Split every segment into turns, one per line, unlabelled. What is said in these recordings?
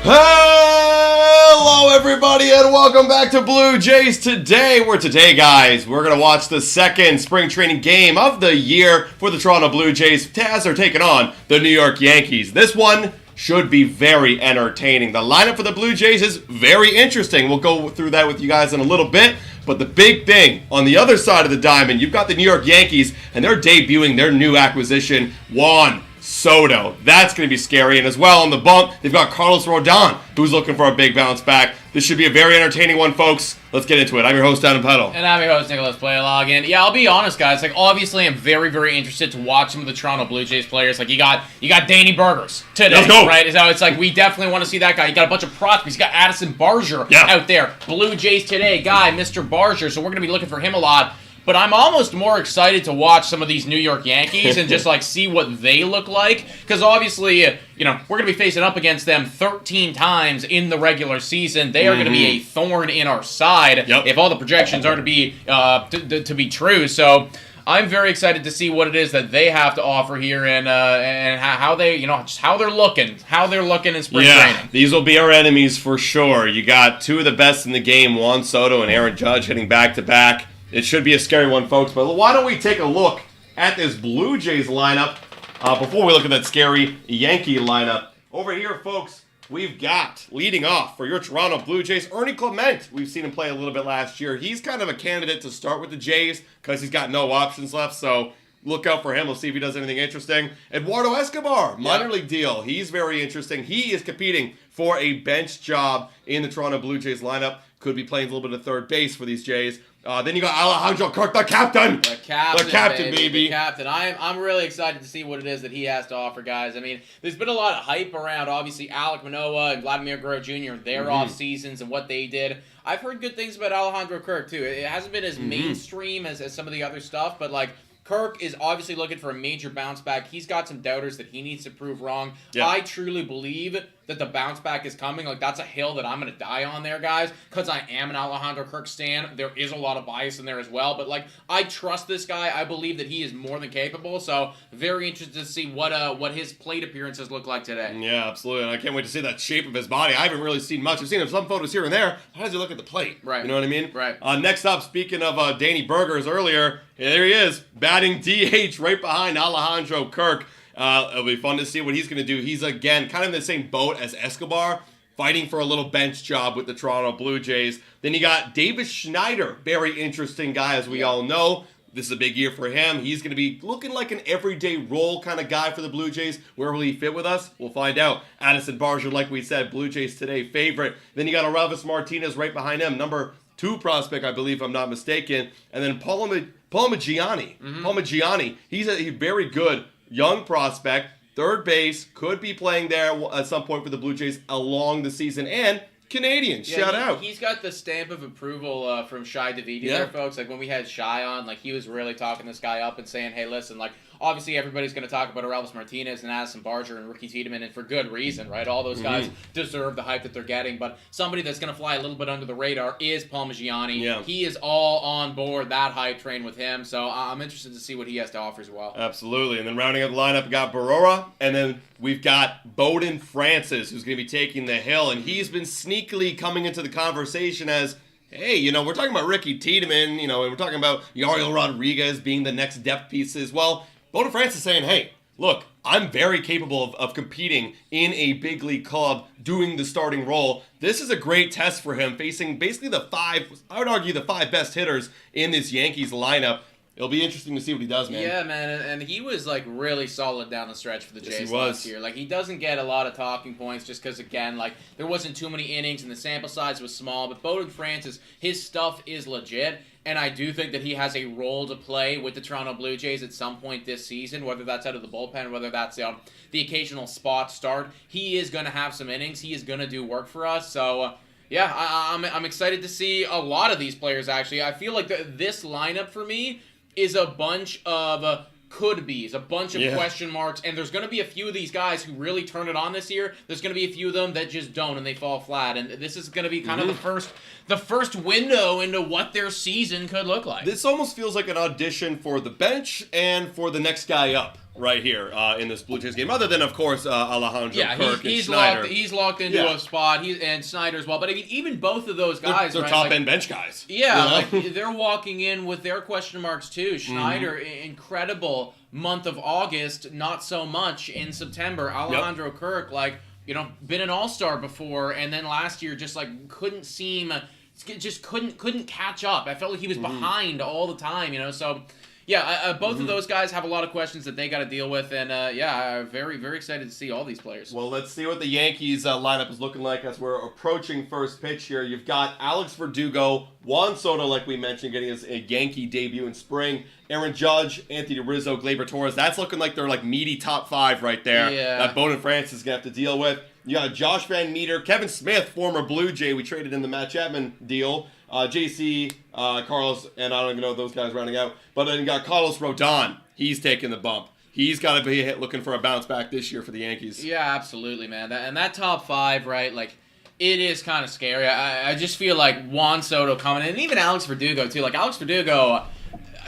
Hello, everybody, and welcome back to Blue Jays Today. Guys, we're going to watch the second spring training game of the year for the Toronto Blue Jays as they're taking on the New York Yankees. This one should be very entertaining. The lineup for the Blue Jays is very interesting. We'll go through that with you guys in a little bit. But the big thing, on the other side of the diamond, you've got the New York Yankees, and they're debuting their new acquisition, Juan Soto. That's going to be scary. And as well, on the bump, they've got Carlos Rodon, who's looking for a big bounce back. This should be a very entertaining one, folks. Let's get into it. I'm your host, Adam Peddle.
And I'm your host, Nicholas Playlog. And yeah, I'll be honest, guys. Obviously, I'm very, very interested to watch some of the Toronto Blue Jays players. You got Danny Burgers today,
Let's go.
right? So it's we definitely want to see that guy. You got a bunch of prospects. You got Addison Barger out there. Blue Jays Today guy, Mr. Barger. So we're going to be looking for him a lot. But I'm almost more excited to watch some of these New York Yankees and just see what they look like. Because obviously, we're going to be facing up against them 13 times in the regular season. They are going to be a thorn in our side if all the projections are to be true. So I'm very excited to see what it is that they have to offer here and how they, just how they're looking in spring training.
These will be our enemies for sure. You got two of the best in the game, Juan Soto and Aaron Judge, hitting back-to-back. It should be a scary one, folks, but why don't we take a look at this Blue Jays lineup before we look at that scary Yankee lineup. Over here, folks, we've got, leading off for your Toronto Blue Jays, Ernie Clement. We've seen him play a little bit last year. He's kind of a candidate to start with the Jays because he's got no options left, so look out for him. We'll see if he does anything interesting. Eduardo Escobar, minor league deal. He's very interesting. He is competing for a bench job in the Toronto Blue Jays lineup. Could be playing a little bit of third base for these Jays. Then you got Alejandro Kirk, the captain.
The captain,
baby.
The captain. I'm really excited to see what it is that he has to offer, guys. I mean, there's been a lot of hype around, obviously, Alek Manoah and Vladimir Guerrero Jr., their off seasons and what they did. I've heard good things about Alejandro Kirk, too. It hasn't been as mainstream as some of the other stuff, but, Kirk is obviously looking for a major bounce back. He's got some doubters that he needs to prove wrong. Yeah. I truly believe that the bounce back is coming. That's a hill that I'm going to die on there, guys, because I am an Alejandro Kirk stan. There is a lot of bias in there as well, but I trust this guy. I believe that he is more than capable, so very interested to see what his plate appearances look like today.
Yeah, absolutely, and I can't wait to see that shape of his body. I haven't really seen much. I've seen some photos here and there. How does he look at the plate?
Right.
You know what I mean?
Right.
Next up, speaking of Danny Burgers earlier, there he is, batting DH right behind Alejandro Kirk. It'll be fun to see what he's going to do. He's, again, kind of in the same boat as Escobar, fighting for a little bench job with the Toronto Blue Jays. Then you got Davis Schneider, very interesting guy, as we all know. This is a big year for him. He's going to be looking like an everyday role kind of guy for the Blue Jays. Where will he fit with us? We'll find out. Addison Barger, like we said, Blue Jays Today favorite. Then you got Aravis Martinez right behind him, number 2 prospect, I believe, if I'm not mistaken. And then Paul Maggiani. He's a very good young prospect, third base, could be playing there at some point for the Blue Jays along the season, and Canadian. Shout out.
He's got the stamp of approval from Shai Davidi there, folks. When we had Shai on, he was really talking this guy up and saying, hey, listen, obviously everybody's going to talk about Aravis Martinez and Addison Barger and Ricky Tiedemann, and for good reason, right? All those guys deserve the hype that they're getting, but somebody that's going to fly a little bit under the radar is Paul Maggiani. Yeah. He is all on board that hype train with him, so I'm interested to see what he has to offer as well.
Absolutely, and then rounding up the lineup, we got Barora, and then we've got Bowden Francis, who's going to be taking the hill, and he's been sneakily coming into the conversation as, hey, we're talking about Ricky Tiedemann, and we're talking about Yariel Rodriguez being the next depth piece as well. Bowden Francis saying, hey, look, I'm very capable of competing in a big league club, doing the starting role. This is a great test for him, facing basically I would argue, the 5 best hitters in this Yankees lineup. It'll be interesting to see what he does, man.
Yeah, man, and he was really solid down the stretch for the Jays last year. He doesn't get a lot of talking points just because, again, there wasn't too many innings and the sample size was small. But Bowden Francis, his stuff is legit, and I do think that he has a role to play with the Toronto Blue Jays at some point this season, whether that's out of the bullpen, whether that's the occasional spot start. He is going to have some innings. He is going to do work for us, so... yeah, I'm excited to see a lot of these players, actually. I feel like this lineup for me is a bunch of could-be's, a bunch of question marks, and there's going to be a few of these guys who really turn it on this year. There's going to be a few of them that just don't, and they fall flat, and this is going to be kind of the first window into what their season could look like.
This almost feels like an audition for the bench and for the next guy up. right here in this Blue Jays game, other than, of course, Alejandro Kirk and Schneider.
He's locked into a spot, and Snyder as well. But I mean, even both of those guys,
they're top-end bench guys.
Yeah, like, they're walking in with their question marks, too. Schneider, incredible month of August, not so much in September. Alejandro Kirk, like, been an all-star before, and then last year just, like, couldn't catch up. I felt like he was behind all the time, so... Yeah, both of those guys have a lot of questions that they got to deal with, and I'm very, very excited to see all these players.
Well, let's see what the Yankees lineup is looking like as we're approaching first pitch here. You've got Alex Verdugo, Juan Soto, like we mentioned, getting his Yankee debut in spring. Aaron Judge, Anthony Rizzo, Gleyber Torres. That's looking like they're like meaty top five right there.
Yeah.
That Bowden Francis is going to have to deal with. You got Josh Van Meter, Kevin Smith, former Blue Jay. We traded in the Matt Chapman deal. JC, Carlos, and I don't even know those guys rounding out. But then you got Carlos Rodon. He's taking the bump. He's got to be looking for a bounce back this year for the Yankees.
Yeah, absolutely, man. And that top five, right, like, it is kind of scary. I just feel like Juan Soto coming in, and even Alex Verdugo, too. Like, Alex Verdugo...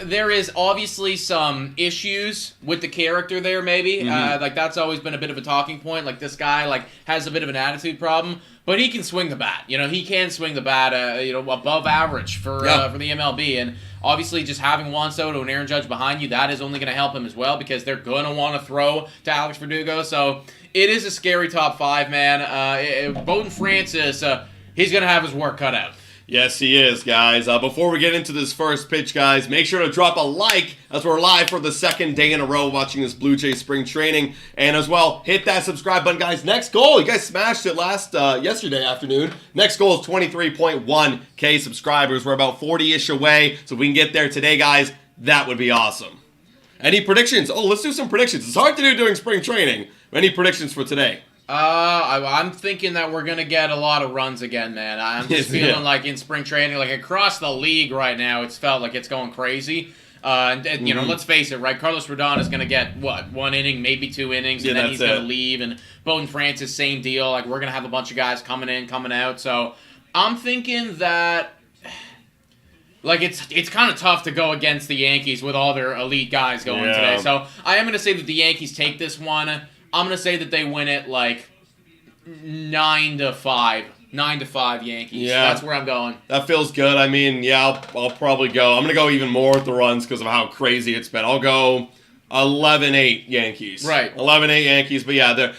There is obviously some issues with the character there, maybe. Like, that's always been a bit of a talking point. Like, this guy, like, has a bit of an attitude problem. But he can swing the bat. He can swing the bat, above average for the MLB. And obviously, just having Juan Soto and Aaron Judge behind you, that is only going to help him as well because they're going to want to throw to Alex Verdugo. So, it is a scary top five, man. Bowden Francis, he's going to have his work cut out.
Yes, he is, guys. Before we get into this first pitch, guys, make sure to drop a like as we're live for the second day in a row watching this Blue Jays spring training. And as well, hit that subscribe button, guys. Next goal, you guys smashed it yesterday afternoon. Next goal is 23.1K subscribers. We're about 40-ish away. So if we can get there today, guys, that would be awesome. Any predictions? Oh, let's do some predictions. It's hard to do during spring training. Any predictions for today?
I'm thinking that we're going to get a lot of runs again, man. I'm just feeling like in spring training, like across the league right now, it's felt like it's going crazy. Let's face it, right? Carlos Rodon is going to get, one inning, maybe 2 innings, and then he's going to leave. And Bowden Francis, same deal. Like, we're going to have a bunch of guys coming in, coming out. So I'm thinking that, like, it's kind of tough to go against the Yankees with all their elite guys going today. So I am going to say that the Yankees take this one. I'm going to say that they win it, like, 9-5. 9-5 Yankees.
Yeah.
That's where I'm going.
That feels good. I mean, I'll probably go. I'm going to go even more with the runs because of how crazy it's been. I'll go 11-8 Yankees.
Right.
11-8 Yankees. But yeah,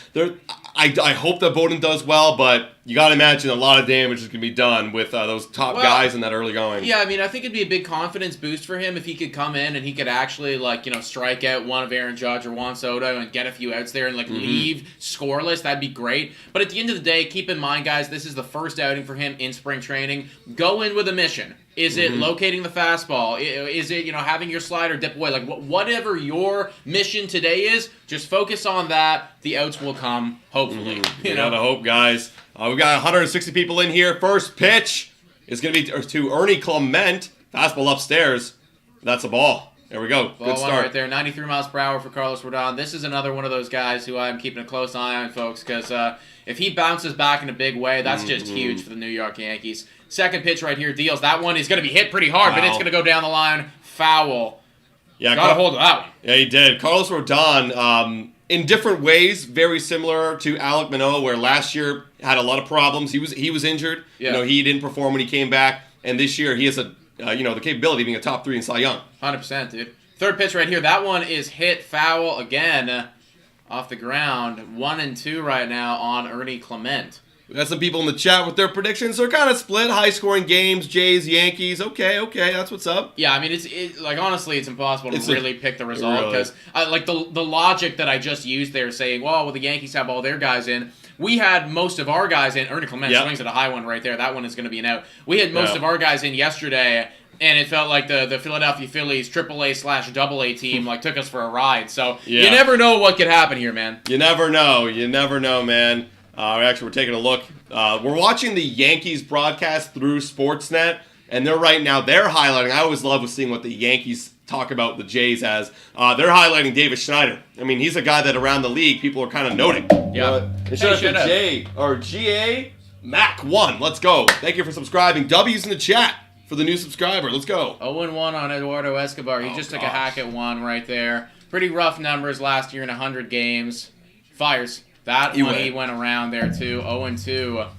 I hope that Bowden does well, but you got to imagine a lot of damage is going to be done with those top guys in that early going.
Yeah, I mean, I think it'd be a big confidence boost for him if he could come in and he could actually, strike out one of Aaron Judge or Juan Soto and get a few outs there and, leave scoreless. That'd be great. But at the end of the day, keep in mind, guys, this is the first outing for him in spring training. Go in with a mission. Is it locating the fastball? Is it, having your slider dip away? Like, whatever your mission today is, just focus on that. The outs will come, hopefully.
You gotta hope, guys. We've got 160 people in here. First pitch is going to be to Ernie Clement. Fastball upstairs. That's a ball. There we go. Good start.
Right there. 93 miles per hour for Carlos Rodon. This is another one of those guys who I'm keeping a close eye on, folks, because if he bounces back in a big way, that's just huge for the New York Yankees. Second pitch right here deals. That one is going to be hit pretty hard, but it's going to go down the line. Foul.
Yeah,
got a hold of that one.
Yeah, he did. Carlos Rodon, in different ways, very similar to Alek Manoah, where last year had a lot of problems. He was injured.
Yeah.
He didn't perform when he came back, and this year he has the capability of being a top 3 in Cy Young.
100%, dude. Third pitch right here. That one is hit foul again off the ground. 1-2 right now on Ernie Clement.
We got some people in the chat with their predictions. They're kind of split. High-scoring games, Jays, Yankees. Okay, that's what's up.
Yeah, I mean, honestly, it's impossible to really pick the result because, the logic that I just used there saying, well, the Yankees have all their guys in. We had most of our guys in. Ernie Clement swings at a high one right there. That one is going to be an out. We had most of our guys in yesterday, and it felt like the Philadelphia Phillies AAA/AA team took us for a ride. So you never know what could happen here, man.
You never know. Man. We're taking a look. We're watching the Yankees broadcast through Sportsnet, and they're highlighting. I always love seeing what the Yankees talk about the Jays as. They're highlighting Davis Schneider. I mean, he's a guy that around the league people are kind of noting.
Yeah.
Instead of GA Mac 1. Let's go. Thank you for subscribing. W's in the chat. for the new subscriber. Let's go.
0-1 on Eduardo Escobar. He just took a hack at one right there. Pretty rough numbers last year in 100 games. Fires. That one he went around there too. 0-2.
We're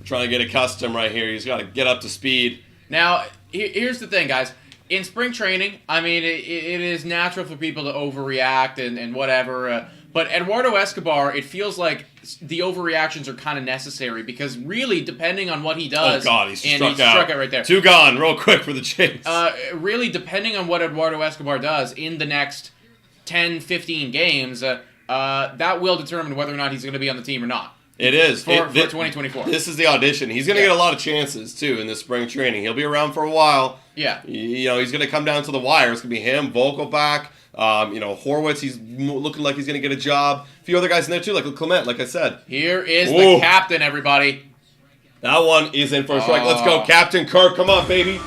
trying to get accustomed right here. He's got to get up to speed.
Now, here's the thing, guys. In spring training, I mean, it is natural for people to overreact and whatever. But Eduardo Escobar, it feels like the overreactions are kind of necessary because really, depending on what he does...
Oh, God, he struck
out right there.
2 gone, real quick for the Jays.
Really, depending on what Eduardo Escobar does in the next 10, 15 games, that will determine whether or not he's going to be on the team or not.
It is.
For 2024.
This is the audition. He's going to get a lot of chances, too, in this spring training. He'll be around for a while.
Yeah.
You know, he's going to come down to the wire. It's going to be him, Vogelbach, Horwitz. He's looking like he's going to get a job. A few other guys in there, too, like Clement, like I said.
Here is the captain, everybody.
That one is in for a strike. Let's go, Captain Kirk. Come on, baby.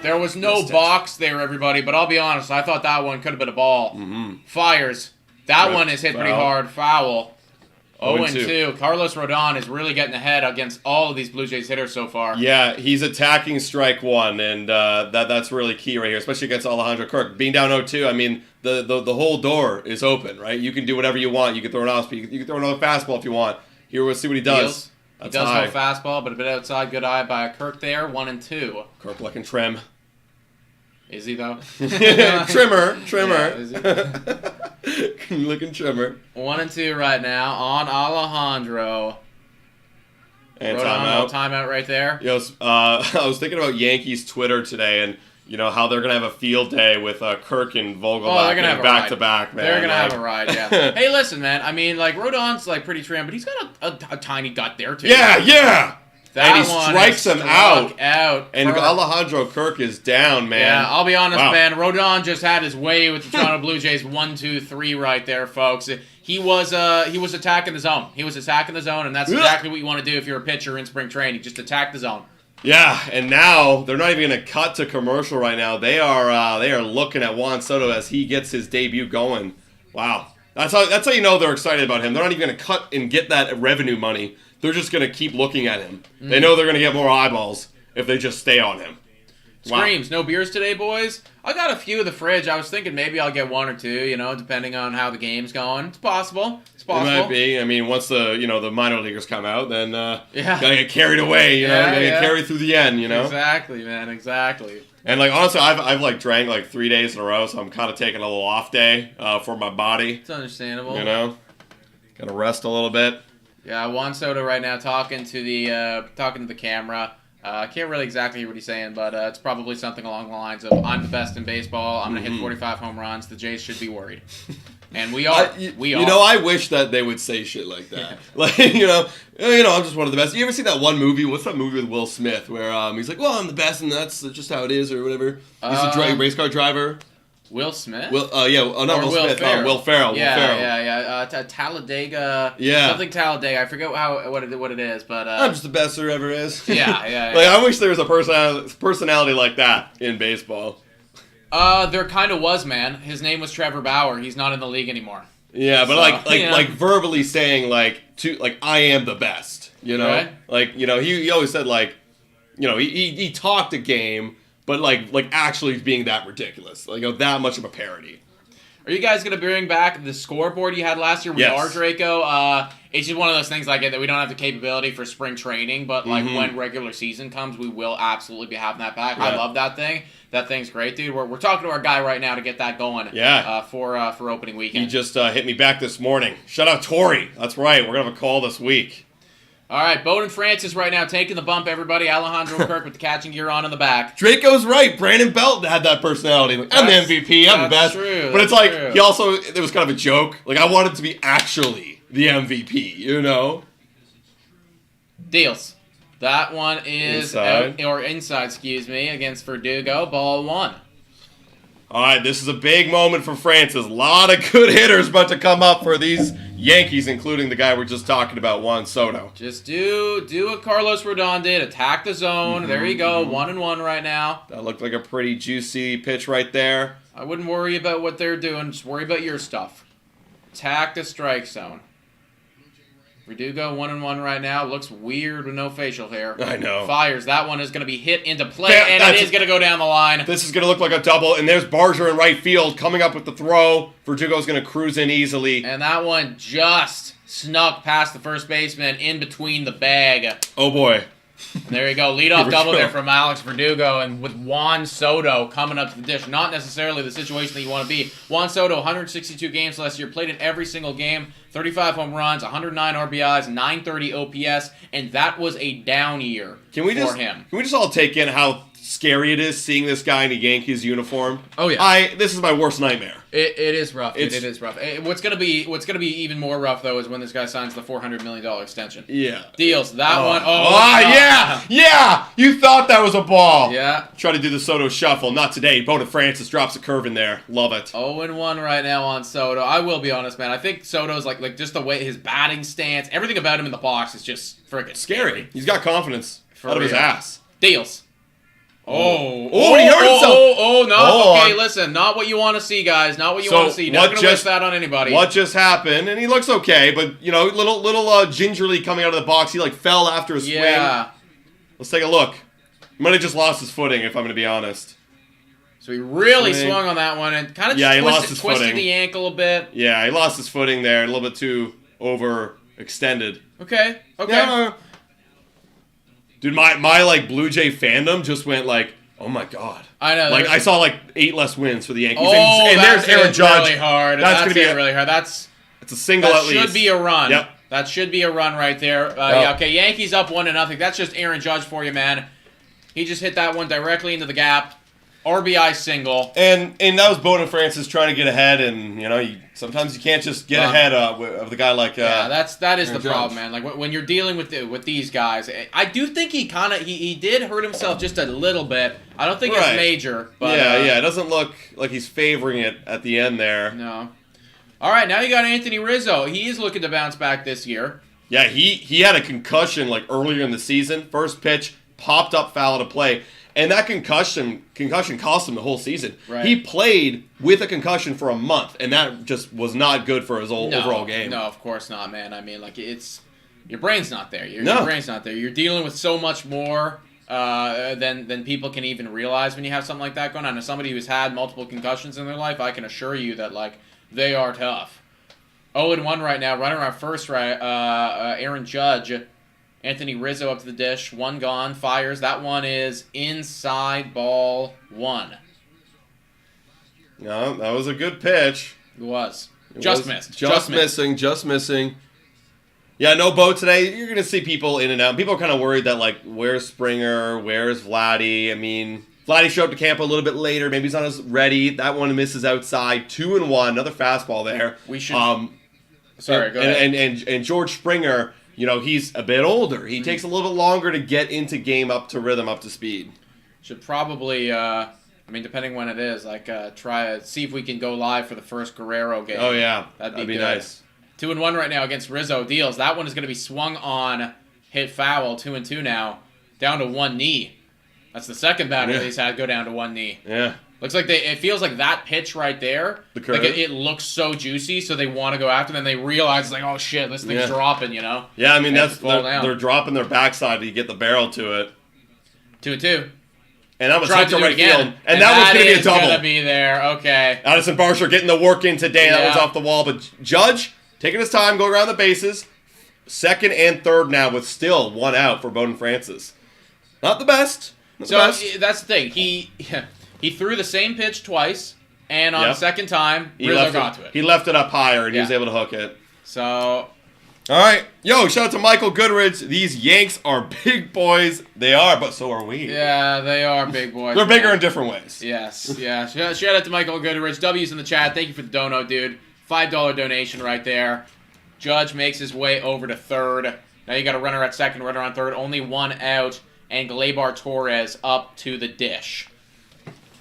There was no box there, everybody, but I'll be honest. I thought that one could have been a ball. Fires. That one is hit pretty hard. Foul. 0-2. Carlos Rodon is really getting ahead against all of these Blue Jays hitters so far.
Yeah, he's attacking strike one, and that's really key right here, especially against Alejandro Kirk. Being down 0-2, I mean, the whole door is open, right? You can do whatever you want. You can throw an off-speed. You can throw another fastball if you want. Here, we'll see what he does.
He does have a fastball, but a bit outside. Good eye by Kirk there. 1-2.
Kirk looking trim.
Is he, though?
Trimmer.
Yeah, is he?
Looking trimmer.
1-2 right now on Alejandro.
And
timeout right there.
I was thinking about Yankees Twitter today, and you know how they're gonna have a field day with Kirk and Vogelbach.
They're gonna have
back to back, man.
They're gonna have a ride. Yeah. Hey, listen, man. I mean, like Rodon's like pretty trim, but he's got a tiny gut there too.
Yeah.
That
and he
one
strikes him out. And
Kirk.
Alejandro Kirk is down, man.
Yeah, I'll be honest, man. Rodon just had his way with the Toronto Blue Jays. 1-2-3 right there, folks. He was attacking the zone. He was attacking the zone, and that's exactly what you want to do if you're a pitcher in spring training. Just attack the zone.
Yeah, and now they're not even going to cut to commercial right now. They are looking at Juan Soto as he gets his debut going. Wow, that's how you know they're excited about him. They're not even going to cut and get that revenue money. They're just going to keep looking at him. They know they're going to get more eyeballs if they just stay on him.
Screams. Wow. No beers today, boys? I got a few in the fridge. I was thinking maybe I'll get 1 or 2, depending on how the game's going. It's possible. It
might be. I mean, once the minor leaguers come out, then gotta get carried away, gotta get carried through the end,
Exactly, man, exactly.
And honestly, I've drank 3 days in a row, so I'm kind of taking a little off day for my body.
It's understandable.
Gotta rest a little bit.
Yeah, Juan Soto right now talking to the camera. Can't really exactly hear what he's saying, but it's probably something along the lines of, I'm the best in baseball, I'm going to hit 45 home runs, the Jays should be worried. And we are.
I wish that they would say shit like that. I'm just one of the best. You ever see that one movie? What's that movie with Will Smith where he's like, well, I'm the best and that's just how it is or whatever? He's a race car driver.
Will Smith?
Not Will Smith.
Ferrell.
Will Ferrell.
Talladega.
Yeah.
Something Talladega. I forget what it is, but
I'm just the best there ever is.
Yeah.
I wish there was a personality like that in baseball.
There kind of was, man. His name was Trevor Bauer. He's not in the league anymore.
Yeah, but like verbally saying I am the best. Right? He always said he talked a game. But actually being that ridiculous, that much of a parody.
Are you guys gonna bring back the scoreboard you had last year with R. Draco? It's just one of those things that we don't have the capability for spring training, but when regular season comes, we will absolutely be having that back. Yeah. I love that thing. That thing's great, dude. We're talking to our guy right now to get that going.
Yeah.
For opening weekend.
He just hit me back this morning. Shout out Tori. That's right. We're gonna have a call this week.
All right, Bowden Francis right now taking the bump, everybody. Alejandro Kirk with the catching gear on in the back.
Draco's right. Brandon Belt had that personality. I'm the MVP. I'm the best.
True.
But it's he also, it was kind of a joke. I wanted to be actually the MVP,
Deals. That one is inside, against Verdugo. Ball 1.
All right, this is a big moment for Francis. A lot of good hitters about to come up for these Yankees, including the guy we're just talking about, Juan Soto.
Just do what Carlos Rodon did. Attack the zone. There you go. 1-1 right now.
That looked like a pretty juicy pitch right there.
I wouldn't worry about what they're doing. Just worry about your stuff. Attack the strike zone. Verdugo 1-1 right now. Looks weird with no facial hair.
I know.
Fires. That one is going to be hit into play, and it is going to go down the line.
This is going to look like a double, and there's Barger in right field coming up with the throw. Verdugo's going to cruise in easily.
And that one just snuck past the first baseman in between the bag.
Oh, boy.
There you go. Leadoff double there from Alex Verdugo, and with Juan Soto coming up to the dish. Not necessarily the situation that you want to be. Juan Soto, 162 games last year, played in every single game, 35 home runs, 109 RBIs, 930 OPS, and that was a down year for him.
Can we just all take in how scary it is seeing this guy in a Yankees uniform?
Oh yeah,
this is my worst nightmare.
It is rough. It is rough. What's gonna be even more rough though is when this guy signs the $400 million extension.
Yeah,
deals that one.
Yeah. You thought that was a ball.
Yeah.
Try to do the Soto shuffle. Not today. Bowden Francis drops a curve in there. Love it.
0-1 right now on Soto. I will be honest, man. I think Soto's like just the way his batting stance, everything about him in the box is just freaking scary.
He's got confidence out of his ass.
Deals.
He hurt himself.
No. Okay, listen. Not what you want to see, guys. Not what you want to see. Not going to wish that on anybody.
What just happened? And he looks okay, but, little gingerly coming out of the box. He, fell after a swing. Let's take a look. He might have just lost his footing, if I'm going to be honest.
So he really swung on that one and kind of twisted the ankle a bit.
Yeah, he lost his footing there. A little bit too overextended.
Okay.
Yeah. Dude, my Blue Jay fandom just went oh my god.
I know.
I saw 8 less wins for the Yankees.
Oh,
and there's Aaron Judge.
Really hard. That's going to be really hard.
It's a single at least.
That should be a run.
Yep.
That should be a run right there. Yeah, okay, Yankees up 1-0. That's just Aaron Judge for you, man. He just hit that one directly into the gap. RBI single.
And that was Bowden Francis trying to get ahead, and sometimes you can't just get ahead of the guy like
that is
Aaron
the problem, man. Like when you're dealing with these guys, I do think he did hurt himself just a little bit. I don't think it's major, but
it doesn't look like he's favoring it at the end there.
No. All right, now you got Anthony Rizzo. He is looking to bounce back this year.
Yeah, he had a concussion earlier in the season. First pitch popped up foul to play. And that concussion cost him the whole season.
Right.
He played with a concussion for a month, and that just was not good for his overall game.
No, of course not, man. I mean, your brain's not there. Your
No.
brain's not there. You're dealing with so much more than people can even realize when you have something like that going on. As somebody who's had multiple concussions in their life, I can assure you that they are tough. 0-1 right now, runner on first, Aaron Judge. Anthony Rizzo up to the dish. One gone. Fires. That one is inside ball 1.
No, that was a good pitch.
It was.
Missed. Just missing. Yeah, no Bo today. You're going to see people in and out. People are kind of worried that, where's Springer? Where's Vladdy? I mean, Vladdy showed up to camp a little bit later. Maybe he's not as ready. That one misses outside. 2-1. Another fastball there.
We should... Sorry, go ahead.
And George Springer... he's a bit older. He takes a little bit longer to get into game, up to rhythm, up to speed.
Should probably, depending when it is, try to see if we can go live for the first Guerrero game.
Oh, yeah.
That'd be
nice.
2-1 right now against Rizzo. Deals. That one is going to be swung on, hit foul. 2-2 now. Down to one knee. That's the second batter he's had go down to one knee.
Yeah.
Looks like it feels like that pitch right there.
The curve.
It looks so juicy, so they want to go after. Then they realize, oh shit, this thing's dropping,
Yeah, I mean they're dropping their backside to get the barrel to it.
2-2.
And that was hit to right field, and that was going to be a double.
Going to be there. Okay.
Addison Barger getting the work in today. That was off the wall, but Judge taking his time, going around the bases. Second and third now with still one out for Bowden Francis. Not the best.
That's the thing. He threw the same pitch twice, and on the second time, Rizzo got to it.
He left it up higher, and he was able to hook it.
So,
all right. Yo, shout out to Michael Goodrich. These Yanks are big boys. They are, but so are we.
Yeah, they are big boys.
They're bigger in different ways.
Yes, yeah. Shout out to Michael Goodrich. W's in the chat. Thank you for the dono, dude. $5 donation right there. Judge makes his way over to third. Now you got a runner at second, runner on third. Only one out, and Gleyber Torres up to the dish.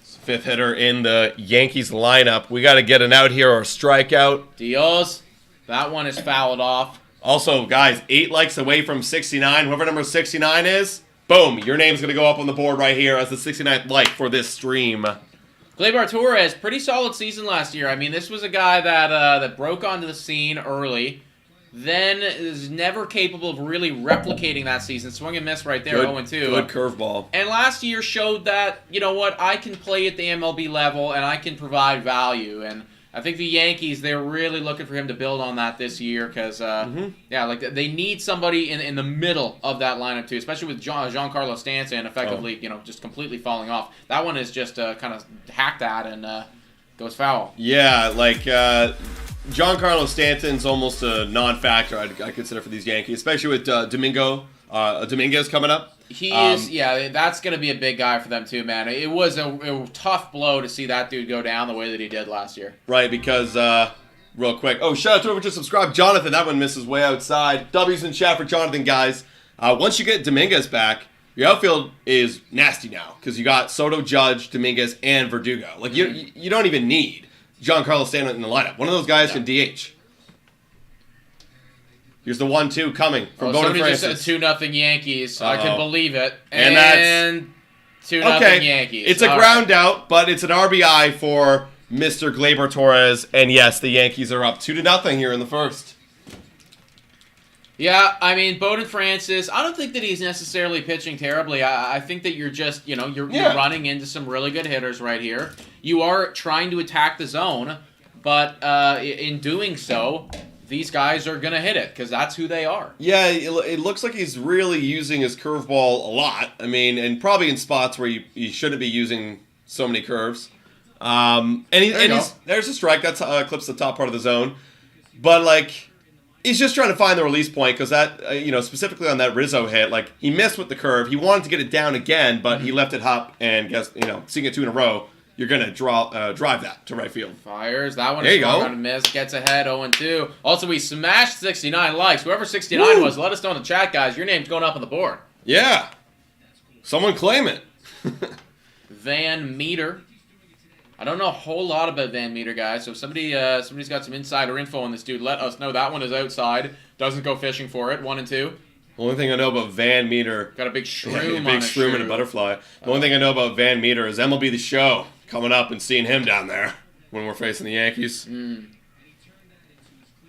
Fifth hitter in the Yankees lineup. We got to get an out here or a strikeout.
Dios. That one is fouled off.
Also, guys, 8 likes away from 69. Whoever number 69 is, boom, your name's going to go up on the board right here as the 69th like for this stream.
Gleyber Torres, pretty solid season last year. I mean, this was a guy that broke onto the scene early. then is never capable of really replicating that season. Swing and miss right there, 0-2.
Good curveball.
And last year showed that, you know what, I can play at the MLB level and I can provide value. And I think the Yankees, they're really looking for him to build on that this year because, they need somebody in the middle of that lineup too, especially with Giancarlo Stanton effectively, just completely falling off. That one is just kind of hacked at and goes foul.
Yeah, Giancarlo Stanton's almost a non-factor, I consider, for these Yankees, especially with Dominguez coming up.
He is, that's going to be a big guy for them too, man. It was a tough blow to see that dude go down the way that he did last year.
Right, because, real quick, shout out to whoever just subscribed. Jonathan, that one misses way outside. W's in chat for Jonathan, guys. Once you get Dominguez back, your outfield is nasty now, because you got Soto, Judge, Dominguez, and Verdugo. You don't even need Giancarlo Stanton in the lineup. One of those guys can DH. Here's the 1-2 coming from Bowden Francis.
Somebody just said 2-0 Yankees. I can believe it.
And that's
2-0 Yankees.
It's a ground out, but it's an RBI for Mr. Gleyber Torres. And yes, the Yankees are up 2-0 here in the first.
Yeah, I mean, Bowden Francis, I don't think that he's necessarily pitching terribly. I think that you're just, you're running into some really good hitters right here. You are trying to attack the zone, but in doing so, these guys are going to hit it because that's who they are. Yeah,
it looks like he's really using his curveball a lot. I mean, and probably in spots where you shouldn't be using so many curves. There's a strike. That clips the top part of the zone. But, he's just trying to find the release point because that, specifically on that Rizzo hit, he missed with the curve. He wanted to get it down again, but he left it up and seeing it 2 in a row, you're going to drive that to right field.
Fires. That one is on a miss. Gets ahead 0-2. Also, we smashed 69 likes. Whoever 69 was, let us know in the chat, guys. Your name's going up on the board.
Yeah. Someone claim it.
Van Meter. I don't know a whole lot about Van Meter, guys. So if somebody's got some insider info on this dude, let us know. That one is outside. Doesn't go fishing for it. 1-2.
The only thing I know about Van Meter...
Got a big shroom on
big shroom and a butterfly. The only thing I know about Van Meter is MLB The Show coming up and seeing him down there when we're facing the Yankees.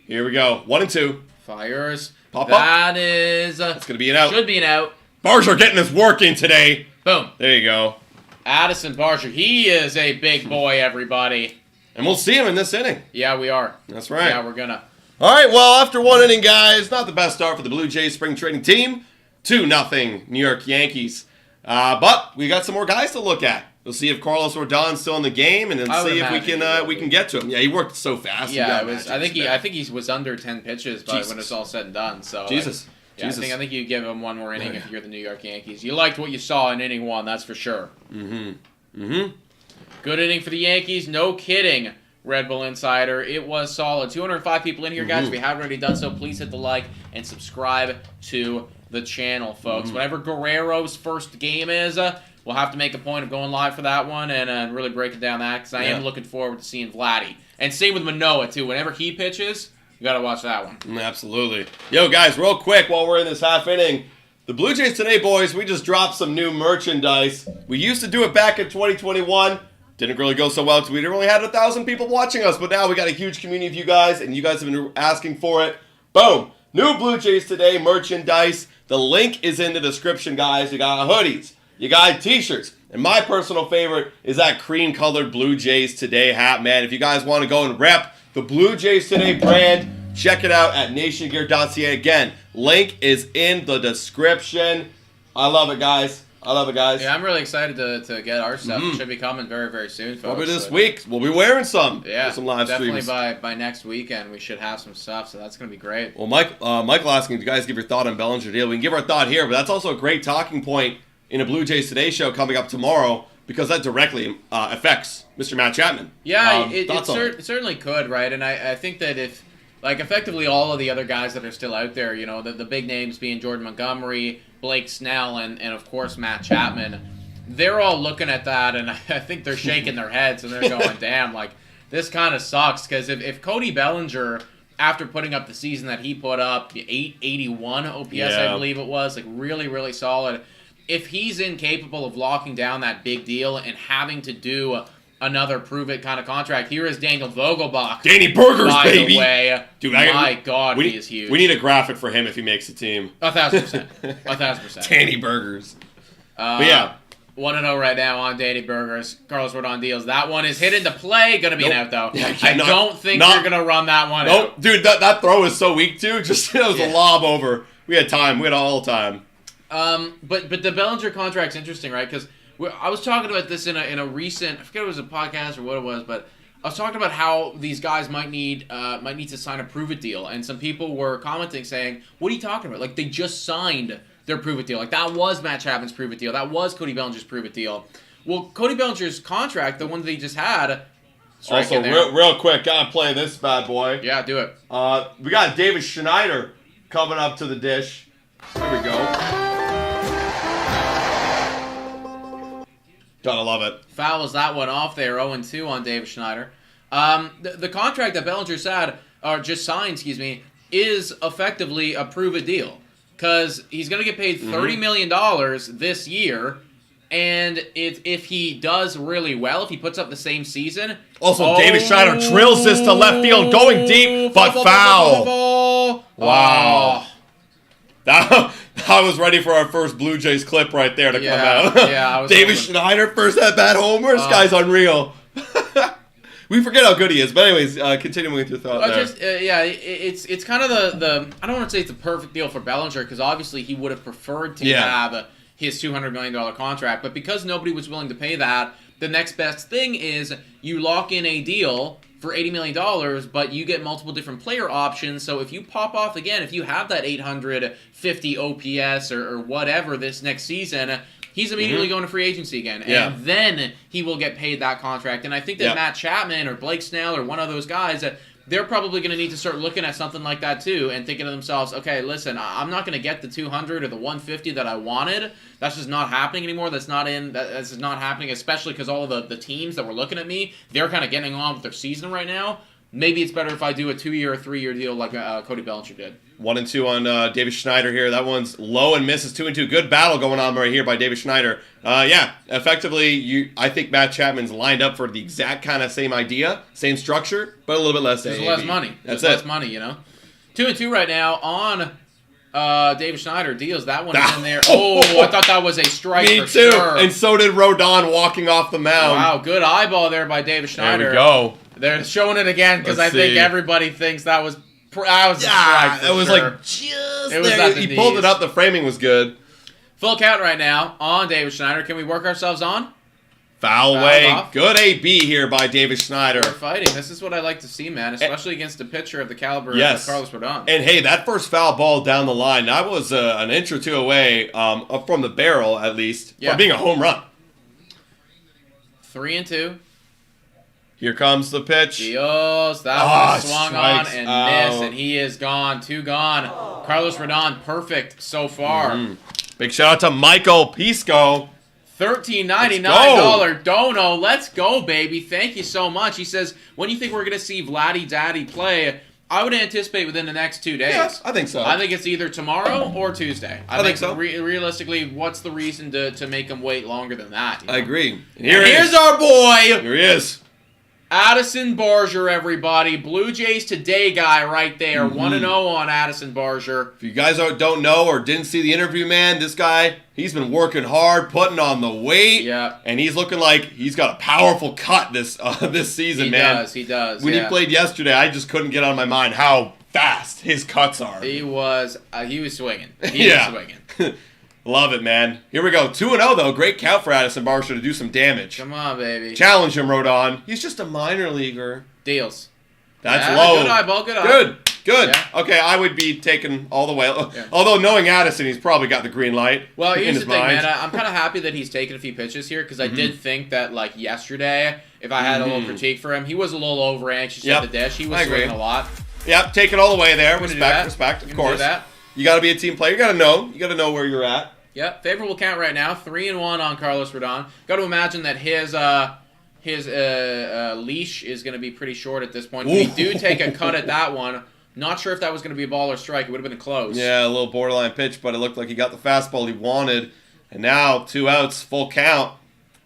Here we go. 1-2.
Fires.
Pop up.
That's
going to be an out.
Should be an out.
Barger getting his work in today.
Boom.
There you go.
Addison Barger. He is a big boy, everybody.
And we'll see him in this inning.
Yeah, we are.
That's right.
Yeah, we're going to.
All right, well, after one inning, guys, not the best start for the Blue Jays spring training team. 2-0 New York Yankees. But we got some more guys to look at. We'll see if Carlos Rodon's still in the game, and then see if we can get to him. Yeah, he worked so fast.
Yeah, I think he was under 10 pitches by when it's all said and done. So
Jesus.
I think you give him one more inning if you're the New York Yankees. You liked what you saw in inning 1, that's for sure. Good inning for the Yankees, no kidding. Red Bull Insider. It was solid. 205 people in here, guys. If you haven't already done so, please hit the like and subscribe to the channel, folks. Whenever Guerrero's first game is, we'll have to make a point of going live for that one and really breaking down that because I am looking forward to seeing Vladdy. And same with Manoah, too. Whenever he pitches, you got to watch that one.
Absolutely. Yo, guys, real quick while we're in this half inning, the Blue Jays today, boys, we just dropped some new merchandise. We used to do it back in 2021. Didn't really go so well because we only had 1,000 people watching us, but now we got a huge community of you guys, and you guys have been asking for it. Boom! New Blue Jays Today merchandise. The link is in the description, guys. You got hoodies, you got t-shirts, and my personal favorite is that cream-colored Blue Jays Today hat, man. If you guys want to go and rep the Blue Jays Today brand, check it out at nationgear.ca. Again, link is in the description. I love it, guys. Yeah,
I'm really excited to get our stuff. It should be coming very, very soon, folks.
Probably this week. We'll be wearing some.
Yeah,
some live
definitely
streams.
by next weekend we should have some stuff, so that's going to be great.
Well, Michael asking you guys give your thought on Bellinger deal. We can give our thought here, but that's also a great talking point in a Blue Jays Today show coming up tomorrow because that directly affects Mr. Matt Chapman.
Yeah, it certainly could, right? And I think that if, effectively all of the other guys that are still out there, the big names being Jordan Montgomery, Blake Snell, and of course Matt Chapman, they're all looking at that, and I think they're shaking their heads, and they're going, damn, this kind of sucks, because if Cody Bellinger, after putting up the season that he put up, 881 OPS, I believe it was, really, really solid, if he's incapable of locking down that big deal and having to do another prove-it kind of contract. Here is Daniel Vogelbach.
Danny Burgers,
by
baby!
The way.
Dude,
my God, he is huge.
We need a graphic for him if he makes the team.
1,000%. 1,000%.
Danny Burgers. But yeah.
1-0 right now on Danny Burgers. Carlos Rodon deals. That one is hit into play. Going to be an out, though. I don't think they're going to run that one out.
Dude, that throw is so weak, too. Just it was a lob over. We had time. We had all time.
But the Bellinger contract's interesting, right? Because I was talking about this in a recent, I forget if it was a podcast or what it was, but I was talking about how these guys might need to sign a prove-it deal, and some people were commenting saying, "What are you talking about? Like they just signed their prove-it deal. Like that was Matt Chapman's prove-it deal. That was Cody Bellinger's prove-it deal." Well, Cody Bellinger's contract, the one that he just had.
Also, real quick, gotta play this bad boy.
Yeah, do it.
We got David Schneider coming up to the dish. There we go. Gotta love it.
Fouls that one off there, 0-2 on David Schneider. The contract that Bellinger just signed, is effectively a prove-it deal. Because he's going to get paid $30 million this year, and if he does really well, if he puts up the same season...
Also, David Schneider drills this to left field, going deep, but foul. Wow. I was ready for our first Blue Jays clip right there to come out.
Yeah,
David Schneider, first at-bat homer. This guy's unreal. We forget how good he is. But anyways, continuing with your thought there.
It's kind of the I don't want to say it's a perfect deal for Bellinger because obviously he would have preferred to have his $200 million contract. But because nobody was willing to pay that, the next best thing is you lock in a deal for $80 million, but you get multiple different player options. So if you pop off again, if you have that 850 OPS or whatever this next season, he's immediately going to free agency again. And then he will get paid that contract. And I think that Matt Chapman or Blake Snell or one of those guys, they're probably going to need to start looking at something like that too and thinking to themselves, okay, listen, I'm not going to get the 200 or the 150 that I wanted. That's just not happening anymore. That's just not happening, especially because all of the teams that were looking at me, they're kind of getting on with their season right now. Maybe it's better if I do a 2-year or 3-year deal like Cody Bellinger did.
1-2 on David Schneider here. That one's low and misses. 2-2. Good battle going on right here by David Schneider. Effectively, I think Matt Chapman's lined up for the exact kind of same idea, same structure, but a little bit less.
There's less money.
That's
less money, 2-2 right now on David Schneider deals. That one is in there. Oh, I thought that was a strike
Me
for
too.
sure.
And so did Rodon walking off the mound.
Wow, good eyeball there by David Schneider.
There we go.
They're showing it again because I think everybody thinks that was a strike.
It was like just there. He pulled it up. The framing was good.
Full count right now on David Schneider. Can we work ourselves on?
Foul away. Good AB here by David Schneider.
We're fighting. This is what I like to see, man, especially against a pitcher of the caliber of Carlos Rodon.
And hey, that first foul ball down the line, that was an inch or two away from the barrel, at least, from being a home run.
3-2.
Here comes the pitch.
Dios, that one swung on and missed, and he is gone. 2 gone. Carlos Rodon, perfect so far.
Big shout out to Michael Pisco.
$13.99 dono. Let's go, baby. Thank you so much. He says, when you think we're going to see Vladdy Daddy play, I would anticipate within the next 2 days.
Yes, I think so.
I think it's either tomorrow or Tuesday.
I think so.
Realistically, what's the reason to make him wait longer than that?
I agree.
Here's our boy.
Here he is.
Addison Barger, everybody. Blue Jays Today guy right there. 1-0 on Addison Barger.
If you guys don't know or didn't see the interview, man, this guy, he's been working hard, putting on the weight.
Yeah.
And he's looking like he's got a powerful cut this season, man.
He does.
When he played yesterday, I just couldn't get out of my mind how fast his cuts are.
He was swinging. He was swinging.
Love it, man. Here we go. 2-0, though. Great count for Addison Barger to do some damage.
Come on, baby.
Challenge him, Rodon. He's just a minor leaguer.
Deals.
That's low.
Good eyeball, good eye.
Good.
Yeah.
Okay, I would be taking all the way. Yeah. Although knowing Addison, he's probably got the green light.
Well, here's the thing, man. I'm kind of happy that he's taken a few pitches here because I did think that, like, yesterday, if I had a little critique for him, he was a little over-anxious at the dish. He was swinging a lot.
Yep, take it all the way there. Respect, of course. You got to be a team player. You got to know. You got to know where you're at.
Yep, favorable count right now. 3-1 on Carlos Rodon. Got to imagine that his leash is going to be pretty short at this point. We do take a cut at that one. Not sure if that was going to be a ball or strike. It would have been close.
Yeah, a little borderline pitch, but it looked like he got the fastball he wanted. And now 2 outs, full count.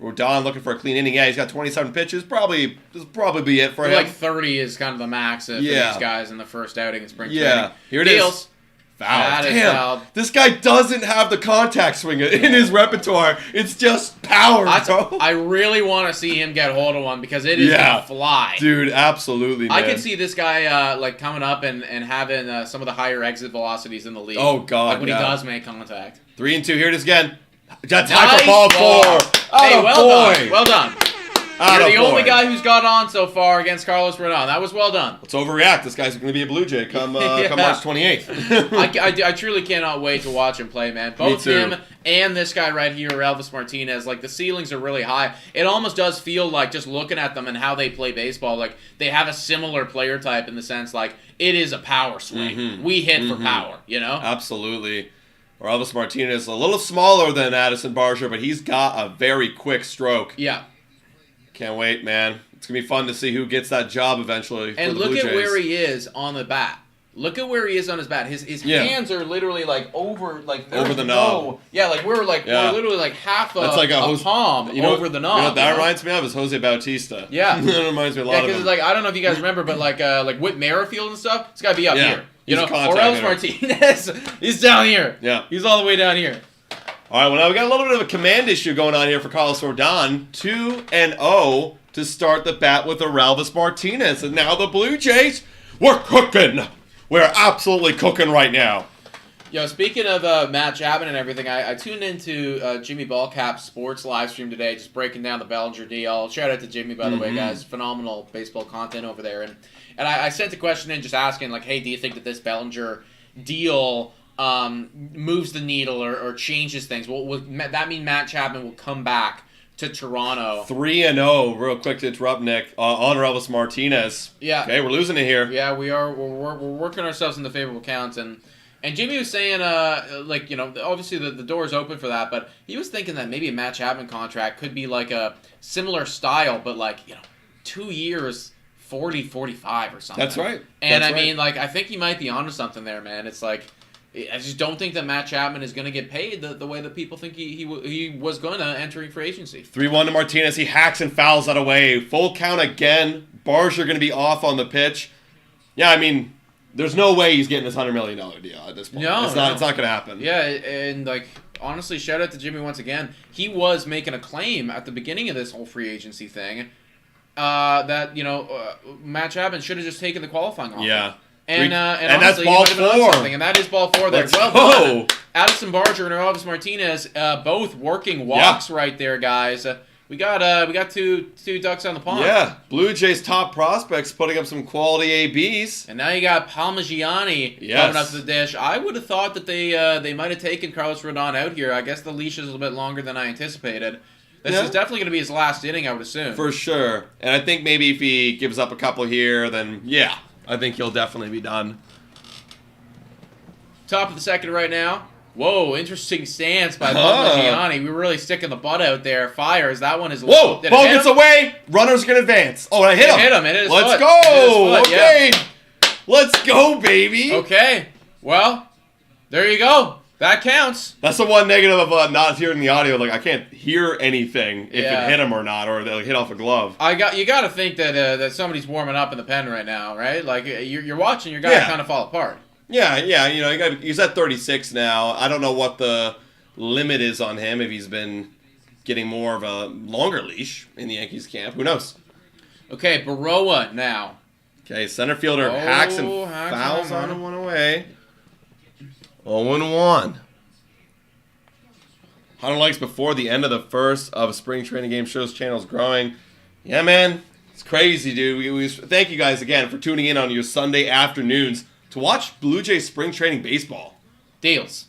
Rodon looking for a clean inning. Yeah, he's got 27 pitches. This will probably be it for him.
Like 30 is kind of the max for these guys in the first outing in spring training.
Yeah, here it is. Foul.
Damn.
This guy doesn't have the contact swing in his repertoire. It's just power, bro.
I really want to see him get hold of one because it is going to fly.
Dude, absolutely, man.
I can see this guy like coming up and having some of the higher exit velocities in the league.
Oh, God,
like when he does make contact.
3-2. Here it is again. That's high for ball 4.
Hey, well done. Well done. You're the only
boy.
guy who's got on so far against Carlos Rodon. That was well done.
Let's overreact. This guy's going to be a Blue Jay come March 28th.
I truly cannot wait to watch him play, man. Both him and this guy right here, Elvis Martinez, like the ceilings are really high. It almost does feel like just looking at them and how they play baseball, like they have a similar player type in the sense like it is a power swing.
Mm-hmm.
We hit for power, you know?
Absolutely. Or Elvis Martinez is a little smaller than Addison Barger, but he's got a very quick stroke.
Yeah.
Can't wait, man. It's going to be fun to see who gets that job eventually for
and
the
look
Blue
at
Jays.
where he is on the bat. Look at where he is on his bat. His hands are literally like over
the knob.
Yeah, like we're literally like half a palm over the knob.
You know what that reminds me of is Jose Bautista.
Yeah.
That reminds me a lot of him.
because like I don't know if you guys remember, but like Whit Merrifield and stuff, it's got to be up here. You know, or Elvis Martinez, he's down here.
Yeah.
He's all the way down here.
All right, well, now we got a little bit of a command issue going on here for Carlos Rodon. 2-0 to start the bat with Elvis Martinez. And now the Blue Jays, we're cooking. We're absolutely cooking right now.
Yo, speaking of Matt Chapman and everything, I tuned into Jimmy Ballcap's sports live stream today, just breaking down the Bellinger deal. Shout out to Jimmy, by the way, guys. Phenomenal baseball content over there. And I sent a question in just asking, like, hey, do you think that this Bellinger deal moves the needle or changes things? Will that mean Matt Chapman will come back to Toronto?
3-0, real quick to interrupt, Nick, on Elvis Martinez.
Yeah.
Okay, we're losing it here.
Yeah, we are. We're working ourselves into favorable counts. And Jimmy was saying, like, you know, obviously the door is open for that, but he was thinking that maybe a Matt Chapman contract could be like a similar style, but like, you know, 2 years, 40, 45 or something.
That's right.
And I mean, like, I think he might be onto something there, man. It's like, I just don't think that Matt Chapman is going to get paid the way that people think he was going to entering free agency.
3-1 to Martinez. He hacks and fouls that away. Full count again. Barger going to be off on the pitch. Yeah, I mean, there's no way he's getting this $100 million deal at this point.
No,
it's not going to happen.
Yeah, and like, honestly, shout out to Jimmy once again. He was making a claim at the beginning of this whole free agency thing that, you know, Matt Chapman should have just taken the qualifying offer.
Yeah.
And
that's
honestly,
ball
4. And that is ball 4 there.
Let's
well
go.
done. Addison Barger and Elvis Martinez both working walks right there, guys. We got two ducks on the pond.
Yeah. Blue Jays top prospects putting up some quality ABs.
And now you got Parmigiani coming up to the dish. I would have thought that they might have taken Carlos Rodon out here. I guess the leash is a little bit longer than I anticipated. This is definitely going to be his last inning, I would assume.
For sure. And I think maybe if he gives up a couple here, then yeah, I think he'll definitely be done.
Top of the second right now. Whoa, interesting stance by Parmigiani. We were really sticking the butt out there. Fires. That one is...
Whoa! Ball gets away. Runners can advance. Oh, I hit him.
Hit him. It is
Let's go. Okay. Let's go, baby.
Okay. Well, there you go. That counts.
That's the one negative of not hearing the audio. Like, I can't hear anything if it hit him or not, or they hit off a glove.
You got to think that somebody's warming up in the pen right now, right? Like, you're watching your guy kind of fall apart.
Yeah, you know, he's at 36 now. I don't know what the limit is on him, if he's been getting more of a longer leash in the Yankees camp. Who knows?
Okay, Baroa now.
Okay, center fielder hacks and fouls on him one away. 0-1. 100 likes before the end of the first of a spring training game shows channels growing. Yeah, man, it's crazy, dude. We thank you guys again for tuning in on your Sunday afternoons to watch Blue Jays spring training baseball.
Deals.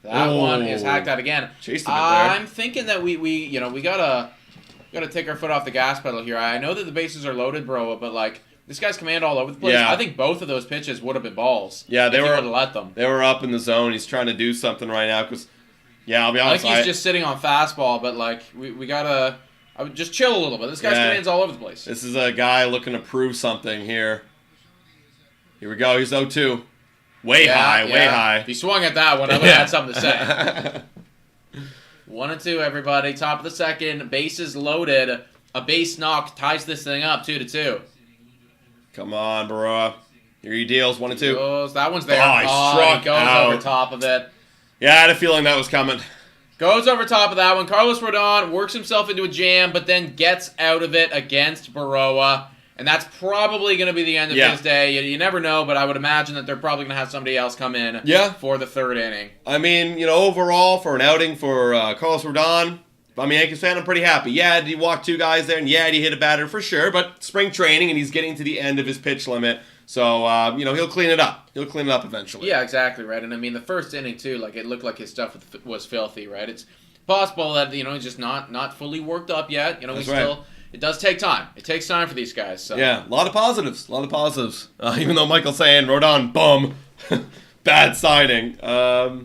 That one is hacked out again.
Chased a bit there.
I'm thinking that we gotta take our foot off the gas pedal here. I know that the bases are loaded, bro, but like this guy's command all over the place.
Yeah.
I think both of those pitches would have been balls.
Yeah, they
if
were.
He would have let them.
They were up in the zone. He's trying to do something right now because, yeah, I'll be honest.
Like he's just sitting on fastball, but like we gotta just chill a little bit. This guy's command's all over the place.
This is a guy looking to prove something here. Here we go. He's 0-2. Way high.
If he swung at that one, I would have had something to say. 1-2, everybody. Top of the second. Bases loaded. A base knock ties this thing up 2-2.
Come on, Baroa. Here he deals. 1-2.
Goes. That one's there.
He struck
he goes
out.
over top of it.
Yeah, I had a feeling that was coming.
Goes over top of that one. Carlos Rodon works himself into a jam, but then gets out of it against Baroa. And that's probably going to be the end of his day. You never know, but I would imagine that they're probably going to have somebody else come in for the third inning.
I mean, overall, for an outing for Carlos Rodon, if I'm a Yankees fan, I'm pretty happy. Yeah, did he walk 2 guys there? And yeah, did he hit a batter for sure? But spring training, and he's getting to the end of his pitch limit. So, he'll clean it up. He'll clean it up eventually.
Yeah, exactly, right? And I mean, the first inning, too, it looked like his stuff was filthy, right? It's possible that, he's just not fully worked up yet.
That's right.
It does take time. It takes time for these guys. So.
Yeah, a lot of positives. Even though Michael's saying, Rodon, bum, bad signing.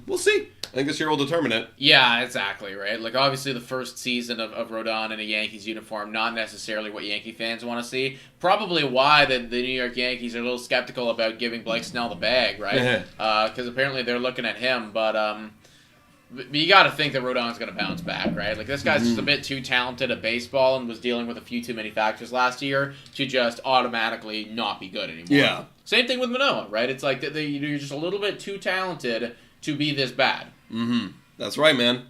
We'll see. I think this year will determine it.
Yeah, exactly, right? Obviously, the first season of Rodon in a Yankees uniform, not necessarily what Yankee fans want to see. Probably why the New York Yankees are a little skeptical about giving Blake Snell the bag, right? Because apparently they're looking at him, but you got to think that Rodon's going to bounce back, right? This guy's just a bit too talented at baseball and was dealing with a few too many factors last year to just automatically not be good anymore.
Yeah.
Same thing with Manoah, right? It's like you're just a little bit too talented to be this bad.
That's right, man.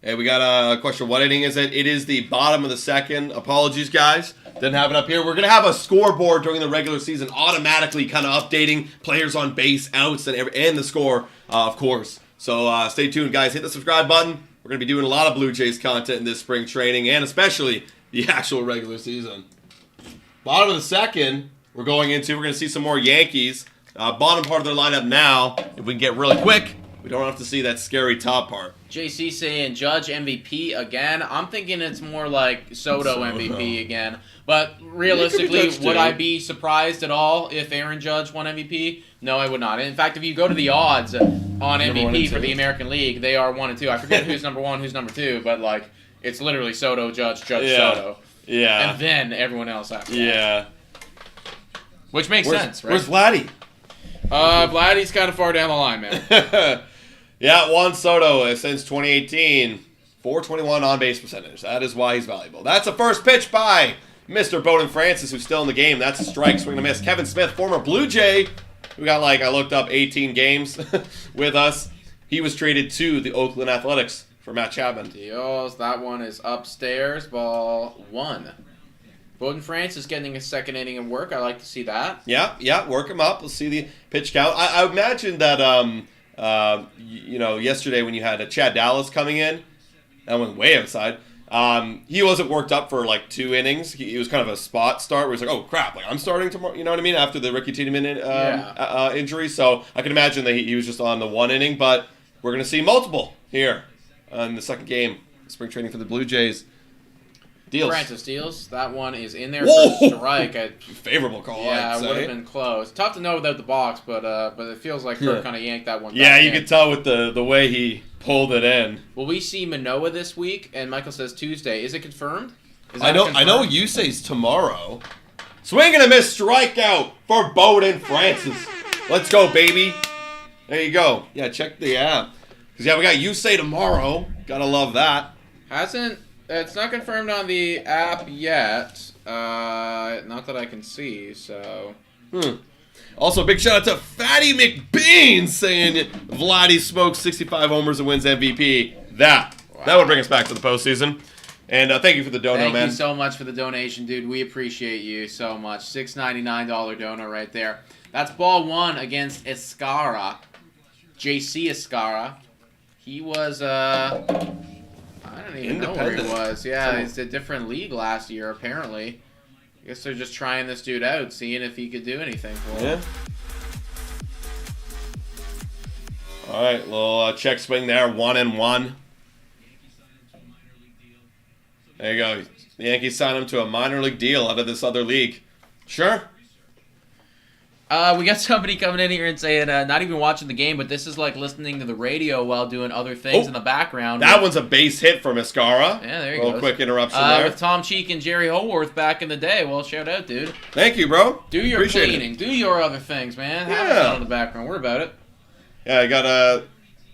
Hey, we got a question. What inning is it? It is the bottom of the second. Apologies, guys. Didn't have it up here. We're going to have a scoreboard during the regular season automatically kind of updating players on base, outs, and the score, of course. So stay tuned, guys. Hit the subscribe button. We're going to be doing a lot of Blue Jays content in this spring training and especially the actual regular season. Bottom of the second, we're going to see some more Yankees. Bottom part of their lineup now. If we can get really quick, we don't have to see that scary top part.
JC saying Judge MVP again. I'm thinking it's more like Soto MVP again. But realistically, would I be surprised at all if Aaron Judge won MVP? No, I would not. In fact, if you go to the odds on MVP for the American League, they are 1 and 2. I forget who's number 1, who's number 2, but it's literally Soto, Judge, Soto.
Yeah.
And then everyone else after that.
Yeah.
Which makes sense, right?
Where's Vladdy?
Vladdy's kind of far down the line, man.
Yeah, Juan Soto since 2018, 421 on-base percentage. That is why he's valuable. That's a first pitch by Mr. Bowden Francis, who's still in the game. That's a strike, swing and a miss. Kevin Smith, former Blue Jay, who got I looked up 18 games with us. He was traded to the Oakland Athletics for Matt Chapman.
Dios, that one is upstairs, ball 1. Bowden Francis getting a second inning of work. I like to see that.
Yeah, work him up. We'll see the pitch count. I imagine that, yesterday when you had Chad Dallas coming in, that went way outside. He wasn't worked up for 2 innings. He was kind of a spot start where he's like, oh crap, I'm starting tomorrow. You know what I mean? After the Ricky Tiedemann injury, so I can imagine that he was just on the 1 inning. But we're gonna see multiple here in the second game, spring training for the Blue Jays. Deals.
Francis deals. That one is in there for strike.
Favorable call.
Yeah, it would have been close. Tough to know without the box, but it feels like Kirk kind of yanked that one.
Yeah, you could tell with the way he pulled it in.
Will we see Manoah this week? And Michael says Tuesday. Is it confirmed?
I know Yusei's tomorrow. Swing and a miss, strikeout for Bowden Francis. Let's go, baby. There you go. Yeah, check the app. Because we got Yusei tomorrow. Gotta love that.
It's not confirmed on the app yet. Not that I can see, so.
Also, big shout out to Fatty McBean saying Vladdy smokes 65 homers and wins MVP. That would bring us back to the postseason. And thank you for the dono, man.
Thank you so much for the donation, dude. We appreciate you so much. $6.99 dono right there. That's ball 1 against Escara. JC Escara. He was, I don't even know where he was. Yeah, he's a different league last year, apparently. I guess they're just trying this dude out, seeing if he could do anything for him.
Yeah. All right, little check swing there, 1-1. There you go. The Yankees signed him to a minor league deal out of this other league. Sure.
We got somebody coming in here and saying, not even watching the game, but this is like listening to the radio while doing other things in the background.
That one's a base hit from Escara.
Yeah, there you go.
Quick interruption there.
With Tom Cheek and Jerry Howarth back in the day. Well, shout out, dude.
Thank you, bro.
Do your cleaning. Do your other things, man. Have it on in the background. We're about it.
Yeah, I got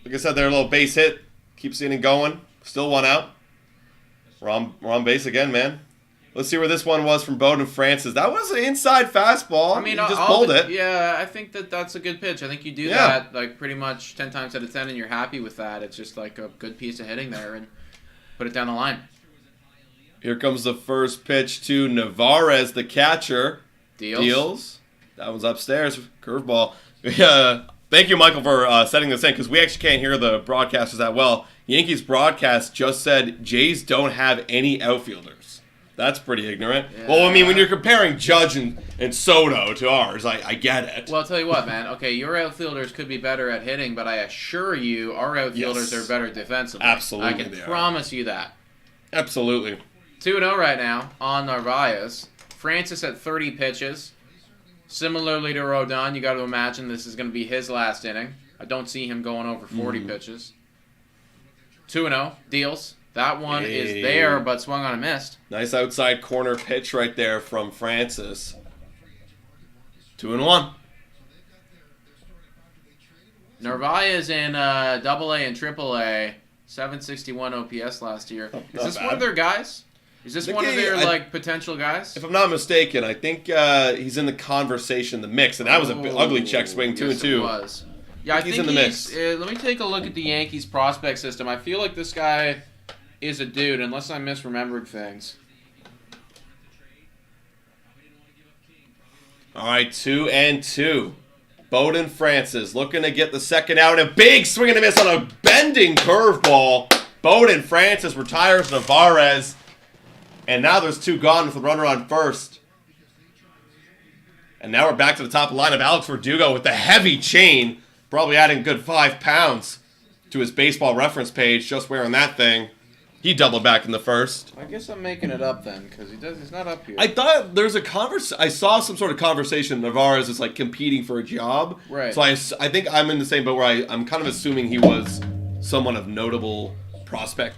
like I said, there a little base hit. Keeps the inning going. Still one out. We're on base again, man. Let's see where this one was from Bowden Francis. That was an inside fastball.
I mean,
you just pulled it.
Yeah, I think that's a good pitch. I think you do that like pretty much 10 times out of 10, and you're happy with that. It's just like a good piece of hitting there, and put it down the line.
Here comes the first pitch to Navarez, the catcher. Deals. That one's upstairs. Curveball. Thank you, Michael, for setting this in, because we actually can't hear the broadcasters that well. Yankees broadcast just said Jays don't have any outfielders. That's pretty ignorant. Yeah. Well, I mean, when you're comparing Judge and Soto to ours, I get it.
Well, I'll tell you what, man. Okay, your outfielders could be better at hitting, but I assure you our outfielders are better defensively.
Absolutely.
I can promise you that.
Absolutely.
2-0 right now on Narvaez. Francis at 30 pitches. Similarly to Rodon, you got to imagine this is going to be his last inning. I don't see him going over 40 pitches. 2-0. Deals. That one is there, but swung on and missed.
Nice outside corner pitch right there from Francis. 2-1.
Narvaez in AA and AAA, 761 OPS last year. Is this one of their guys? Is this one of their potential guys?
If I'm not mistaken, I think he's in the conversation, the mix, and that was an ugly check swing, 2-2.
It was. Yeah, I think he's in the mix. Let me take a look at the Yankees prospect system. I feel like this guy is a dude, unless I misremembered things.
All right, 2-2. Bowden Francis looking to get the second out. A big swing and a miss on a bending curveball. Bowden Francis retires Navarez. And now there's two gone with a runner on first. And now we're back to the top of the lineup. Alex Verdugo with the heavy chain. Probably adding a good 5 pounds to his baseball reference page just wearing that thing. He doubled back in the first.
I guess I'm making it up then, because he's not up here.
I thought there's I saw some sort of conversation. Navarez is like competing for a job.
Right.
So I think I'm in the same boat where I'm kind of assuming he was someone of notable prospect,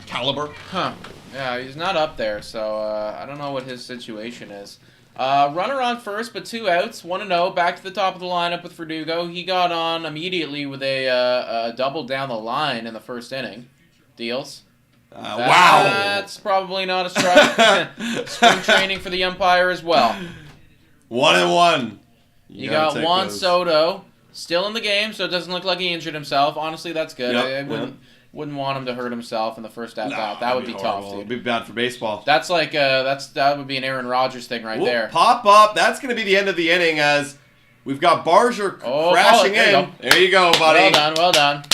caliber.
Huh. Yeah, he's not up there, so I don't know what his situation is. Runner on first, but 2 outs, 1-0, back to the top of the lineup with Verdugo. He got on immediately with a double down the line in the first inning. Deals.
Wow.
That's probably not a strike. Spring training for the umpire as well.
1-1.
You got Juan Soto still in the game, so it doesn't look like he injured himself. Honestly, that's good.
Yep,
I wouldn't want him to hurt himself in the first at-bat. That would be tough, dude.
It would be bad for baseball.
That's like that would be an Aaron Rodgers thing right there.
Pop up. That's going to be the end of the inning as we've got Barger crashing in. There you go, buddy.
Well done.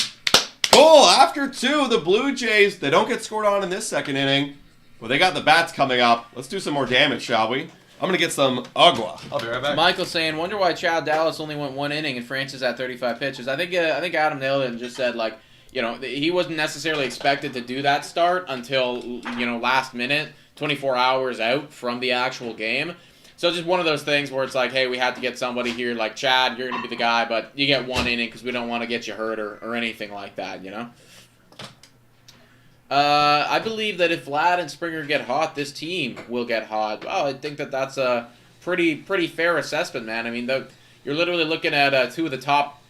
Cool. After 2, the Blue Jays, they don't get scored on in this second inning, but they got the bats coming up. Let's do some more damage, shall we? I'm going to get some agua. I'll be right back.
Michael's saying, wonder why Chad Dallas only went 1 inning and Francis at 35 pitches. I think Adam nailed it and just said, he wasn't necessarily expected to do that start until, last minute, 24 hours out from the actual game. So just one of those things where it's like, hey, we had to get somebody here like Chad, you're going to be the guy, but you get 1 inning because we don't want to get you hurt or anything like that, I believe that if Vlad and Springer get hot, this team will get hot. Well, I think that's a pretty fair assessment, man. I mean, you're literally looking at 2 of the top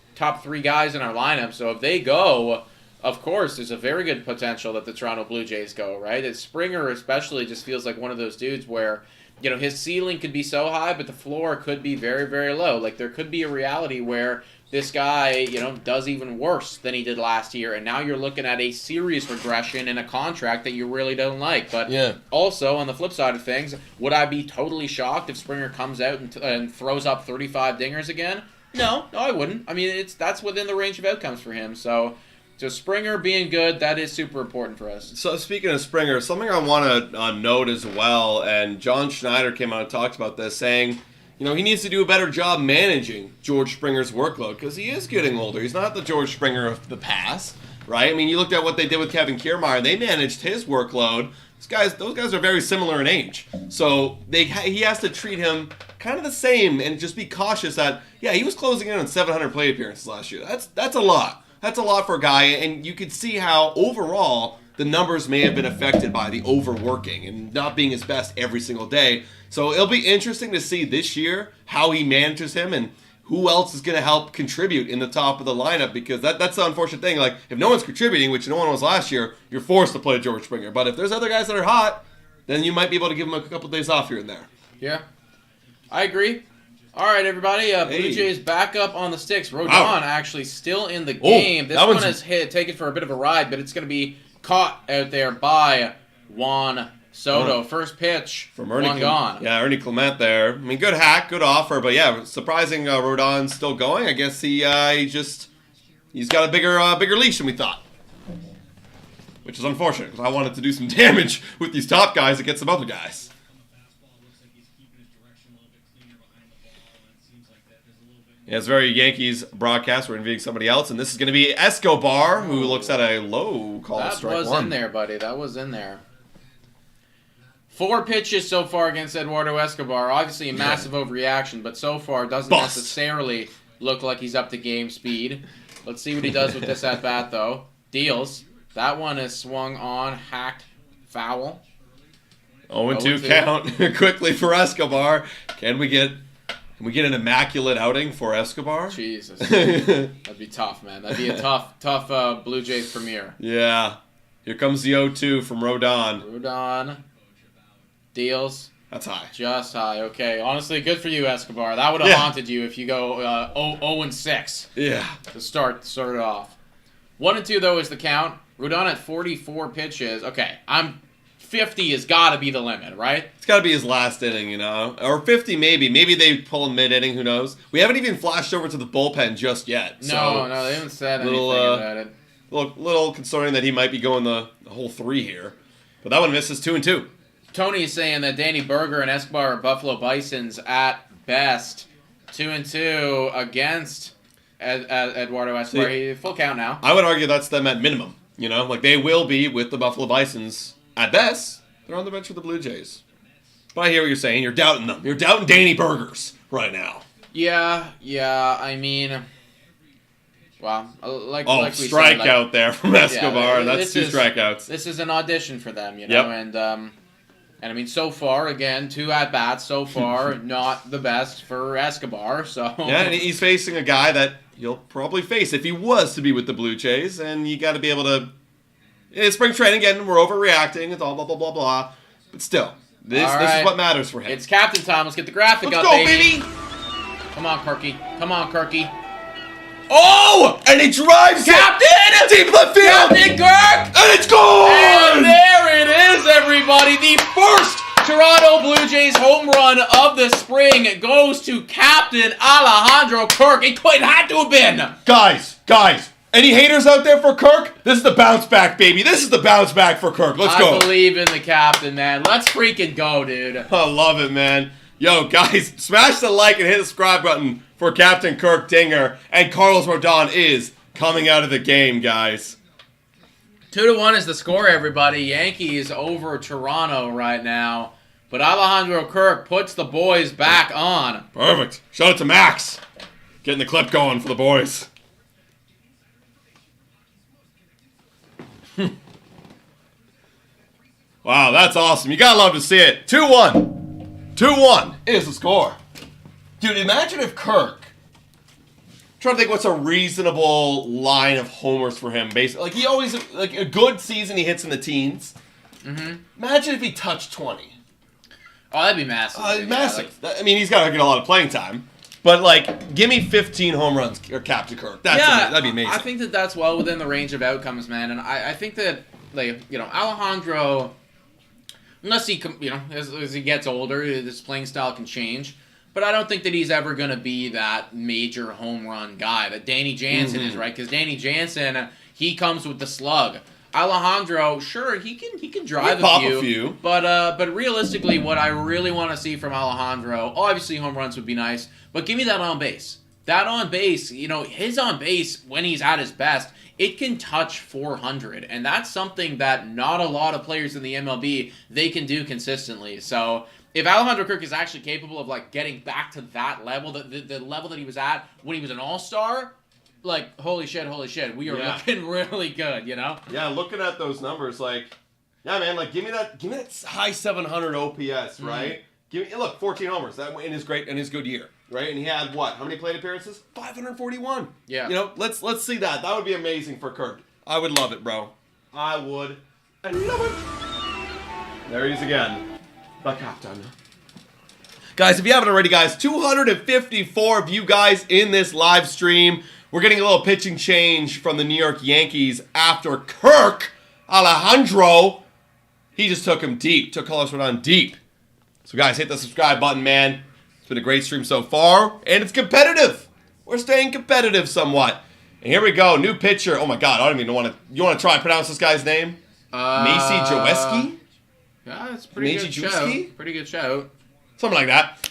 3 guys in our lineup, so if they go, of course, there's a very good potential that the Toronto Blue Jays go, right? And Springer especially just feels like one of those dudes where, his ceiling could be so high, but the floor could be very, very low. Like, there could be a reality where this guy, does even worse than he did last year, and now you're looking at a serious regression in a contract that you really don't like. But also, on the flip side of things, would I be totally shocked if Springer comes out and throws up 35 dingers again? No, I wouldn't. I mean, that's within the range of outcomes for him, So Springer being good, that is super important for us.
So speaking of Springer, something I want to note as well, and John Schneider came out and talked about this, saying, he needs to do a better job managing George Springer's workload because he is getting older. He's not the George Springer of the past, right? I mean, you looked at what they did with Kevin Kiermaier. They managed his workload. Those guys are very similar in age. So he has to treat him kind of the same and just be cautious that, he was closing in on 700 plate appearances last year. That's a lot. That's a lot for a guy, and you could see how, overall, the numbers may have been affected by the overworking and not being his best every single day. So it'll be interesting to see this year how he manages him and who else is going to help contribute in the top of the lineup? Because that's the unfortunate thing. Like, if no one's contributing, which no one was last year, you're forced to play George Springer. But if there's other guys that are hot, then you might be able to give them a couple of days off here and there.
Yeah, I agree. All right, everybody. Blue Jays back up on the sticks. Rodon actually still in the game. This one is taken for a bit of a ride, but it's going to be caught out there by Juan Soto. First pitch,
from
one gone.
Yeah, Ernie Clement there. I mean, good hack, good offer, but yeah, surprising Rodon's still going. I guess he's got a bigger leash than we thought. Which is unfortunate, because I wanted to do some damage with these top guys against some other guys. Yeah, it's very Yankees broadcast. We're interviewing somebody else, and this is going to be Escobar, who looks at a low call strike one.
That was in there, buddy. That was in there. 4 pitches so far against Eduardo Escobar. Obviously a massive overreaction, but so far doesn't necessarily look like he's up to game speed. Let's see what he does with this at-bat, though. Deals. That one is swung on, hacked, foul.
0-2 count quickly for Escobar. Can we get an immaculate outing for Escobar?
Jesus. That'd be tough, man. That'd be a tough Blue Jays premiere.
Yeah. Here comes the 0-2 from Rodon.
Rodon. Deals.
That's high.
Just high. Okay. Honestly, good for you, Escobar. That would have haunted you if you go 0-6.
Yeah.
To start it off. 1-2, though, is the count. Rodon at 44 pitches. Okay. 50 has got to be the limit, right?
It's got to be his last inning, you know? Or 50 maybe. Maybe they pull in mid-inning, who knows? We haven't even flashed over to the bullpen just yet.
No, they haven't said anything about it.
Little concerning that he might be going the whole 3 here. But that one misses 2-2.
Tony is saying that Danny Berger and Escobar are Buffalo Bisons at best. 2-2 against Eduardo Escobar. Full count now.
I would argue that's them at minimum. You know, like they will be with the Buffalo Bisons. At best, they're on the bench with the Blue Jays. But I hear what you're saying. You're doubting them. You're doubting Danny Burgers right now.
Yeah. I mean, well, like we
strikeout
said,
there from Escobar. That's 2 strikeouts.
This is an audition for them, you know. Yep. And I mean, so far, again, 2 at-bats so far, not the best for Escobar. So
yeah, and he's facing a guy that he'll probably face if he was to be with the Blue Jays, and you got to be able to. It's spring training again. We're overreacting. It's all blah, blah, blah, blah. But still, this is what matters for him.
It's captain time. Let's get the graphic
up,
baby. Come on, Kirky.
Oh! And he drives
Captain!
Deep left field!
Captain Kirk!
And it's gone!
And there it is, everybody. The first Toronto Blue Jays home run of the spring goes to Captain Alejandro Kirk. It had to have been.
Guys. Any haters out there for Kirk? This is the bounce back, baby. This is the bounce back for Kirk. Let's go.
I believe in the captain, man. Let's freaking go, dude.
I love it, man. Yo, guys, smash the like and hit the subscribe button for Captain Kirk Dinger. And Carlos Rodon is coming out of the game, guys.
2-1 is the score, everybody. Yankees over Toronto right now. But Alejandro Kirk puts the boys back on.
Perfect. Shout out to Max. Getting the clip going for the boys. Wow, that's awesome. You gotta love to see it. 2-1. 2-1 is the score. Dude, imagine if Kirk. I'm trying to think what's a reasonable line of homers for him. Basically, like he always like a good season he hits in the teens. Mm-hmm. Imagine if he touched 20.
Oh, that'd be massive.
Massive. I mean, he's got to get a lot of playing time. But, like, give me 15 home runs or Captain Kirk. That'd be amazing.
I think that's well within the range of outcomes, man. And I think that, like, you know, Alejandro, unless he, you know, as he gets older, his playing style can change. But I don't think that he's ever going to be that major home run guy that Danny Jansen is, right? Because Danny Jansen, he comes with the slug. Alejandro, sure, he can drive a few. But realistically, what I really want to see from Alejandro, obviously home runs would be nice, but give me that on base. That on base, you know, his on base, when he's at his best, it can touch 400. And that's something that not a lot of players in the MLB, they can do consistently. So if Alejandro Kirk is actually capable of, like, getting back to that level, the level that he was at when he was an all-star, like, holy shit, we are looking really good, you know?
Yeah, looking at those numbers, like, yeah, man, like, give me that high 700 OPS, right? Give me, look, 14 homers, that in his good year. right? And he had what? How many plate appearances? 541.
Yeah.
You know, let's see that. That would be amazing for Kirk. I would love it, bro. I would love it. There he is again. The captain. Guys, if you haven't already, guys, 254 of you guys in this live stream. We're getting a little pitching change from the New York Yankees after Kirk. Alejandro, he just took him deep. Took Carlos Rodon deep. So, guys, hit the subscribe button, man. It's been a great stream so far, and it's competitive. We're staying competitive somewhat. And here we go, new pitcher. Oh, my God, I don't even want to... You want to try and pronounce this guy's name? Macy Jaweski?
Yeah, that's pretty good shout. Pretty good shout.
Something like that.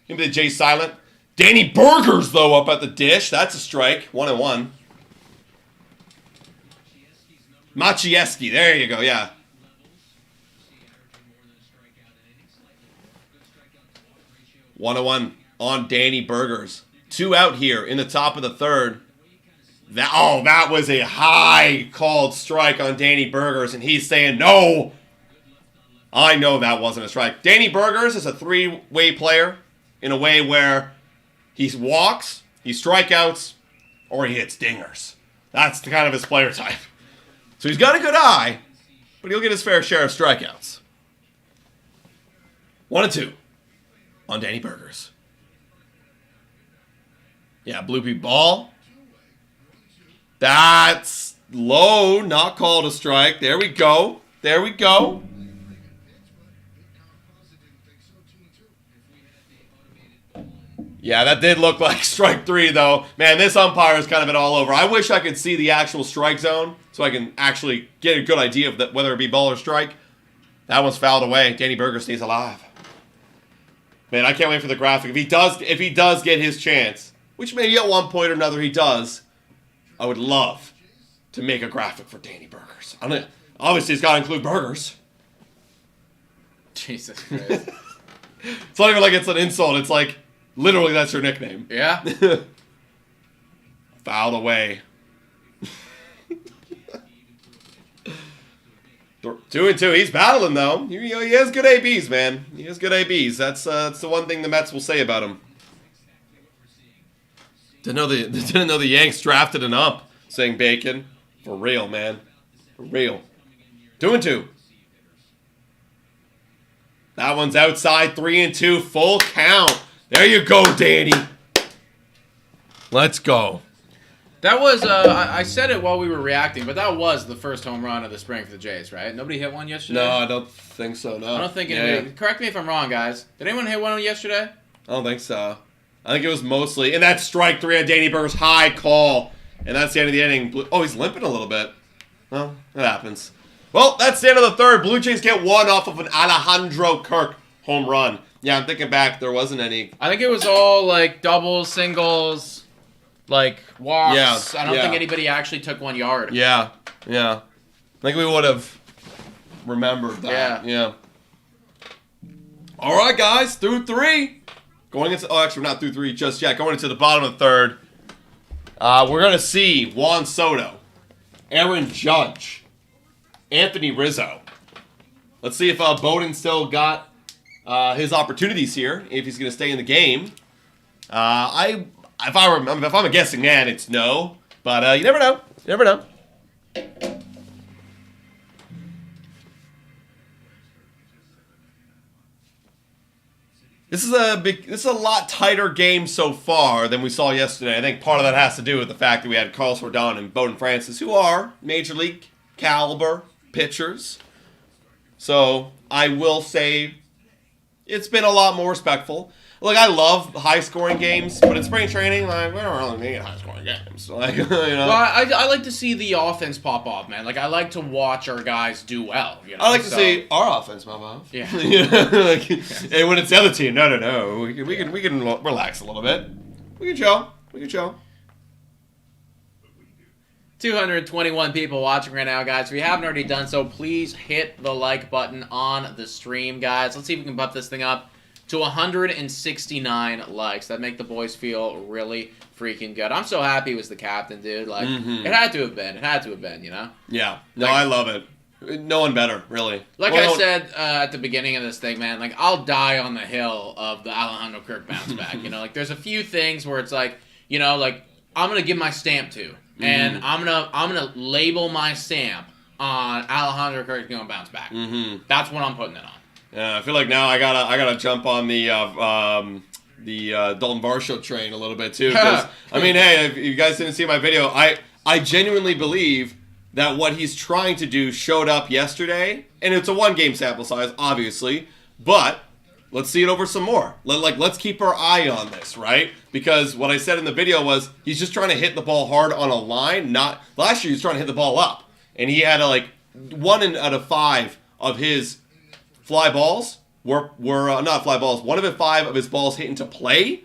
Give me the J silent. Danny Burgers, though, up at the dish. That's a strike. 1-1. Machieski. There you go, yeah. One on Danny Burgers. 2 out here in the top of the third. That was a high called strike on Danny Burgers, and he's saying no. I know that wasn't a strike. Danny Burgers is a 3-way player in a way where he walks, he strikeouts, or he hits dingers. That's the kind of his player type. So he's got a good eye, but he'll get his fair share of strikeouts. 1-2 on Danny Burgers. Yeah, bloopy ball. That's low, not called a strike. There we go. There we go. Yeah, that did look like strike 3, though. Man, this umpire has kind of been all over. I wish I could see the actual strike zone so I can actually get a good idea of whether it be ball or strike. That one's fouled away. Danny Burger stays alive. Man, I can't wait for the graphic. If he does get his chance, which maybe at one point or another he does, I would love to make a graphic for Danny Burgers. Obviously, it's got to include burgers.
Jesus Christ.
It's not even like it's an insult. It's like, literally, that's your nickname.
Yeah.
Fouled away. 2-2. He's battling, though. He has good ABs, man. He has good ABs. That's the one thing the Mets will say about him. Didn't know the Yanks drafted an ump, saying Bacon. For real, man. For real. 2-2. That one's outside. 3-2. Full count. There you go, Danny. Let's go.
That was, I said it while we were reacting, but that was the first home run of the spring for the Jays, right? Nobody hit one yesterday?
No, I don't think so, no.
I don't think anybody. Correct me if I'm wrong, guys. Did anyone hit one yesterday?
I don't think so. I think it was mostly, and that's strike 3 on Danny Burgers, high call. And that's the end of the inning. Oh, he's limping a little bit. Well, that happens. Well, that's the end of the third. Blue Jays get one off of an Alejandro Kirk home run. Yeah, I'm thinking back, there wasn't any.
I think it was all like doubles, singles, like walks.
Yeah,
I don't think anybody actually took 1 yard.
Yeah. I think we would have remembered that. Yeah. All right, guys, through 3. Actually, we're not through 3 just yet. Going into the bottom of the third. We're going to see Juan Soto, Aaron Judge, Anthony Rizzo. Let's see if Bowden still got his opportunities here, if he's going to stay in the game. If I'm a guessing man, it's no. But you never know. You never know. This is a lot tighter game so far than we saw yesterday. I think part of that has to do with the fact that we had Carlos Rodon and Bowden Francis, who are major league caliber pitchers. So I will say it's been a lot more respectful. Like, I love high-scoring games, but in spring training, like, we don't really need high-scoring games. Like, you know.
Well, I like to see the offense pop off, man. Like, I like to watch our guys do well. You know?
I like to see our offense pop off.
Yeah.
And when it's the other team, no. We can relax a little bit. We can chill.
221 people watching right now, guys. If you haven't already done so, please hit the like button on the stream, guys. Let's see if we can buff this thing up to 169 likes. That make the boys feel really freaking good. I'm so happy he was the captain, dude. Like, It had to have been. It had to have been, you know?
Yeah. No, I love it. No one better, really.
Like I said at the beginning of this thing, man, like, I'll die on the hill of the Alejandro Kirk bounce back. You know, like, there's a few things where it's like, you know, like, I'm going to give my stamp to. And I'm gonna label my stamp on Alejandro Kirk going bounce back. That's what I'm putting it on.
Yeah, I feel like now I gotta jump on the Dalton Varsho train a little bit too. Because I mean, hey, if you guys didn't see my video, I genuinely believe that what he's trying to do showed up yesterday, and it's a 1-game sample size, obviously, but let's see it over some more. Let's keep our eye on this, right? Because what I said in the video was he's just trying to hit the ball hard on a line. Not last year, he was trying to hit the ball up, and he had 1 out of 5 of his fly balls were not fly balls. 1 of 5 of his balls hit into play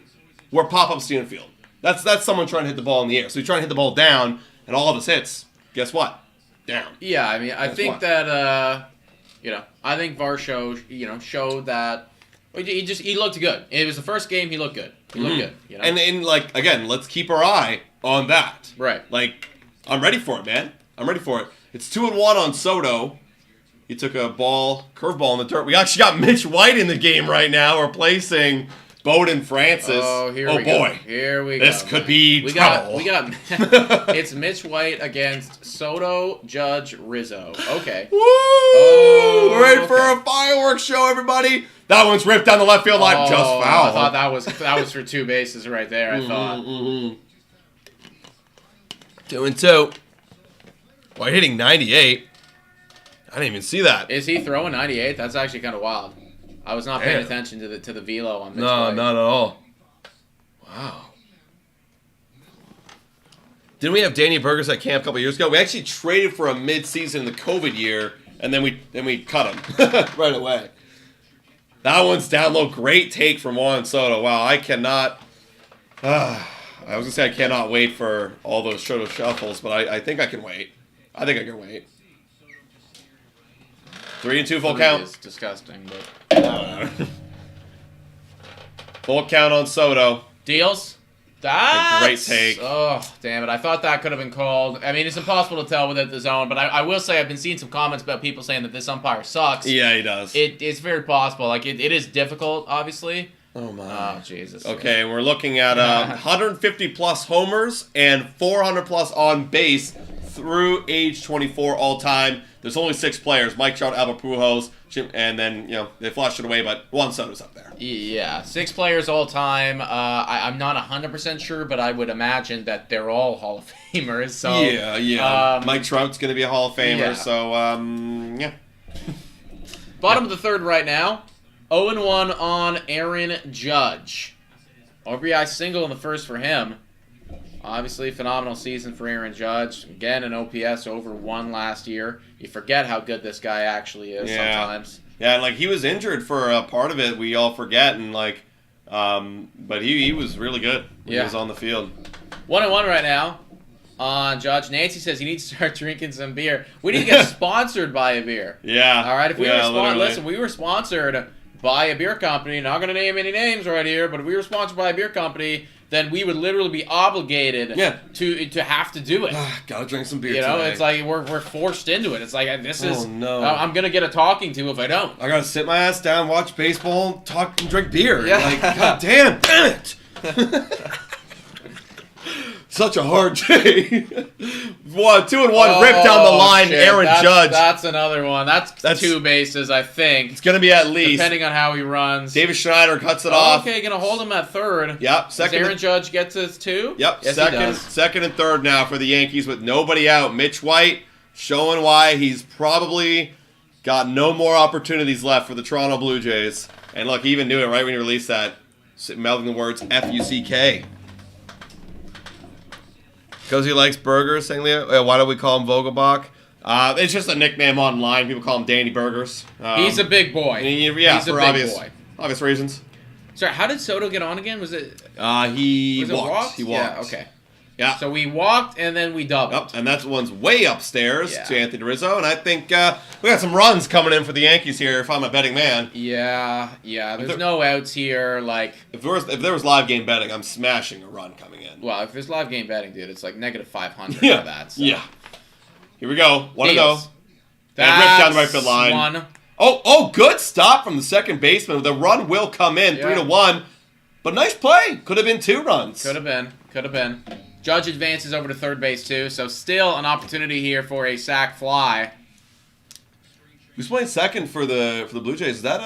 were pop-ups to infield. That's someone trying to hit the ball in the air. So he's trying to hit the ball down, and all of his hits, guess what? Down.
Yeah, I mean, I think that I think Varsho, showed that. He looked good. It was the first game. He looked good. He looked good. You know?
And again, let's keep our eye on that.
Right.
Like, I'm ready for it, man. I'm ready for it. It's 2-1 on Soto. He took a curveball in the dirt. We actually got Mitch White in the game right now, replacing Bowden Francis.
Oh, here we
boy.
Go. Here we go.
This could be trouble.
We got it's Mitch White against Soto, Judge, Rizzo. Okay.
Woo!
Oh,
we're ready for a fireworks show, everybody. That one's ripped down the left field line. Just foul.
I thought that was for 2 bases right there. I thought.
2-2. White hitting 98. I didn't even see that.
Is he throwing 98? That's actually kind of wild. I was not paying attention to the velo on Mitch
No,
White.
not at all. Wow. Didn't we have Danny Burgers at camp a couple years ago? We actually traded for a mid-season in the COVID year, and then we cut him right away. That one's down low. Great take from Juan Soto. Wow, I cannot. I was gonna say I cannot wait for all those Soto shuffles, but I think I can wait. I think I can wait. 3-2 full count.
It's disgusting, but
full count on Soto.
Deals. That's
a great take.
Oh, damn it. I thought that could have been called. I mean, it's impossible to tell within the zone, but I will say I've been seeing some comments about people saying that this umpire sucks.
Yeah, he does.
It's very possible. Like, it is difficult, obviously.
Oh, my.
Oh, Jesus.
Okay, we're looking at 150-plus homers and 400-plus on base through age 24 all-time. There's only 6 players. Mike Trout, Albert Pujols, and then, they flushed it away, but Juan Soto's up there.
Yeah, 6 players all time. I'm not 100% sure, but I would imagine that they're all Hall of Famers. So
yeah. Mike Trout's going to be a Hall of Famer,
yeah.
So, yeah.
Bottom of the third right now. 0-1 on Aaron Judge. RBI single in the first for him. Obviously, phenomenal season for Aaron Judge. Again, an OPS over 1 last year. You forget how good this guy actually is sometimes.
Yeah, and he was injured for a part of it. We all forget, and but he was really good when he was on the field.
1-1 right now on Judge. Nancy says he needs to start drinking some beer. We need to get sponsored by a beer.
Yeah.
All right. If we we were sponsored by a beer company. Not going to name any names right here, but if we were sponsored by a beer company, then we would literally be obligated to have to do it.
Gotta drink some beer.
It's like we're forced into it. It's like this is.
Oh no!
I'm gonna get a talking to if I don't.
I gotta sit my ass down, watch baseball, talk, and drink beer. Yeah. God damn it! Such a hard day. 2-1, ripped down the line. Shit. Aaron Judge.
That's another one. That's 2 bases, I think.
It's gonna be at least,
depending on how he runs.
David Schneider cuts it off.
Okay, gonna hold him at third.
Yep. Second.
Does Aaron Judge get to 2?
Yep.
Yes,
second and third now for the Yankees with nobody out. Mitch White showing why he's probably got no more opportunities left for the Toronto Blue Jays. And look, he even knew it right when he released that, mouthing the words F-U-C-K. Because he likes burgers, saying, why do we call him Vogelbach? It's just a nickname online. People call him Danny Burgers.
He's a big boy.
He's for obvious reasons.
Sorry, how did Soto get on again? Was it?
He walked. He walked.
Yeah, okay.
Yeah.
So we walked and then we doubled.
Yep, and that one's way upstairs to Anthony Rizzo. And I think we got some runs coming in for the Yankees here if I'm a betting man.
Yeah. There's no outs here.
If there was live game betting, I'm smashing a run coming in.
Well, if there's live game betting, dude, it's like -500 for that. So.
Yeah. Here we go. 1 to go. Ripped down the right field line.
One.
Oh, good stop from the second baseman. The run will come in, 3-1. But nice play. Could have been 2 runs.
Could have been. Judge advances over to third base, too. So still an opportunity here for a sac fly.
Who's playing second for the Blue Jays? Is that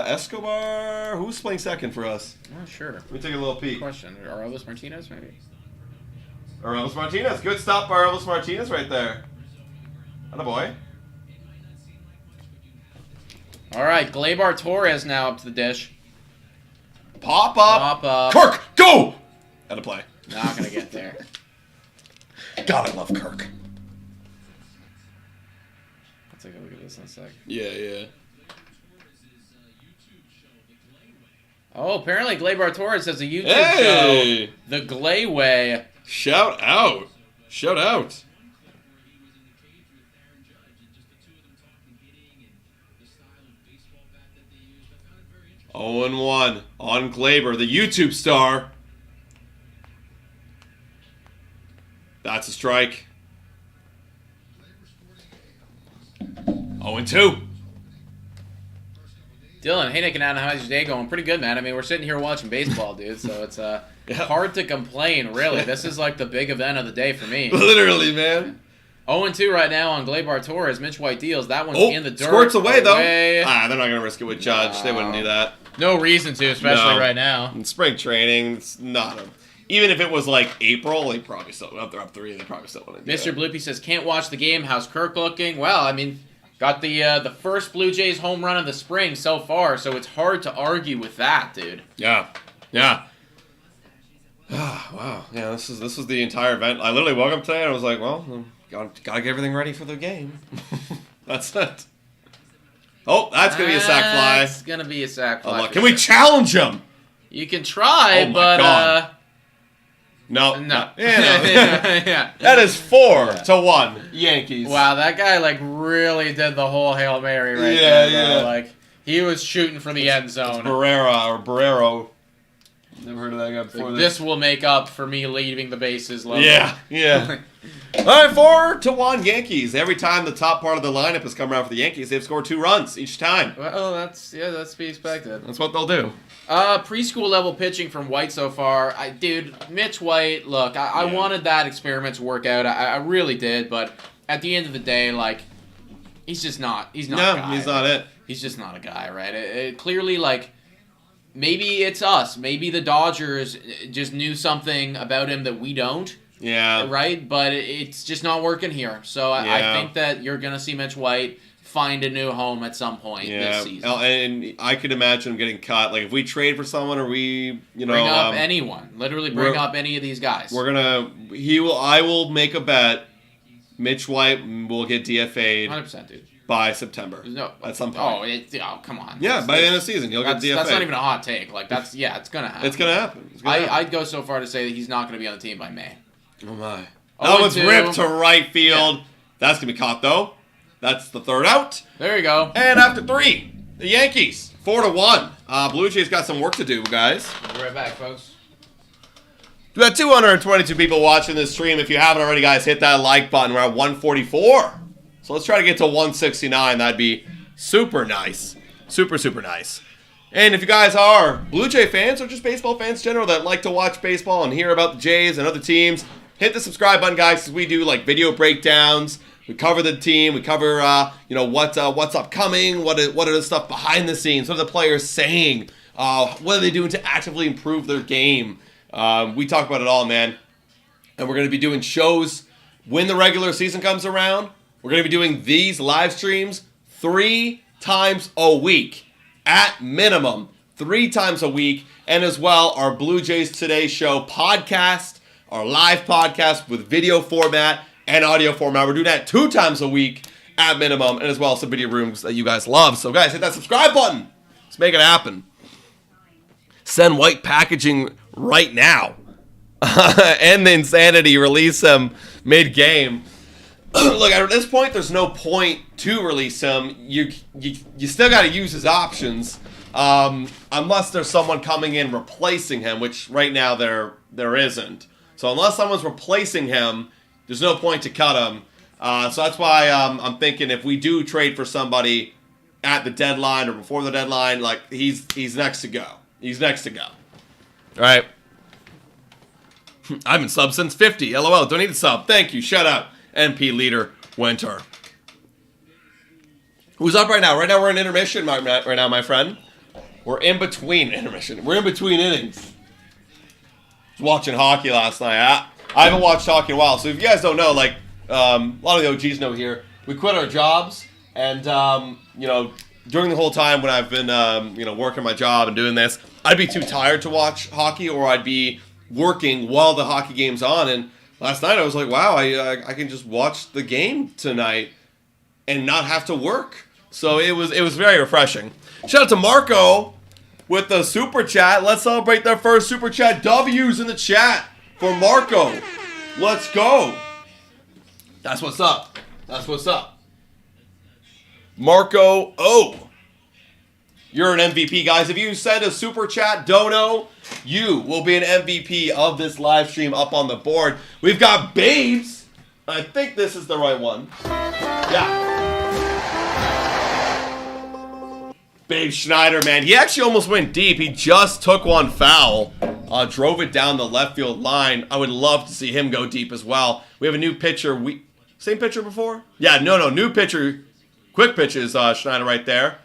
Escobar? Who's playing second for us?
I'm not sure.
Let me take a little peek.
Question. Arolis Martinez, maybe?
Arolis Martinez. Good stop by Arolis Martinez right there. Attaboy.
All right, Gleyber Torres now up to the dish.
Pop up.
Pop up.
Kirk, go! Out of play.
Not going to get there.
God, I love Kirk.
Let's take a look at this in a sec.
Yeah.
Oh, apparently Gleyber Torres has a YouTube
Hey!
show. The Glay Way.
Shout out. 0-1 on Gleyber, the YouTube star. That's a strike. 0-2.
Dylan, hey Nick and Adam, how's your day going? Pretty good, man. I mean, we're sitting here watching baseball, dude, so it's hard to complain, really. This is like the big event of the day for me.
Literally, man.
0-2 right now on Gleyber Torres. Mitch White deals. That one's in the dirt.
Squirts away, though. They're not going to risk it with Judge.
No.
They wouldn't do that.
No reason to, especially right now.
In spring training, it's not a... Even if it was like April, they probably still... They're up 3, they probably still wouldn't do
Mr.
it.
Bloopy says, can't watch the game. How's Kirk looking? Well, I mean, got the first Blue Jays home run of the spring so far, so it's hard to argue with that, dude.
Yeah. Wow. Yeah, this is the entire event. I literally woke up today and I was like, well, gotta get everything ready for the game. That's it. Oh, that's going to be a sac fly.
That's going to be a sac fly.
Can we challenge him?
You can try,
Oh, my
but...
God. No.
Yeah.
That is 4-1 Yankees.
Wow, that guy, like, really did the whole Hail Mary right there.
Yeah.
Like, he was shooting for the end zone.
Barrero. Never heard of that guy before.
This will make up for me leaving the bases low.
Yeah. All right, 4-1 Yankees. Every time the top part of the lineup has come around for the Yankees, they've scored 2 runs each time.
Well, that's to be expected.
That's what they'll do.
Preschool level pitching from White so far. Dude, Mitch White, look, I wanted that experiment to work out. I really did, but at the end of the day, like, he's just not. He's not a guy.
He's not it.
He's just not a guy, right? It clearly, like, maybe it's us. Maybe the Dodgers just knew something about him that we don't.
Yeah.
Right? But it's just not working here. So I think that you're going to see Mitch White find a new home at some point this season.
And I could imagine him getting cut. Like, if we trade for someone or we,
bring up anyone. Literally bring up any of these guys.
I will make a bet Mitch White will get DFA'd
100%, dude.
by September.
No,
at some point.
Come on.
Yeah, by the end of the season, he'll get DFA'd.
That's not even a hot take. Like, it's going to happen.
It's going to happen.
I'd go so far to say that he's not going to be on the team by May.
Oh, my. That one's ripped to right field. Yeah. That's going to be caught, though. That's the third out.
There you go.
And after 3, the Yankees, 4-1. Blue Jays got some work to do, guys.
We'll be right back, folks.
We got 222 people watching this stream. If you haven't already, guys, hit that like button. We're at 144. So let's try to get to 169. That'd be super nice. Super, super nice. And if you guys are Blue Jay fans or just baseball fans in general that like to watch baseball and hear about the Jays and other teams, hit the subscribe button, guys, because we do like video breakdowns. We cover the team. We cover, what's upcoming. What are the stuff behind the scenes? What are the players saying? What are they doing to actively improve their game? We talk about it all, man. And we're going to be doing shows when the regular season comes around. We're going to be doing these live streams 3 times a week. At minimum, 3 times a week. And as well, our Blue Jays Today show podcast, our live podcast with video format and audio format. We're doing that 2 times a week at minimum. And as well, some video rooms that you guys love. So guys, hit that subscribe button. Let's make it happen. Send White packaging right now. End the insanity. Release him mid-game. Look, at this point, there's no point to release him. You still got to use his options, unless there's someone coming in replacing him, which right now there isn't. So unless someone's replacing him, there's no point to cut him. So that's why I'm thinking if we do trade for somebody at the deadline or before the deadline, like he's next to go. He's next to go. All right. I've been subbed since 50. LOL. Don't need a sub. Thank you. Shout out. MP leader Winter. Who's up right now? Right now we're in intermission right now, my friend. We're in between intermission. We're in between innings. I was watching hockey last night. I haven't watched hockey in a while. So if you guys don't know, like a lot of the OGs know here, we quit our jobs. And, during the whole time when I've been, working my job and doing this, I'd be too tired to watch hockey or I'd be working while the hockey game's on. And last night I was like, wow, I can just watch the game tonight and not have to work. So it was very refreshing. Shout out to Marco with the super chat. Let's celebrate their first super chat W's in the chat for Marco. Let's go. That's what's up. That's what's up. Marco O. You're an MVP, guys. If you send a super chat dono, you will be an MVP of this live stream up on the board. We've got Babes. I think this is the right one. Yeah. Babe Schneider, man. He actually almost went deep. He just took one foul. Drove it down the left field line. I would love to see him go deep as well. We have a new pitcher. Same pitcher before? Yeah, no. New pitcher. Quick pitches, Schneider right there.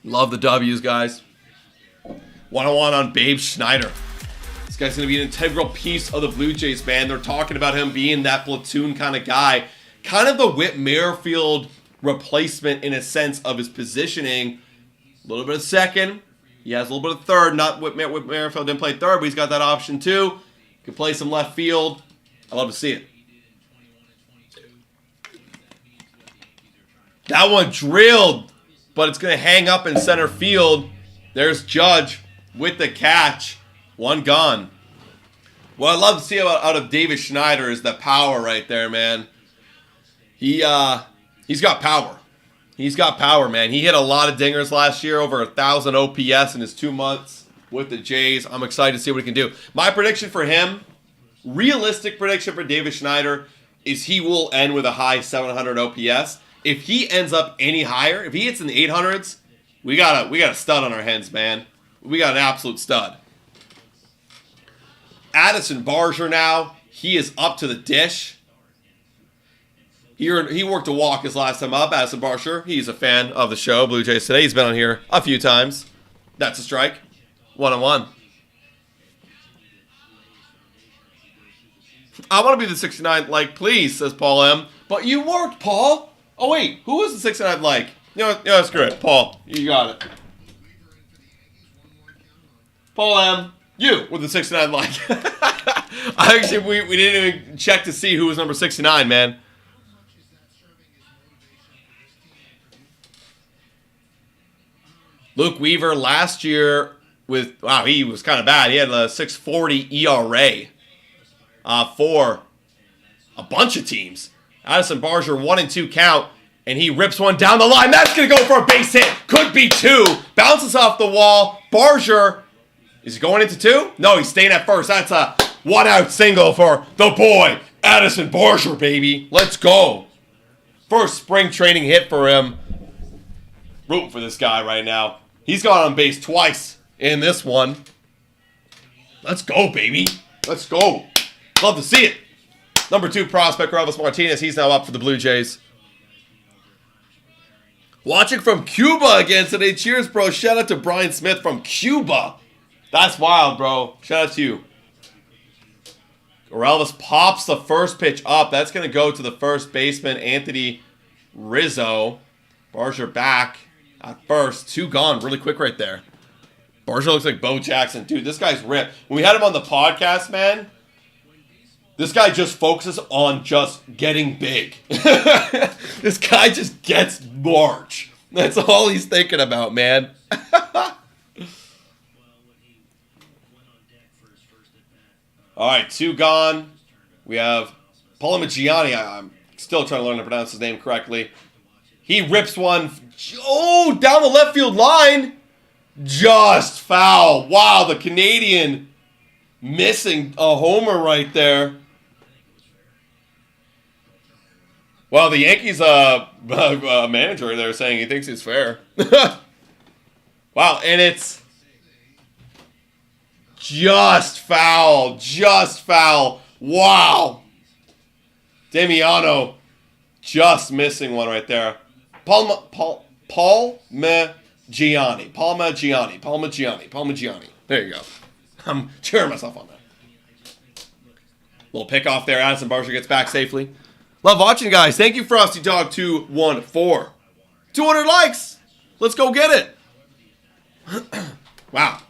Love the W's, guys. 101 on Babe Schneider. This guy's going to be an integral piece of the Blue Jays, man. They're talking about him being that platoon kind of guy. Kind of the Whit Merrifield replacement in a sense of his positioning. A little bit of second. He has a little bit of third. Not Whit Merrifield didn't play third, but he's got that option too. Can play some left field. I love to see it. That one drilled, but it's going to hang up in center field. There's Judge with the catch. One gone. What I love to see out of David Schneider is the power right there, man. He's got power. He's got power, man. He hit a lot of dingers last year, over 1,000 OPS in his 2 months with the Jays. I'm excited to see what he can do. My prediction for him, realistic prediction for David Schneider, is he will end with a high 700 OPS. If he ends up any higher, if he hits in the 800s, we got a stud on our hands, man. We got an absolute stud. Addison Barger now, he is up to the dish. He worked a walk his last time up. Addison Barger, he's a fan of the show, Blue Jays Today. He's been on here a few times. That's a strike. 1-on-1. I want to be the 69 like, please, says Paul M. But you worked, Paul. Oh, wait. Who was the 69 like? Screw it. Paul, you got it. Paul M. You with the 69 like. Actually, we didn't even check to see who was number 69, man. Luke Weaver last year he was kind of bad. He had a 6.40 ERA for a bunch of teams. Addison Barger 1-2 count, and he rips one down the line. That's going to go for a base hit. Could be two. Bounces off the wall. Barger, is he going into two? No, he's staying at first. That's a one-out single for the boy, Addison Barger, baby. Let's go. First spring training hit for him. Rooting for this guy right now. He's got on base twice in this one. Let's go, baby. Let's go. Love to see it. Number 2 prospect, Carlos Martinez. He's now up for the Blue Jays. Watching from Cuba again today. Cheers, bro. Shout out to Brian Smith from Cuba. That's wild, bro. Shout out to you. Orelvis pops the first pitch up. That's going to go to the first baseman, Anthony Rizzo. Barger back at first. 2 gone really quick right there. Barger looks like Bo Jackson. Dude, this guy's ripped. When we had him on the podcast, man, this guy just focuses on just getting big. This guy just gets large. That's all he's thinking about, man. All right, 2 gone. We have Palamigiani. I'm still trying to learn to pronounce his name correctly. He rips one. Down the left field line. Just foul. Wow, the Canadian missing a homer right there. Well, the Yankees manager, they're saying he thinks he's fair. Wow, and it's just foul. Just foul. Wow. Damiano just missing one right there. Palmagiani. There you go. I'm cheering myself on that. Little pick off there. Addison Barcia gets back safely. Love watching, guys. Thank you, Frosty Dog 214. 200 likes. Let's go get it. Wow.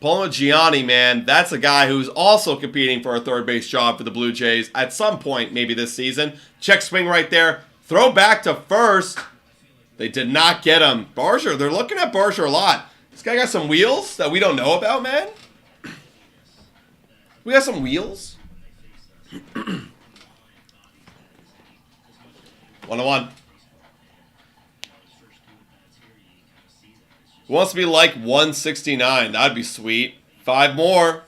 Palmagiani, man, that's a guy who's also competing for a third base job for the Blue Jays at some point, maybe this season. Check swing right there. Throw back to first. They did not get him. Barcia, they're looking at Barcia a lot. This guy got some wheels that we don't know about, man. We got some wheels. 1-1. Who wants to be like 169? That'd be sweet. 5 more.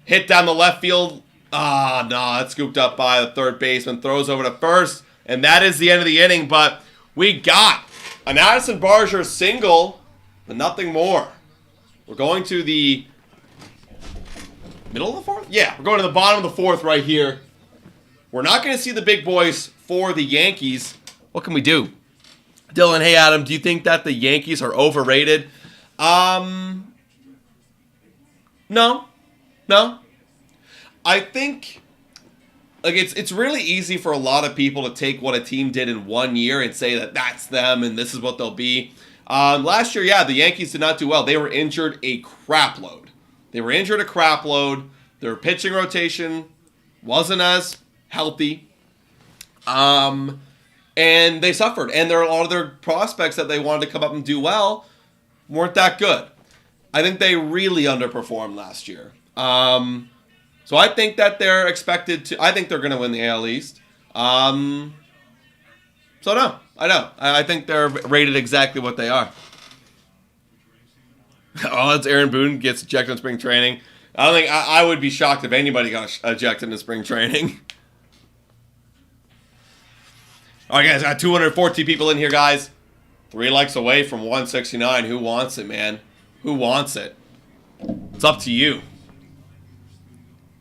Hit down the left field. Ah, no, that's scooped up by the third baseman. Throws over to first. And that is the end of the inning. But we got an Addison Barcia single, but nothing more. We're going to the middle of the fourth? Yeah, we're going to the bottom of the fourth right here. We're not going to see the big boys for the Yankees. What can we do? Dylan, hey Adam, do you think that the Yankees are overrated? No. I think like it's really easy for a lot of people to take what a team did in 1 year and say that that's them and this is what they'll be. Last year, yeah, the Yankees did not do well. They were injured a crap load. Their pitching rotation wasn't as healthy. And they suffered. And there are a lot of their prospects that they wanted to come up and do well weren't that good. I think they really underperformed last year. So I think that they're expected to... I think they're going to win the AL East. So no, I don't. I think they're rated exactly what they are. Oh, that's Aaron Boone gets ejected in spring training. I don't think... I would be shocked if anybody got ejected in spring training. All right, guys, I got 214 people in here, guys. 3 likes away from 169. Who wants it, man? Who wants it? It's up to you.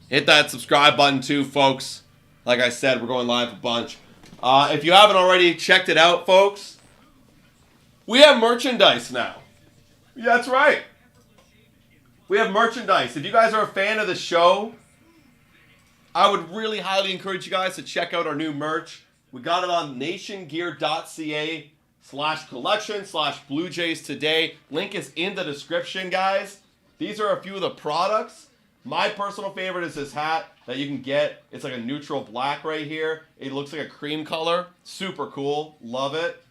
Hit that subscribe button, too, folks. Like I said, we're going live a bunch. If you haven't already checked it out, folks, we have merchandise now. Yeah, that's right. We have merchandise. If you guys are a fan of the show, I would really highly encourage you guys to check out our new merch. We got it on nationgear.ca/collection/Blue Jays today. Link is in the description, guys. These are a few of the products. My personal favorite is this hat that you can get. It's like a neutral black right here. It looks like a cream color. Super cool. Love it.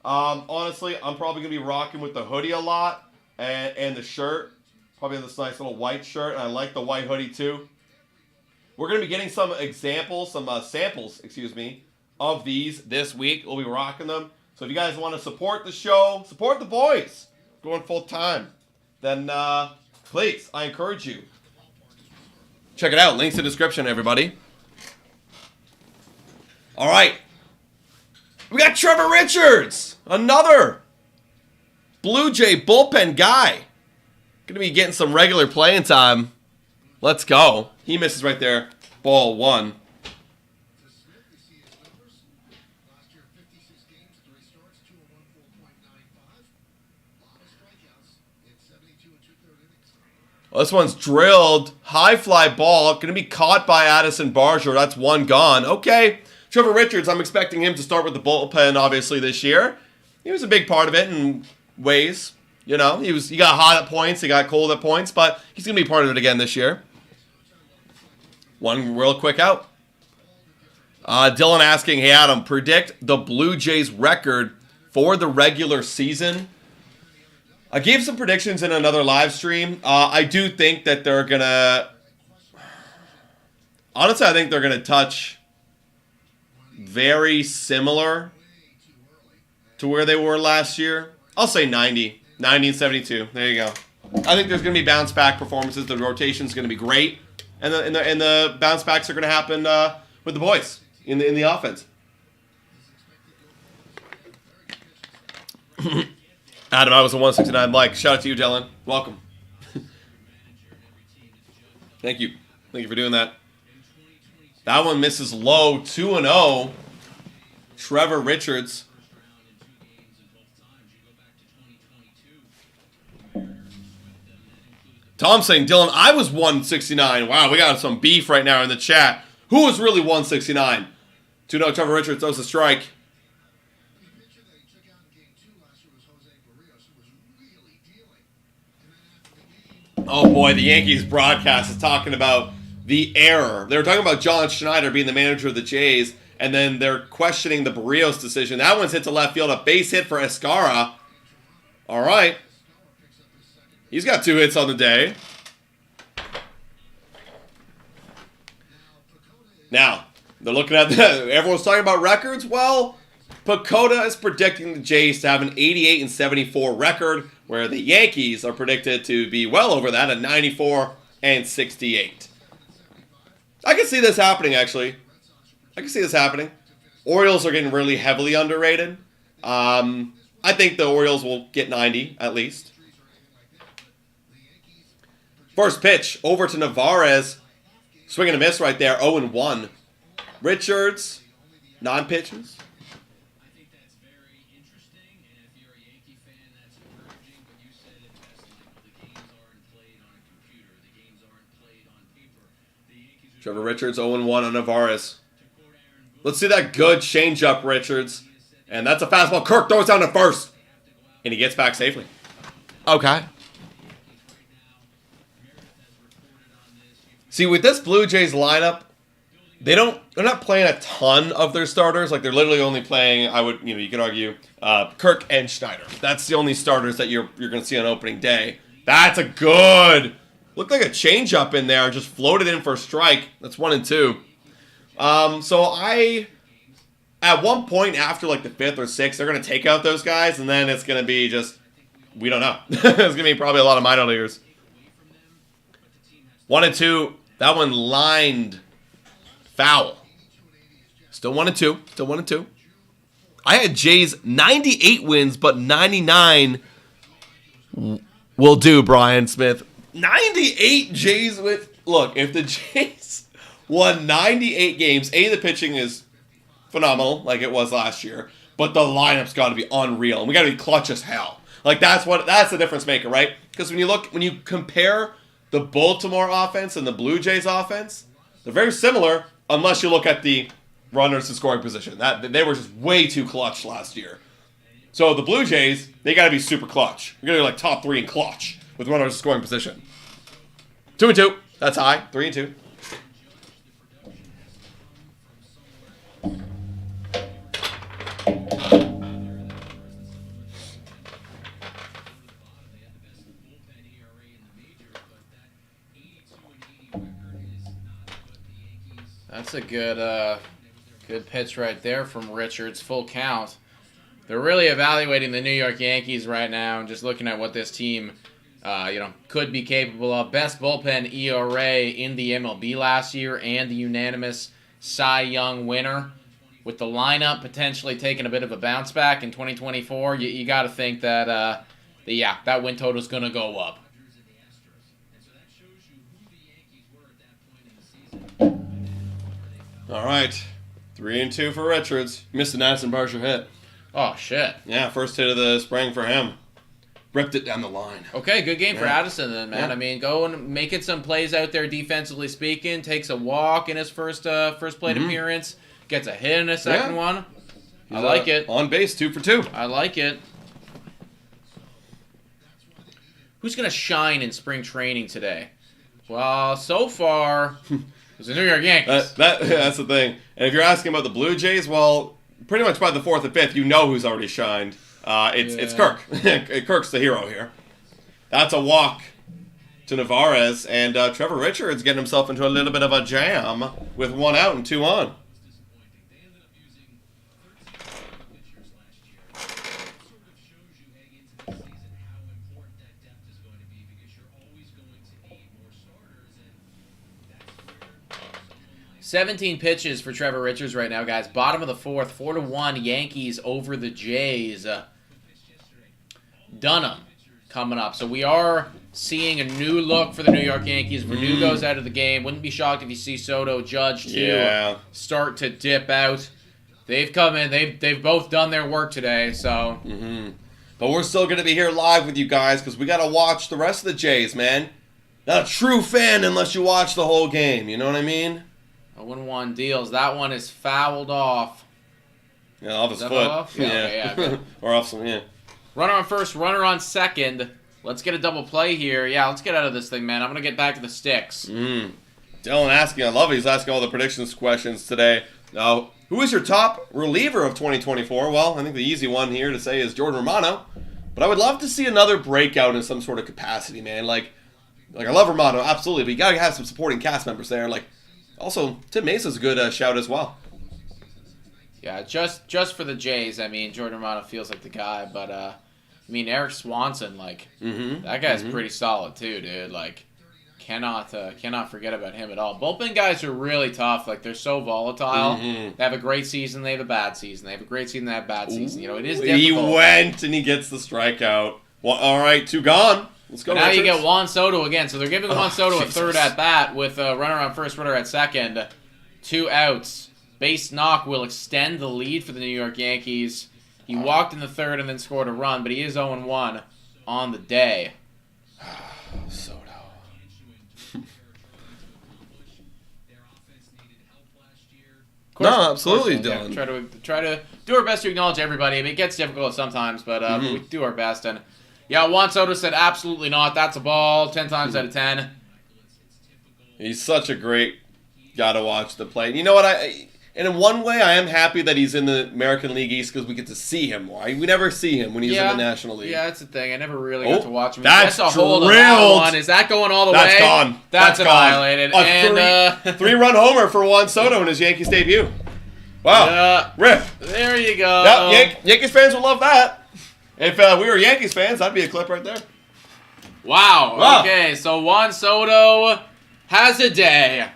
Honestly, I'm probably going to be rocking with the hoodie a lot and the shirt. Probably this nice little white shirt. And I like the white hoodie too. We're going to be getting some samples, of these this week. We'll be rocking them. So if you guys want to support the show, support the boys, going full time, then please, I encourage you. Check it out. Links in the description, everybody. All right. We got Trevor Richards, another Blue Jay bullpen guy. Going to be getting some regular playing time. Let's go. He misses right there. Ball 1. Well, this one's drilled. High fly ball. Going to be caught by Addison Barcia. That's 1 gone. Okay. Trevor Richards, I'm expecting him to start with the bullpen, obviously, this year. He was a big part of it in ways. You know, he got hot at points. He got cold at points. But he's going to be part of it again this year. 1 real quick out. Dylan asking, hey, Adam, predict the Blue Jays record for the regular season. I gave some predictions in another live stream. I do think that they're going to... Honestly, I think they're going to touch very similar to where they were last year. I'll say 90. 90 and 72. There you go. I think there's going to be bounce back performances. The rotation's going to be great. And the bounce backs are going to happen with the boys. in the offense. Adam, I was a 169 Mike. Shout out to you, Dylan. Welcome. Thank you. Thank you for doing that. That one misses low, 2-0. Trevor Richards. Tom saying, Dylan, I was 169. Wow, we got some beef right now in the chat. Who was really 169? 2-0, Trevor Richards throws a strike. Oh boy, the Yankees broadcast is talking about the error. They were talking about John Schneider being the manager of the Jays, and then they're questioning the Barrios decision. That one's hit to left field, a base hit for Escara. All right. He's got 2 hits on the day. Now, they're looking at everyone's talking about records. Well, Pacoda is predicting the Jays to have an 88-74 record, where the Yankees are predicted to be well over that at 94-68. I can see this happening, actually. I can see this happening. Orioles are getting really heavily underrated. I think the Orioles will get 90, at least. First pitch, over to Navarez. Swing and a miss right there, 0-1. Richards, 9 pitches. Trevor Richards, 0-1 on Navarez. Let's see that good changeup, Richards. And that's a fastball. Kirk throws down to first. And he gets back safely. Okay. See, with this Blue Jays lineup, they're not playing a ton of their starters. Like, they're literally only playing, you could argue, Kirk and Schneider. That's the only starters that you're going to see on opening day. That's a good... Looked like a changeup in there, just floated in for a strike. That's 1-2. At one point after like the 5th or 6th, they're going to take out those guys, and then it's going to be just, we don't know. It's going to be probably a lot of minor leaguers. 1-2. That one lined foul. Still 1-2. Still 1-2. I had Jays 98 wins, but 99 will do, Brian Smith. 98 Jays with... Look, if the Jays won 98 games, the pitching is phenomenal, like it was last year, but the lineup's got to be unreal, and we got to be clutch as hell. Like, that's the difference maker, right? Because when you compare the Baltimore offense and the Blue Jays offense, they're very similar, unless you look at the runners in scoring position. They were just way too clutch last year. So the Blue Jays, they got to be super clutch. You're going to be like top 3 in clutch with runners in scoring position. 2-2. That's high. 3-2.
That's a good pitch right there from Richards. Full count. They're really evaluating the New York Yankees right now and just looking at what this team, could be capable of. Best bullpen ERA in the MLB last year and the unanimous Cy Young winner. With the lineup potentially taking a bit of a bounce back in 2024, you got to think that, that win total is going to go up.
All right. 3-2 for Richards. Missed an Addison Barcia hit.
Oh, shit.
Yeah, first hit of the spring for him. Ripped it down the line.
Okay, good game for Addison then, man. Yeah. I mean, going making some plays out there defensively speaking. Takes a walk in his first plate appearance. Gets a hit in his second one.
He's
I like it.
On base, 2 for 2.
I like it. Who's going to shine in spring training today? Well, so far, it's the New York Yankees.
That's the thing. And if you're asking about the Blue Jays, well, pretty much by the 4th and 5th, you know who's already shined. It's Kirk. Kirk's the hero here. That's a walk to Navarez, and Trevor Richards getting himself into a little bit of a jam with 1 out and 2 on.
17 pitches for Trevor Richards right now, guys. Bottom of the fourth, 4-1 Yankees over the Jays. Dunham coming up. So we are seeing a new look for the New York Yankees. Verdu goes out of the game. Wouldn't be shocked if you see Soto, Judge, too, start to dip out. They've come in. They've both done their work today, so...
But we're still going to be here live with you guys because we got to watch the rest of the Jays, man. Not a true fan unless you watch the whole game. You know what I mean?
0-1 deals. That one is fouled off.
Yeah, off his foot.
Off? Yeah. Okay.
Or off some,
Runner on first, runner on second. Let's get a double play here. Yeah, let's get out of this thing, man. I'm going to get back to the sticks.
Dylan asking, I love it. He's asking all the predictions questions today. Now, who is your top reliever of 2024? Well, I think the easy one here to say is Jordan Romano. But I would love to see another breakout in some sort of capacity, man. Like I love Romano, absolutely. But you got to have some supporting cast members there. Also, Tim Mesa's a good shout as well.
Yeah, just for the Jays, I mean, Jordan Romano feels like the guy. But, Eric Swanson, that guy's pretty solid too, dude. Cannot forget about him at all. Bullpen guys are really tough. They're so volatile. They have a great season, they have a bad season. They have a great season, they have a bad season. It is difficult.
He went and he gets the strikeout. Well, all right, 2 gone. Let's go.
Now you get Juan Soto again. So they're giving Juan Soto a third at bat with a runner on first, runner at second. 2 outs. Base knock will extend the lead for the New York Yankees. He walked in the third and then scored a run, but he is 0-1 on the day.
Soto. No, absolutely, Dylan.
Yeah, try to do our best to acknowledge everybody. It gets difficult sometimes, but we do our best. And yeah, Juan Soto said absolutely not. That's a ball 10 times out of 10.
He's such a great guy to watch the play. You know what? And in one way, I am happy that he's in the American League East because we get to see him more. We never see him when he's in the National League.
Yeah, that's the thing. I never really got to watch him.
That's
a hold of that one. Is that going all the way?
That's gone.
That's annihilated.
A 3-run homer for Juan Soto in his Yankees debut. Wow. Rip.
There you go.
Yep, Yankees fans will love that. If we were Yankees fans, that'd be a clip right there.
Wow. Okay, so Juan Soto has a day.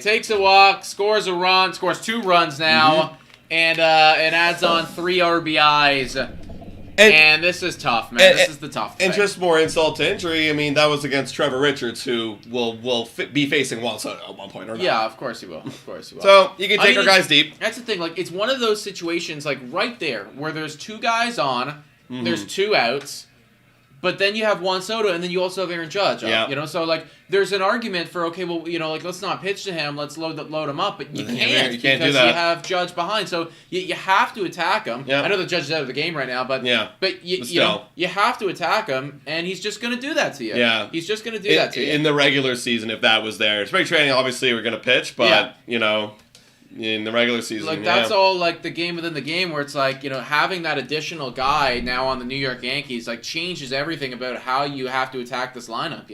Takes a walk, scores a run, scores 2 runs now, and adds on 3 RBIs. And this is tough, man. This is the tough thing.
And just more insult to injury, that was against Trevor Richards, who will be facing Juan Soto at one point or not.
Yeah, of course he will.
So you can take our guys deep.
That's the thing. It's one of those situations, right there, where there's 2 guys on, there's 2 outs. But then you have Juan Soto, and then you also have Aaron Judge. So there's an argument for let's not pitch to him, let's load him up, but you can't
because
you have Judge behind. So you have to attack him. I know the Judge is out of the game right now, but you have to attack him, and he's just going to do that to you.
Yeah,
he's just going to do that to you
in the regular season if that was there. Spring training, obviously, we're going to pitch, but in the regular season,
that's all the game within the game where it's having that additional guy now on the New York Yankees changes everything about how you have to attack this lineup.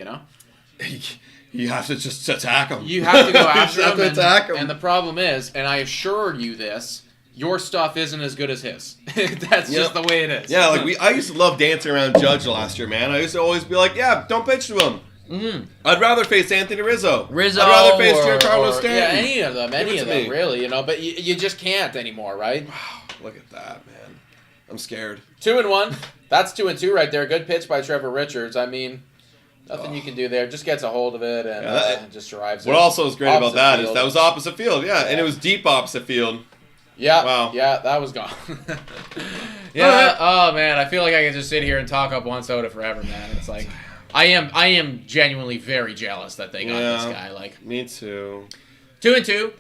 You have to just attack him.
You have to go after him.
Attack him.
And the problem is, and I assure you this, your stuff isn't as good as his. That's just the way it is.
Yeah, I used to love dancing around Judge last year, man. I used to always be like, yeah, don't pitch to him. I'd rather face Anthony Rizzo. I'd rather face Giancarlo Stanton.
Yeah, any of them, really, but you just can't anymore, right?
Wow, look at that, man. I'm scared.
2-1. That's 2-2 right there. Good pitch by Trevor Richards. Nothing you can do there. Just gets a hold of it and just drives it.
What also is great about that is that was opposite field, and it was deep opposite field.
Yeah.
Wow.
Yeah, that was gone. Yeah. Oh man, I feel like I can just sit here and talk up Juan Soto forever, man. It's I am genuinely very jealous that they got this guy.
Me too.
2-2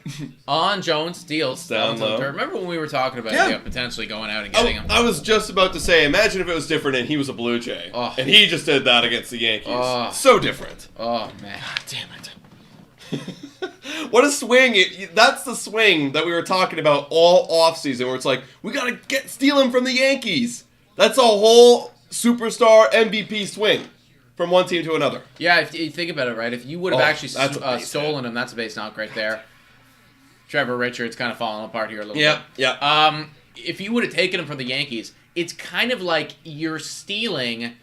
on Jones deals
down low.
Remember when we were talking about potentially going out and getting him?
I was just about to say, imagine if it was different and he was a Blue Jay, and he just did that against the Yankees. So different.
Oh man,
God damn it! What a swing! That's the swing that we were talking about all offseason, where it's we gotta steal him from the Yankees. That's a whole superstar MVP swing. From one team to another.
Yeah, if you think about it, right? If you would have actually stolen him, that's a base knock right there. Trevor Richards kind of falling apart here a little bit.
Yeah.
If you would have taken him from the Yankees, it's kind of like you're stealing,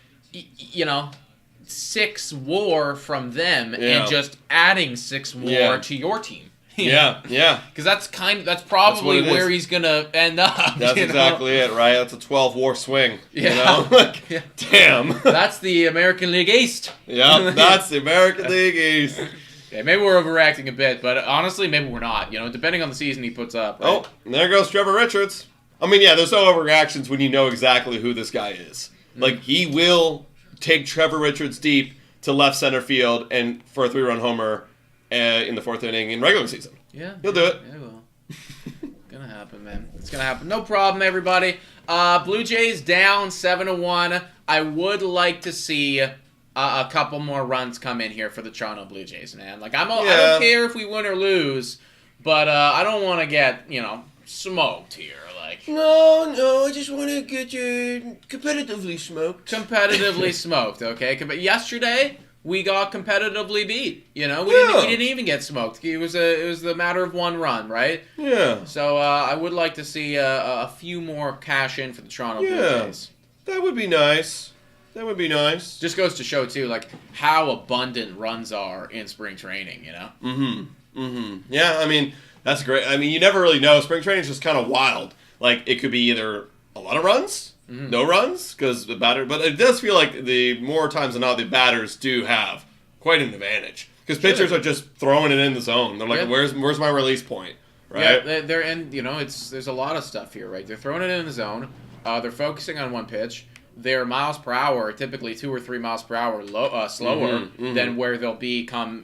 6 WAR from them and just adding 6 WAR to your team.
Yeah.
Because that's probably where he's gonna end up.
That's exactly it, right? That's a 12 WAR swing. Yeah. You know? Damn.
That's the American League East.
Yeah, that's the American League East.
Okay, maybe we're overreacting a bit, but honestly, maybe we're not. You know, depending on the season he puts up. Right?
Oh, and there goes Trevor Richards. I mean, yeah, there's no overreactions when you know exactly who this guy is. Like, he will take Trevor Richards deep to left center field and for a 3-run homer in the 4th inning in regular season.
Yeah.
He'll do it.
Yeah, well. Gonna happen, man. It's gonna happen. No problem, everybody. Blue Jays down 7-1. I would like to see a couple more runs come in here for the Toronto Blue Jays, man. Like, I don't care if we win or lose, but I don't want to get, smoked here. Like,
no, I just want to get you competitively smoked.
Competitively smoked, okay? But yesterday we got competitively beat. We didn't even get smoked. It was the matter of 1 run, right?
Yeah.
So I would like to see a few more cash in for the Toronto Blue Jays.
That would be nice.
Just goes to show too, like, how abundant runs are in spring training.
Yeah, I mean, that's great. I mean, you never really know. Spring training is just kind of wild. Like, it could be either a lot of runs, no runs, because the batter. But it does feel like the more times than not, the batters do have quite an advantage because pitchers are just throwing it in the zone. They're like, "Where's my release point?" Right?
Yeah, they're in. There's a lot of stuff here, right? They're throwing it in the zone. They're focusing on one pitch. Their miles per hour are typically 2 or 3 miles per hour slower than where they'll be come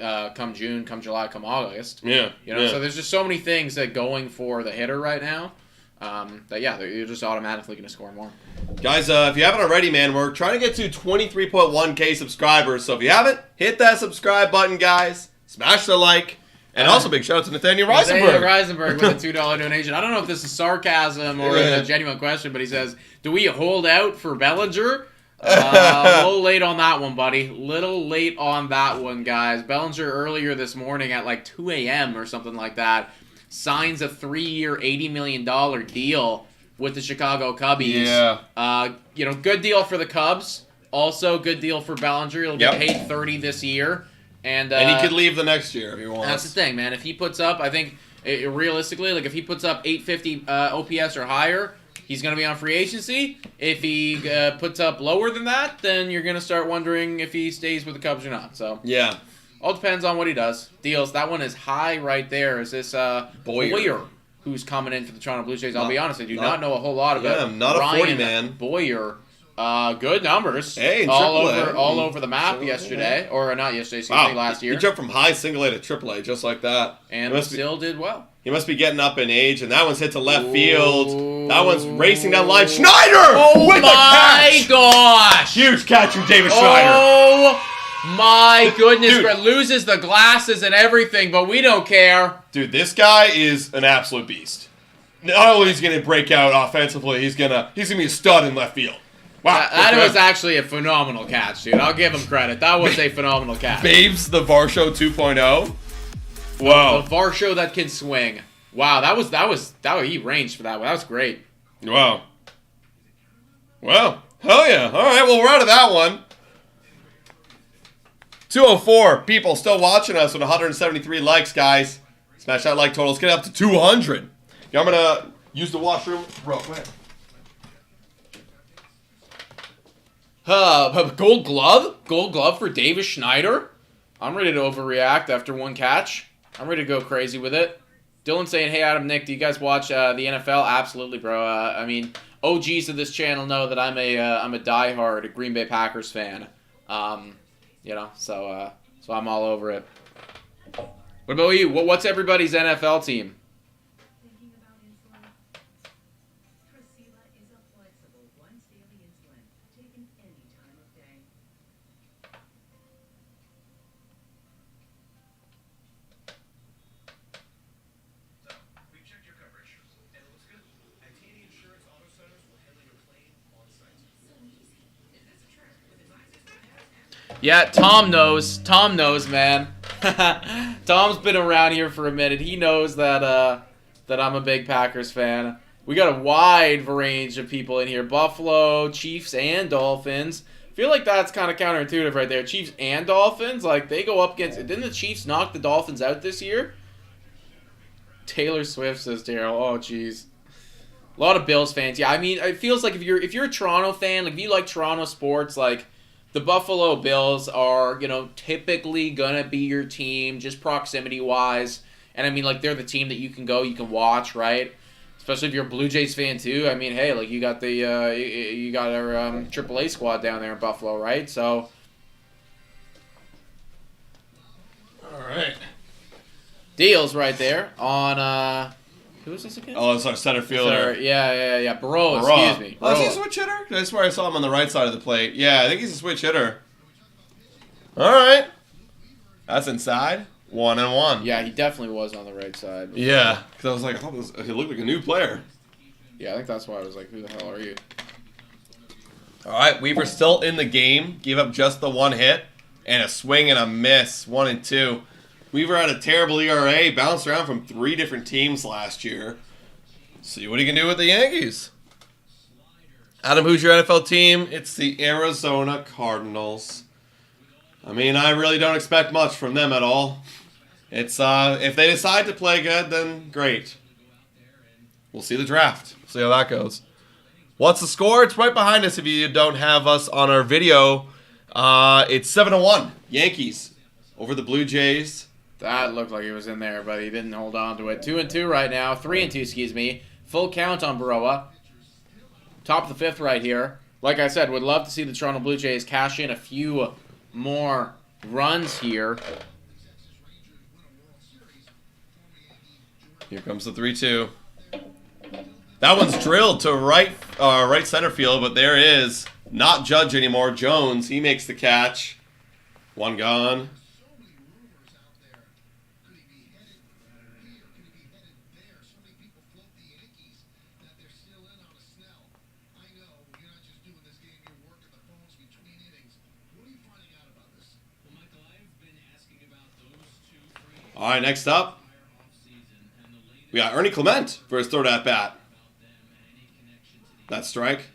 June, come July, come August.
Yeah.
So there's just so many things that going for the hitter right now. You're just automatically going to score more.
Guys, if you haven't already, man, we're trying to get to 23.1K subscribers. So if you haven't, hit that subscribe button, guys. Smash the like. And also big shout out to Nathaniel Reisenberg
with a $2 donation. I don't know if this is sarcasm or a genuine question, but he says, do we hold out for Bellinger? A little late on that one, buddy. Little late on that one, guys. Bellinger earlier this morning at like 2 a.m. or something like that signs a 3-year, $80 million deal with the Chicago Cubbies.
Yeah.
Good deal for the Cubs. Also, good deal for Bellinger. He'll get paid $30 this year. And
he could leave the next year if he wants.
That's the thing, man. If he puts up, I think, realistically, like if he puts up 850 OPS or higher, he's going to be on free agency. If he puts up lower than that, then you're going to start wondering if he stays with the Cubs or not. So
yeah.
All depends on what he does. Deals. That one is high right there. Is this Boyer, who's coming in for the Toronto Blue Jays? I'll be honest, I do not know a whole lot about
not
Ryan
a 40 man.
Boyer. Good numbers.
Hey,
all over the map yesterday. Or not yesterday, last year.
He jumped from high single A to triple A just like that.
And still did well.
He must be getting up in age, and that one's hit to left field. That one's racing down the line. Schneider!
Oh my gosh!
Huge catch from David Schneider.
Oh my goodness. Dude. Loses the glasses and everything, but we don't care.
Dude, this guy is an absolute beast. Not only is he going to break out offensively, he's gonna be a stud in left field. Wow,
that was actually a phenomenal catch, dude. I'll give him credit. That was a phenomenal catch.
Babes, the Varsho 2.0. Wow.
The Varsho that can swing. Wow, that was he ranged for that one. That was great.
Wow. Well, hell yeah. All right, well, we're out of that one. 204 people still watching us with 173 likes, guys. Smash that like total. Let's get up to 200. Yeah, I'm going to use the washroom real quick.
Gold glove for Davis Schneider. I'm ready to overreact after one catch. I'm ready to go crazy with it. Dylan saying, "Hey Adam, Nick, do you guys watch the NFL?" Absolutely, bro. I mean, OGs of this channel know that I'm a diehard Green Bay Packers fan. So I'm all over it. What about you? What's everybody's NFL team? Yeah, Tom knows. Tom knows, man. Tom's been around here for a minute. He knows that I'm a big Packers fan. We got a wide range of people in here. Buffalo, Chiefs, and Dolphins. feel like that's kind of counterintuitive right there. Chiefs and Dolphins, like, they go up against... Didn't the Chiefs knock the Dolphins out this year? Taylor Swift says, Daryl. Oh, jeez. A lot of Bills fans. Yeah, I mean, it feels like if you're a Toronto fan, like, if you like Toronto sports, like, the Buffalo Bills are, you know, typically going to be your team, just proximity-wise. And, I mean, like, they're the team that you can go, you can watch, right? Especially if you're a Blue Jays fan, too. I mean, hey, like, you got our AAA squad down there in Buffalo, right? So...
All right.
Deals right there on, who is this again?
Oh, it's our center fielder.
Yeah. Burrow, excuse me.
Oh, is he a switch hitter? I swear I saw him on the right side of the plate. Yeah, I think he's a switch hitter. All right. That's inside. 1-1.
Yeah, he definitely was on the right side.
Yeah, because I was like, he looked like a new player.
Yeah, I think that's why I was like, who the hell are you?
All right, Weaver's still in the game. Gave up just the one hit and a swing and a miss. 1-2. Weaver had a terrible ERA, bounced around from 3 different teams last year. See what he can do with the Yankees. Adam, who's your NFL team? It's the Arizona Cardinals. I mean, I really don't expect much from them at all. It's if they decide to play good, then great. We'll see the draft. See how that goes. What's the score? It's right behind us if you don't have us on our video. It's 7-1. Yankees over the Blue Jays.
That looked like he was in there, but he didn't hold on to it. 2-2 right now. 3-2, excuse me. Full count on Burrow. Top of the 5th right here. Like I said, would love to see the Toronto Blue Jays cash in a few more runs here.
Here comes the 3-2. That one's drilled to right center field, but there is not Judge anymore. Jones, he makes the catch. One gone. All right, next up, we got Ernie Clement for his 3rd at-bat. That strike.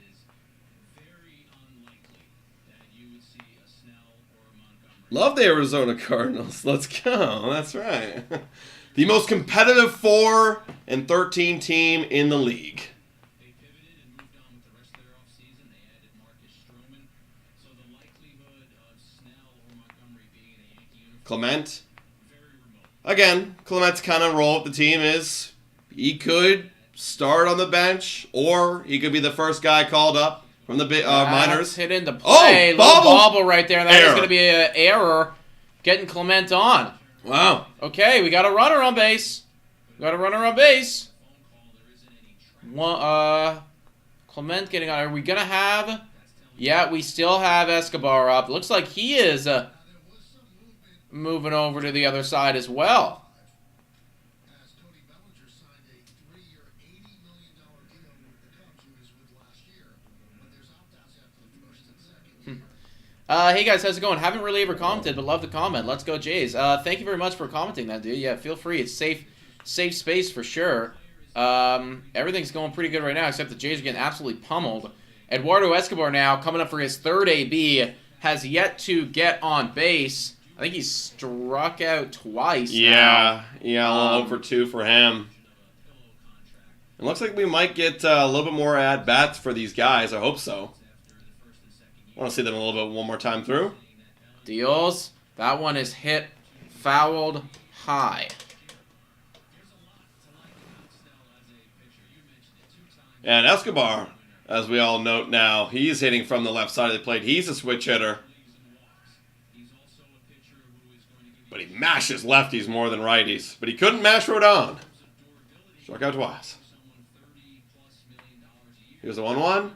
Love the Arizona Cardinals. Let's go. That's right. The most competitive 4-13 team in the league. Clement. Again, Clement's kind of role with the team is he could start on the bench or he could be the first guy called up from the minors.
Hit into play.
Oh, bobble
right there. That is going to be an error getting Clement on.
Wow.
Okay, we got a runner on base. Clement getting on. Are we going to have... Yeah, we still have Escobar up. Looks like he is... moving over to the other side as well. Hey guys, how's it going? Haven't really ever commented, but love the comment. Let's go Jays. Thank you very much for commenting that, dude. Yeah, feel free. It's safe space for sure. Everything's going pretty good right now, except the Jays are getting absolutely pummeled. Eduardo Escobar now, coming up for his 3rd AB, has yet to get on base. I think he's struck out twice now.
Yeah, a little over 2 for him. It looks like we might get a little bit more at-bats for these guys. I hope so. I want to see them a little bit one more time through.
Deals. That one is hit, fouled high.
And Escobar, as we all note now, he's hitting from the left side of the plate. He's a switch hitter. But he mashes lefties more than righties. But he couldn't mash Rodon. Struck out twice. Here's the 1-1.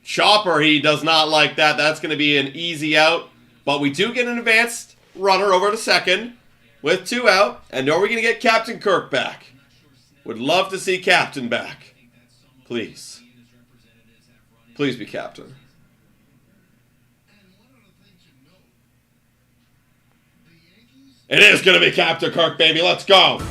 Chopper, he does not like that. That's going to be an easy out. But we do get an advanced runner over to second with 2 out. And are we going to get Captain Kirk back? Would love to see Captain back. Please. Please be Captain. It is going to be Captain Kirk, baby. Let's go.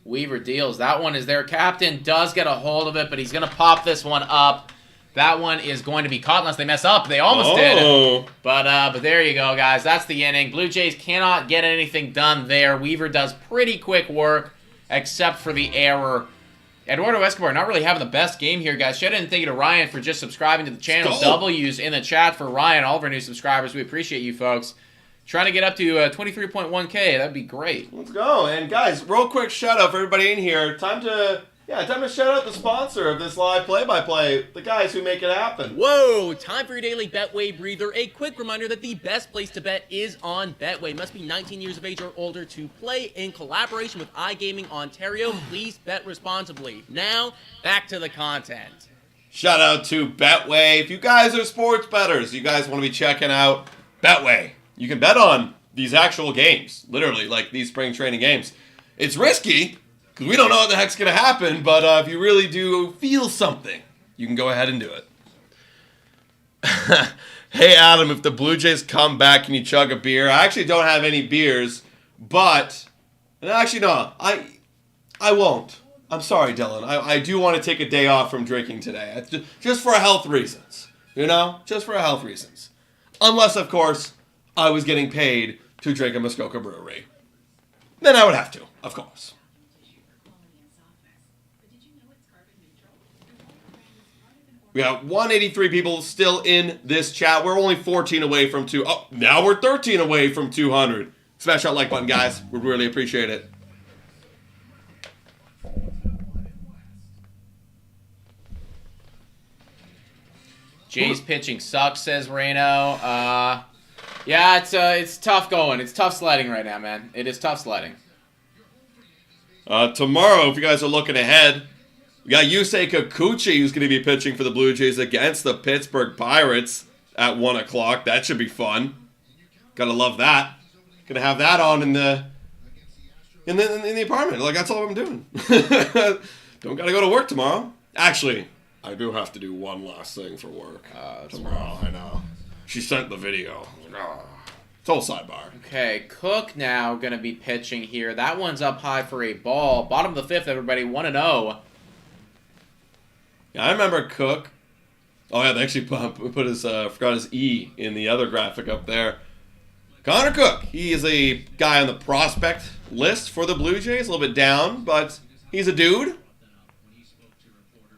Weaver deals. That one is their captain. Does get a hold of it, but he's going to pop this one up. That one is going to be caught unless they mess up. They almost did. But there you go, guys. That's the inning. Blue Jays cannot get anything done there. Weaver does pretty quick work, except for the error. Eduardo Escobar not really having the best game here, guys. Shout out and thank you to Ryan for just subscribing to the channel. W's in the chat for Ryan, all of our new subscribers. We appreciate you, folks. Trying to get up to 23.1K. That'd be great.
Let's go. And guys, real quick shout out for everybody in here. Time to shout out the sponsor of this live play-by-play, the guys who make it happen.
Whoa, time for your daily Betway breather. A quick reminder that the best place to bet is on Betway. Must be 19 years of age or older to play. In collaboration with iGaming Ontario, please bet responsibly. Now, back to the content.
Shout out to Betway. If you guys are sports bettors, you guys want to be checking out Betway. You can bet on these actual games, literally, like these spring training games. It's risky, because we don't know what the heck's going to happen, but if you really do feel something, you can go ahead and do it. Hey, Adam, if the Blue Jays come back, can you chug a beer? I actually don't have any beers, but... Actually, no, I won't. I'm sorry, Dylan. I do want to take a day off from drinking today, just for health reasons. You know? Just for health reasons. Unless, of course, I was getting paid to drink at Muskoka Brewery. Then I would have to, of course. We got 183 people still in this chat. We're only 14 away from now we're 13 away from 200. Smash that like button, guys. We'd really appreciate it.
Jay's pitching sucks, says Reno. Yeah, it's tough going. It's tough sledding right now, man. It is tough sledding.
Tomorrow, if you guys are looking ahead, we got Yusei Kikuchi, who's going to be pitching for the Blue Jays against the Pittsburgh Pirates at 1 o'clock. That should be fun. Gotta love that. Gonna have that on in the apartment. Like, that's all I'm doing. Don't gotta go to work tomorrow. Actually, I do have to do one last thing for work tomorrow. I know. She sent the video. It's all sidebar.
Okay, Cook now going to be pitching here. That one's up high for a ball. Bottom of the fifth, everybody, 1-0.
Yeah, I remember Cook. Oh, yeah, they actually put his, forgot his E in the other graphic up there. Connor Cook. He is a guy on the prospect list for the Blue Jays. A little bit down, but he's a dude.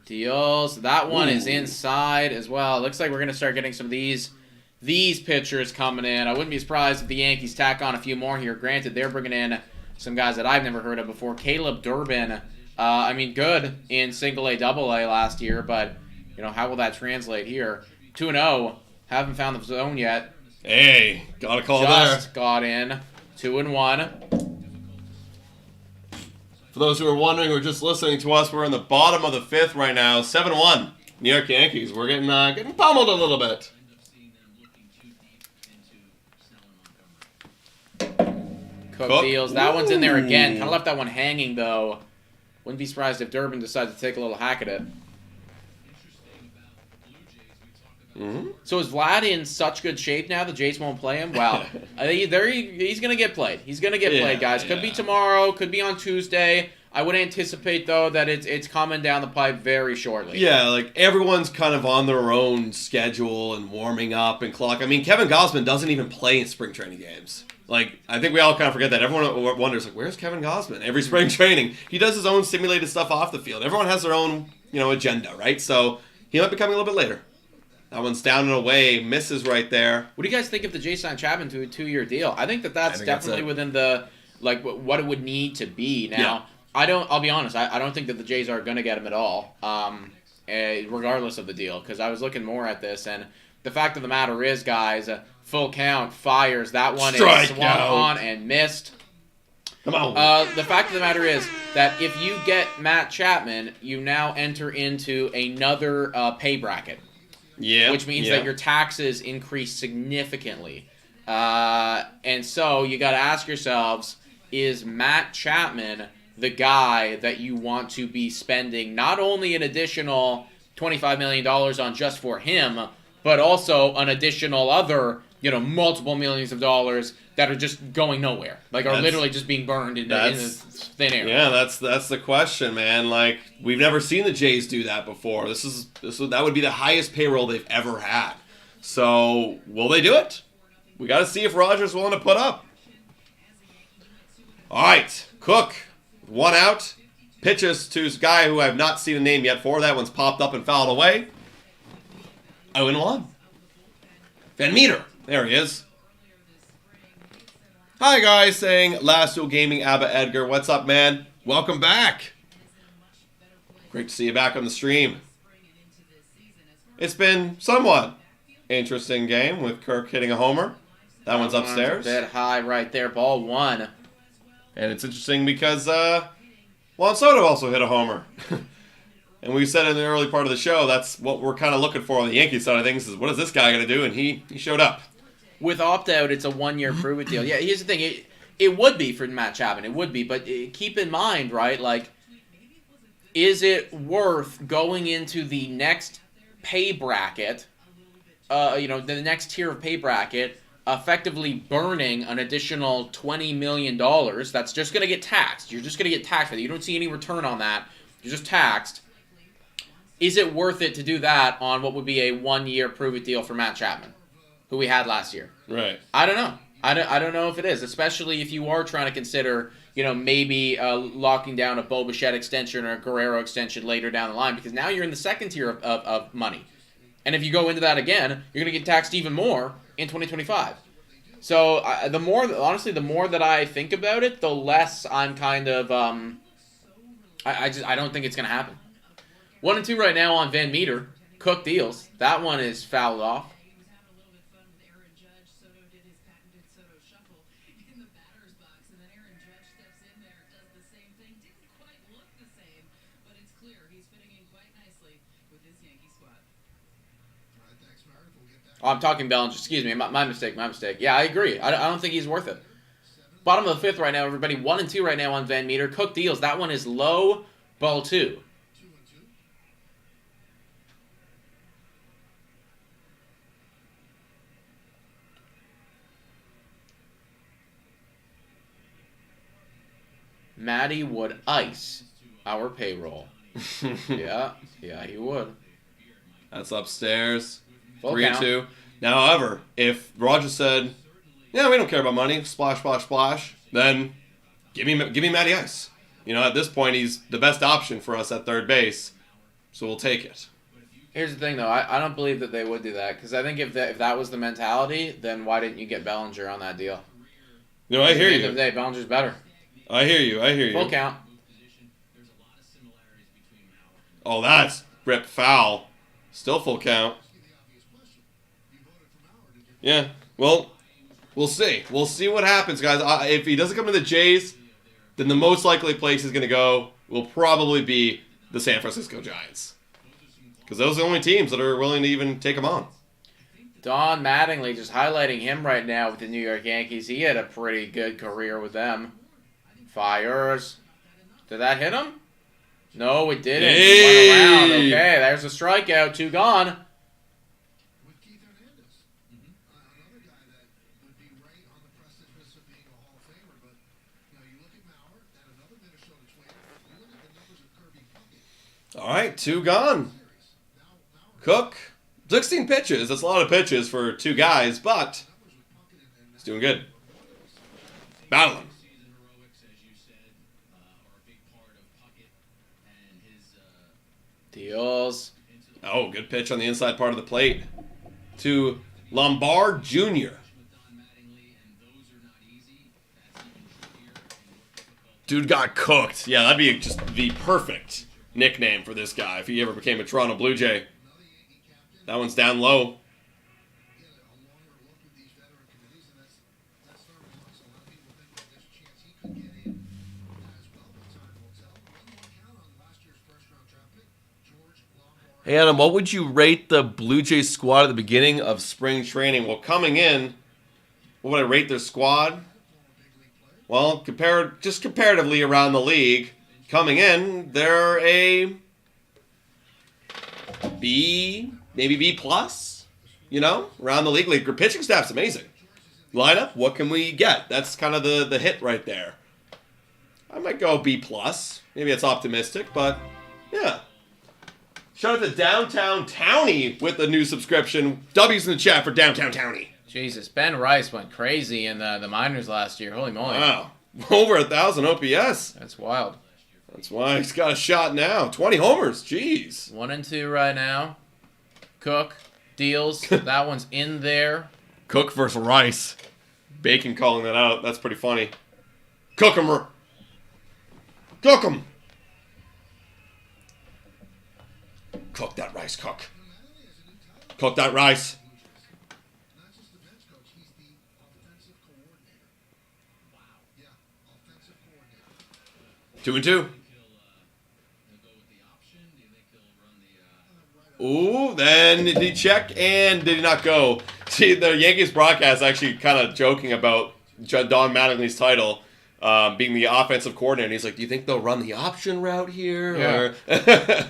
Deals. That one is inside as well. Looks like we're going to start getting some of these pitchers coming in. I wouldn't be surprised if the Yankees tack on a few more here. Granted, they're bringing in some guys that I've never heard of before. Caleb Durbin, good in single-A, double-A last year, but, how will that translate here? 2-0. Haven't found the zone yet.
Hey, got a call there.
Just got in. 2-1.
For those who are wondering, we're just listening to us. We're in the bottom of the fifth right now. 7-1. New York Yankees. We're getting pummeled a little bit.
Cook deals. That one's in there again. Kind of left that one hanging, though. Wouldn't be surprised if Durbin decides to take a little hack at it. So is Vlad in such good shape now the Jays won't play him? Wow. He's going to get played. He's going to get played, guys. Could be tomorrow. Could be on Tuesday. I would anticipate, though, that it's coming down the pipe very shortly. Yeah, like everyone's kind of on their own schedule and warming up and clock. I mean, Kevin Gausman doesn't even play in spring training games. Like, I think we all kind of forget that. Everyone wonders, like, where's Kevin Gausman? Every spring training. He does his own simulated stuff off the field. Everyone has their own, agenda, right? So he might be coming a little bit later. That one's down and away. Misses right there. What do you guys think if the Jays sign Chapman to a 2-year deal? I think that's definitely within the, what it would need to be. Now, I'll be honest, I don't think that the Jays are going to get him at all, regardless of the deal, because I was looking more at this, and the fact of the matter is, guys, full count, fires. That one is swung on and missed.
Come on.
The fact of the matter is that if you get Matt Chapman, you now enter into another pay bracket.
Yeah.
Which means that your taxes increase significantly. And so you got to ask yourselves, is Matt Chapman the guy that you want to be spending not only an additional $25 million on just for him, but also an additional other multiple millions of dollars that are just going nowhere, like are literally just being burned in the thin air.
Yeah, that's the question, man. Like, we've never seen the Jays do that before. That would be the highest payroll they've ever had. So, will they do it? We got to see if Rogers is willing to put up. All right, Cook, 1 out, pitches to a guy who I have not seen a name yet for. That one's popped up and fouled away. 0-1. Van Meter. There he is. Hi, guys, saying Lasso Gaming, Abba Edgar. What's up, man? Welcome back. Great to see you back on the stream. It's been somewhat interesting game with Kirk hitting a homer. That one's upstairs.
A bit high right there. Ball 1.
And it's interesting because Juan Soto also hit a homer. And we said in the early part of the show, that's what we're kind of looking for on the Yankee side of things, is what is this guy going to do? And he showed up.
With opt-out, it's a 1-year prove-it deal. Yeah, here's the thing. It would be for Matt Chapman. It would be. But keep in mind, right, like, is it worth going into the next pay bracket, the next tier of pay bracket, effectively burning an additional $20 million that's just going to get taxed? You're just going to get taxed with it. You don't see any return on that. You're just taxed. Is it worth it to do that on what would be a 1-year prove-it deal for Matt Chapman, who we had last year?
Right.
I don't know. I don't know if it is, especially if you are trying to consider, maybe locking down a Bo Bichette extension or a Guerrero extension later down the line, because now you're in the second tier of money. And if you go into that again, you're going to get taxed even more in 2025. So the more that I think about it, the less I'm kind of I don't think it's going to happen. 1-2 right now on Van Meter. Cook deals. That one is fouled off. Oh, I'm talking Bellinger. Excuse me. My mistake. Yeah, I agree. I don't think he's worth it. Bottom of the 5th right now, everybody. 1-2 right now on Van Meter. Cook deals. That one is low. Ball 2. Matty would ice our payroll. Yeah, he would.
That's upstairs.
3-2.
Now, however, if Roger said, "Yeah, we don't care about money, splash, splash, splash," then give me Matty Ice. At this point, he's the best option for us at third base, so we'll take it.
Here's the thing, though. I don't believe that they would do that, because I think if that was the mentality, then why didn't you get Bellinger on that deal?
No, I hear you.
At the end of the day, Bellinger's better.
I hear you.
Full count.
Oh, that's rip foul. Still full count. Yeah, well, we'll see. We'll see what happens, guys. If he doesn't come to the Jays, then the most likely place he's going to go will probably be the San Francisco Giants. Because those are the only teams that are willing to even take him on.
Don Mattingly, just highlighting him right now with the New York Yankees. He had a pretty good career with them. Fires. Did that hit him? No, it didn't.
Hey.
He went around. Okay, there's a strikeout. 2 gone.
All right, 2 gone. Cook, 16 pitches. That's a lot of pitches for 2 guys, but he's doing good. Battling.
Deals.
Oh, good pitch on the inside part of the plate to Lombard Jr. Dude got cooked. Yeah, that'd be just the perfect nickname for this guy if he ever became a Toronto Blue Jay. That one's down low. Hey, Adam, what would you rate the Blue Jays squad at the beginning of spring training? Well, coming in, what would I rate their squad? Well, comparatively around the league, coming in, they're a B, maybe B+. around the league. Like, your pitching staff's amazing. Lineup, what can we get? That's kind of the hit right there. I might go B+. Maybe it's optimistic, but yeah. Shout out to Downtown Townie with the new subscription. W's in the chat for Downtown Townie.
Jesus, Ben Rice went crazy in the minors last year. Holy moly.
Wow. Over 1,000 OPS.
That's wild.
That's why he's got a shot now. 20 homers. Jeez.
1-2 right now. Cook deals. That one's in there.
Cook versus Rice. Bacon calling that out. That's pretty funny. Cook him. Cook him. Cook that rice, cook. Cook that rice. Two and two. Ooh, then did he check and did he not go? See, the Yankees broadcast actually kind of joking about Don Mattingly's title being the offensive coordinator. He's like, do you think they'll run the option route here?
Yeah.
Or...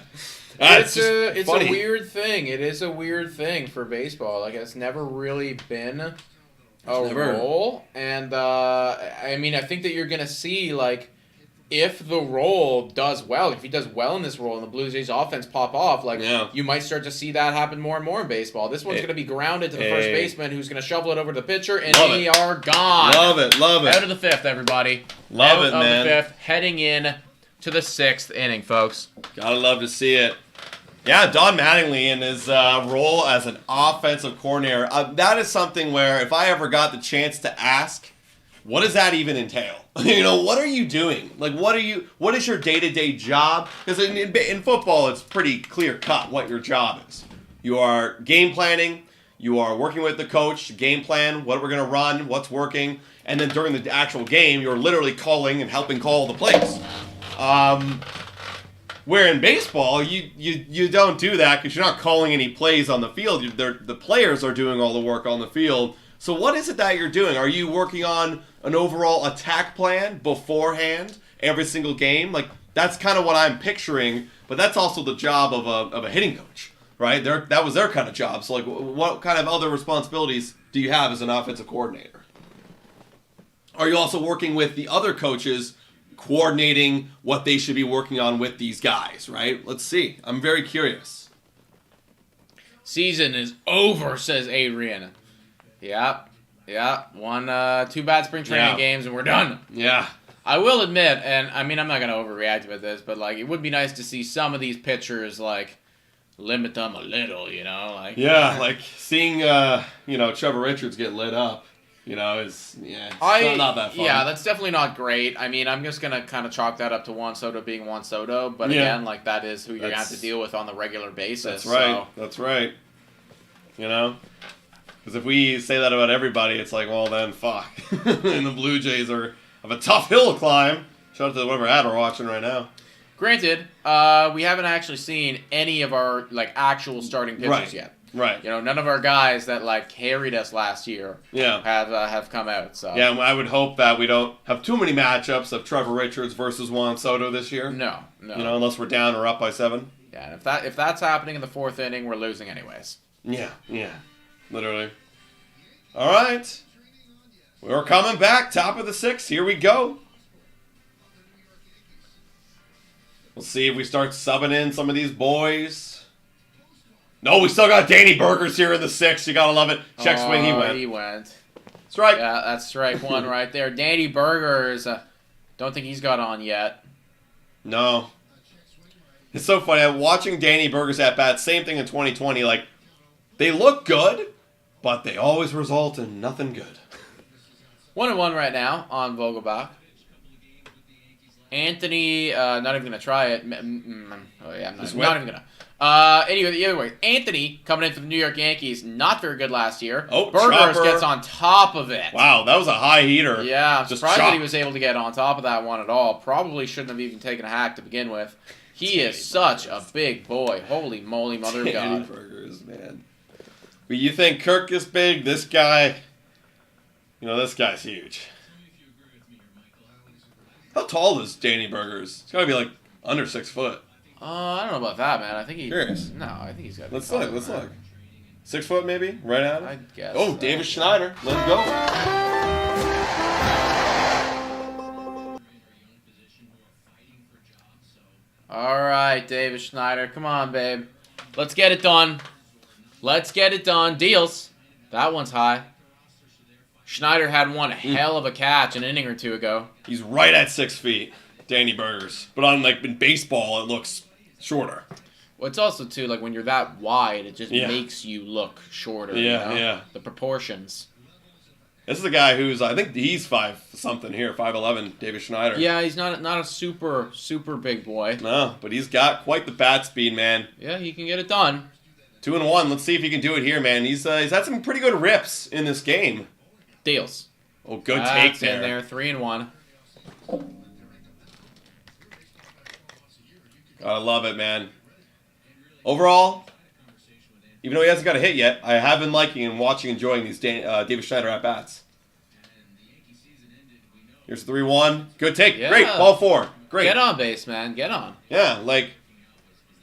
It's a weird thing. It is a weird thing for baseball. Like, it's never really been a role. And, I mean, I think that you're going to see, like, if the role does well, if he does well in this role and the Blue Jays offense pop off, like, you might start to see that happen more and more in baseball. This one's going to be grounded to the first baseman who's going to shovel it over to the pitcher, and they are gone.
Love it.
Out of the fifth, everybody.
Love it, man.
Out of the fifth, heading in to the sixth inning, folks.
Gotta love to see it. Yeah, Don Mattingly in his role as an offensive coordinator, that is something where if I ever got the chance to ask, what does that even entail? What are you doing? Like, what is your day-to-day job? Because in football, it's pretty clear-cut what your job is. You are game planning, you are working with the coach, game plan, what we're going to run, what's working, and then during the actual game, you're literally calling and helping call the plays. Where in baseball, you don't do that because you're not calling any plays on the field. The players are doing all the work on the field. So what is it that you're doing? Are you working on an overall attack plan beforehand every single game? Like, that's kind of what I'm picturing, but that's also the job of a hitting coach, right? That was their kind of job. So, like, what kind of other responsibilities do you have as an offensive coordinator? Are you also working with the other coaches coordinating what they should be working on with these guys, right? Let's see. I'm very curious.
Season is over, says Adrian. Yeah. 2 bad spring training games and we're done.
Yeah.
I will admit, and I mean, I'm not going to overreact with this, but like, it would be nice to see some of these pitchers, like, limit them a little, like.
Yeah, like seeing, Trevor Richards get lit up. It's not that fun.
Yeah, that's definitely not great. I mean, I'm just going to kind of chalk that up to Juan Soto being Juan Soto. But again, like, that is who you're going to have to deal with on the regular basis.
That's right. That's right. Because if we say that about everybody, it's like, well, then fuck. And the Blue Jays have a tough hill to climb. Shout out to whatever ad we're watching right now.
Granted, we haven't actually seen any of our, like, actual starting pitchers yet.
Right.
None of our guys that, like, carried us last year have come out. So
yeah, I would hope that we don't have too many matchups of Trevor Richards versus Juan Soto this year.
No.
Unless we're down or up by 7.
Yeah, and if that's happening in the 4th inning, we're losing anyways.
Yeah. Literally. All right. We're coming back. Top of the 6th. Here we go. We'll see if we start subbing in some of these boys. No, we still got Danny Burgers here in the 6th. You gotta love it. Check swing, he went. Strike.
Yeah, that's strike 1 right there. Danny Burgers, don't think he's got on yet.
No. It's so funny. I'm watching Danny Burgers at bat. Same thing in 2020. Like, they look good, but they always result in nothing good.
1-1 right now on Vogelbach. Anthony, not even going to try it. I'm not even going to. Anyway, the other way. Anthony, coming in for the New York Yankees, not very good last year.
Oh,
Burgers
chopper.
gets on top of it.
Wow, that was a high heater.
Yeah, I'm surprised that he was able to get on top of that one at all. Probably shouldn't have even taken a hack to begin with. He is such a big boy. Holy moly, mother of
Danny
God.
Burgers, man. But you think Kirk is big? This guy, this guy's huge. How tall is Danny Burgers? It's got to be like under 6 foot.
I don't know about that, man. I think he.
Curious.
No, I think he's got.
Let's look. 6 foot maybe, right at it.
I guess.
Oh, Davis Schneider, let's go.
All right, Davis Schneider, come on, babe. Let's get it done. Let's get it done. Deals. That one's high. Schneider had one hell of a catch an inning or two ago.
He's right at 6 feet, Danny Burgers. But on in baseball, it looks shorter.
Well, it's also too when you're that wide, it just makes you look shorter.
Yeah,
you know?
yeah.
The proportions.
This is a guy who's I think he's 5'something here, 5'11", Davis Schneider.
Yeah, he's not a super big boy.
No, but he's got quite the bat speed, man.
Yeah, he can get it done.
2-1. Let's see if he can do it here, man. He's had some pretty good rips in this game.
Deals.
Oh, good
That's
take there.
in there, 3-1.
Gotta love it, man. Overall, even though he hasn't got a hit yet, I have been liking and enjoying these Davis Schneider at bats. Here's 3-1. Good take.
Yeah.
Great. Ball 4. Great.
Get on base, man. Get on.
Yeah,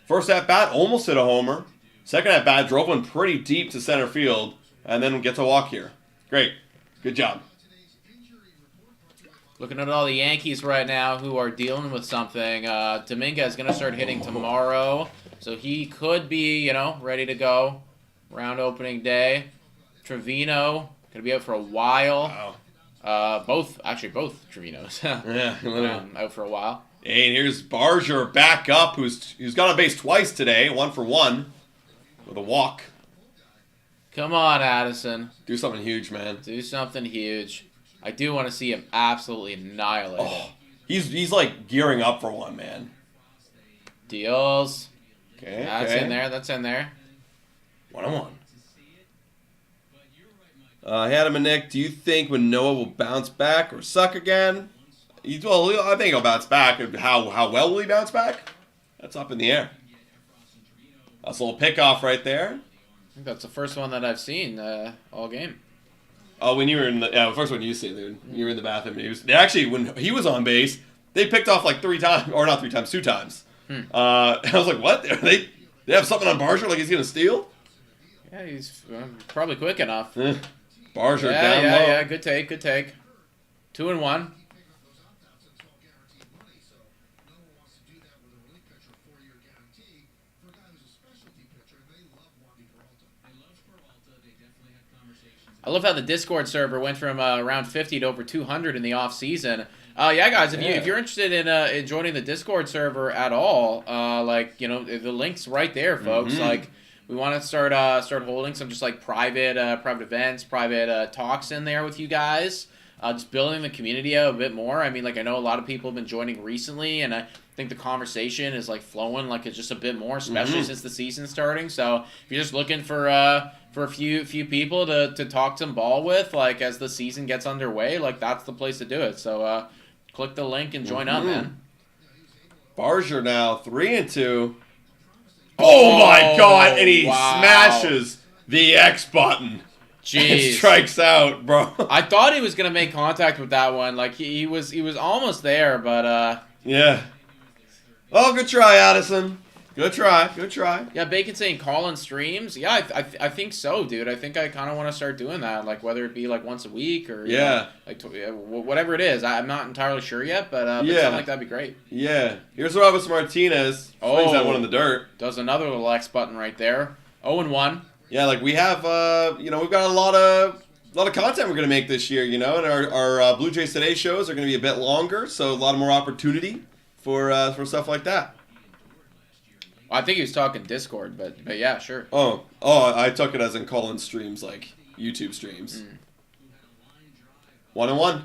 first at bat, almost hit a homer. Second at bat, drove one pretty deep to center field, and then gets a walk here. Great. Good job.
Looking at all the Yankees right now who are dealing with something. Dominguez is going to start hitting tomorrow, so he could be, ready to go round opening day. Trevino going to be out for a while.
Wow.
Both Trevinos.
Yeah.
Out for a while.
And here's Barger back up, who's got on base twice today, 1 for 1, with a walk.
Come on, Addison.
Do something huge, man.
Do something huge. I do want to see him absolutely annihilate.
Oh, he's gearing up for one, man.
Deals.
Okay.
That's in there. That's in there.
1-1. Adam and Nick, do you think when Noah will bounce back or suck again? I think he'll bounce back. How well will he bounce back? That's up in the air. That's a little pickoff right there.
I think that's the first one that I've seen all game.
Oh, when you were in the first one you see, dude. You were in the bathroom. When he was on base, they picked off 3 times, or not 3 times, 2 times. I was like, what? They have something on Barger he's gonna steal?
Yeah, he's probably quick enough.
Barger down low.
Yeah. Good take. 2-1. I love how the Discord server went from around 50 to over 200 in the off season. Yeah, guys, if you're interested in joining the Discord server at all, the link's right there, folks.
Mm-hmm.
We want to start holding some just private events, private talks in there with you guys. Just building the community out a bit more. I mean, I know a lot of people have been joining recently, and I think the conversation is flowing it's just a bit more, especially since the season's starting. So if you're just looking for a few people to talk some ball with, as the season gets underway, that's the place to do it. So click the link and join up, man.
Barger now 3-2. Oh my God! And he smashes the X button.
Jeez.
And strikes out, bro.
I thought he was gonna make contact with that one. He was almost there, but
yeah. Oh, good try, Addison. Good try.
Yeah, Bacon saying call in streams. Yeah, I think so, dude. I think I kind of want to start doing that, whether it be once a week or whatever it is. I'm not entirely sure yet, but something like that'd be great.
Yeah. Here's Robert Martinez. Swings that one in the dirt.
Does another little X button right there. 0-1.
Yeah, we have we've got a lot of content we're gonna make this year, and our Blue Jays Today shows are gonna be a bit longer, so a lot more opportunity for stuff like that.
I think he was talking Discord, but yeah, sure.
Oh, I took it as in call-in streams, YouTube streams. 1-1.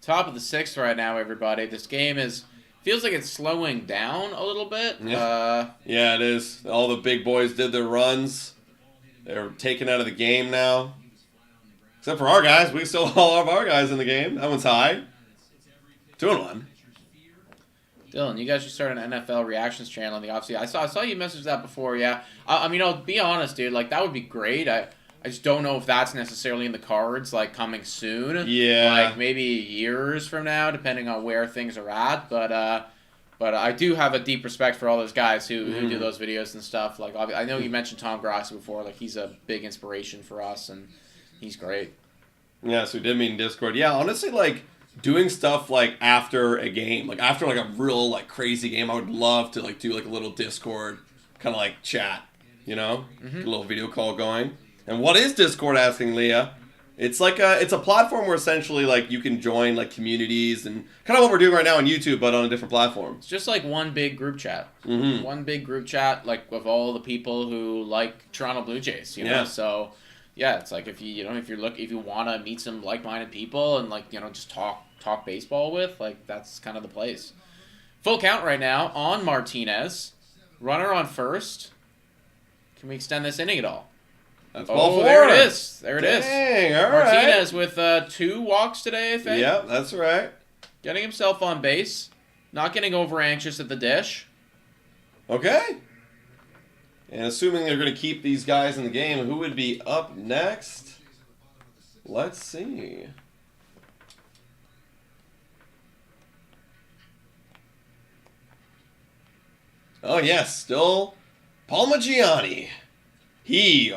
Top of the 6th right now, everybody. This game feels like it's slowing down a little bit.
Yeah. Yeah, it is. All the big boys did their runs. They're taken out of the game now. Except for our guys. We still all have our guys in the game. That one's high. 2-1.
Dylan, you guys should start an NFL reactions channel in the offseason. I saw you message that before, yeah. I mean, I'll be honest, dude. That would be great. I just don't know if that's necessarily in the cards, coming soon.
Yeah.
Maybe years from now, depending on where things are at. But But I do have a deep respect for all those guys who do those videos and stuff. Like, I know you mentioned Tom Grassi before. Like, he's a big inspiration for us, and he's great.
Yeah, so we did meet in Discord. Yeah, honestly, like, doing stuff, like, after a game, like, after, like, a real, like, crazy game, I would love to, like, do, like, a little Discord kind of, like, chat, you know? A little video call going. And what is Discord, asking Leah? It's like it's a platform where essentially like you can join like communities and kind of what we're doing right now on YouTube, but on a different platform.
It's just like one big group chat. One big group chat, like with all the people who like Toronto Blue Jays. You know, so yeah, it's like if you want to meet some like-minded people and like just talk baseball with, like that's kind of the place. Full count right now on Martinez, runner on first. Can we extend this inning at all?
That's ball 4.
There it is. There it is.
Dang, all
Martinez
right.
with 2 walks today, I think.
Yep, that's right.
Getting himself on base. Not getting over anxious at the dish.
Okay. And assuming they're going to keep these guys in the game, who would be up next? Let's see. Oh, yes, still Paul Maggiani. He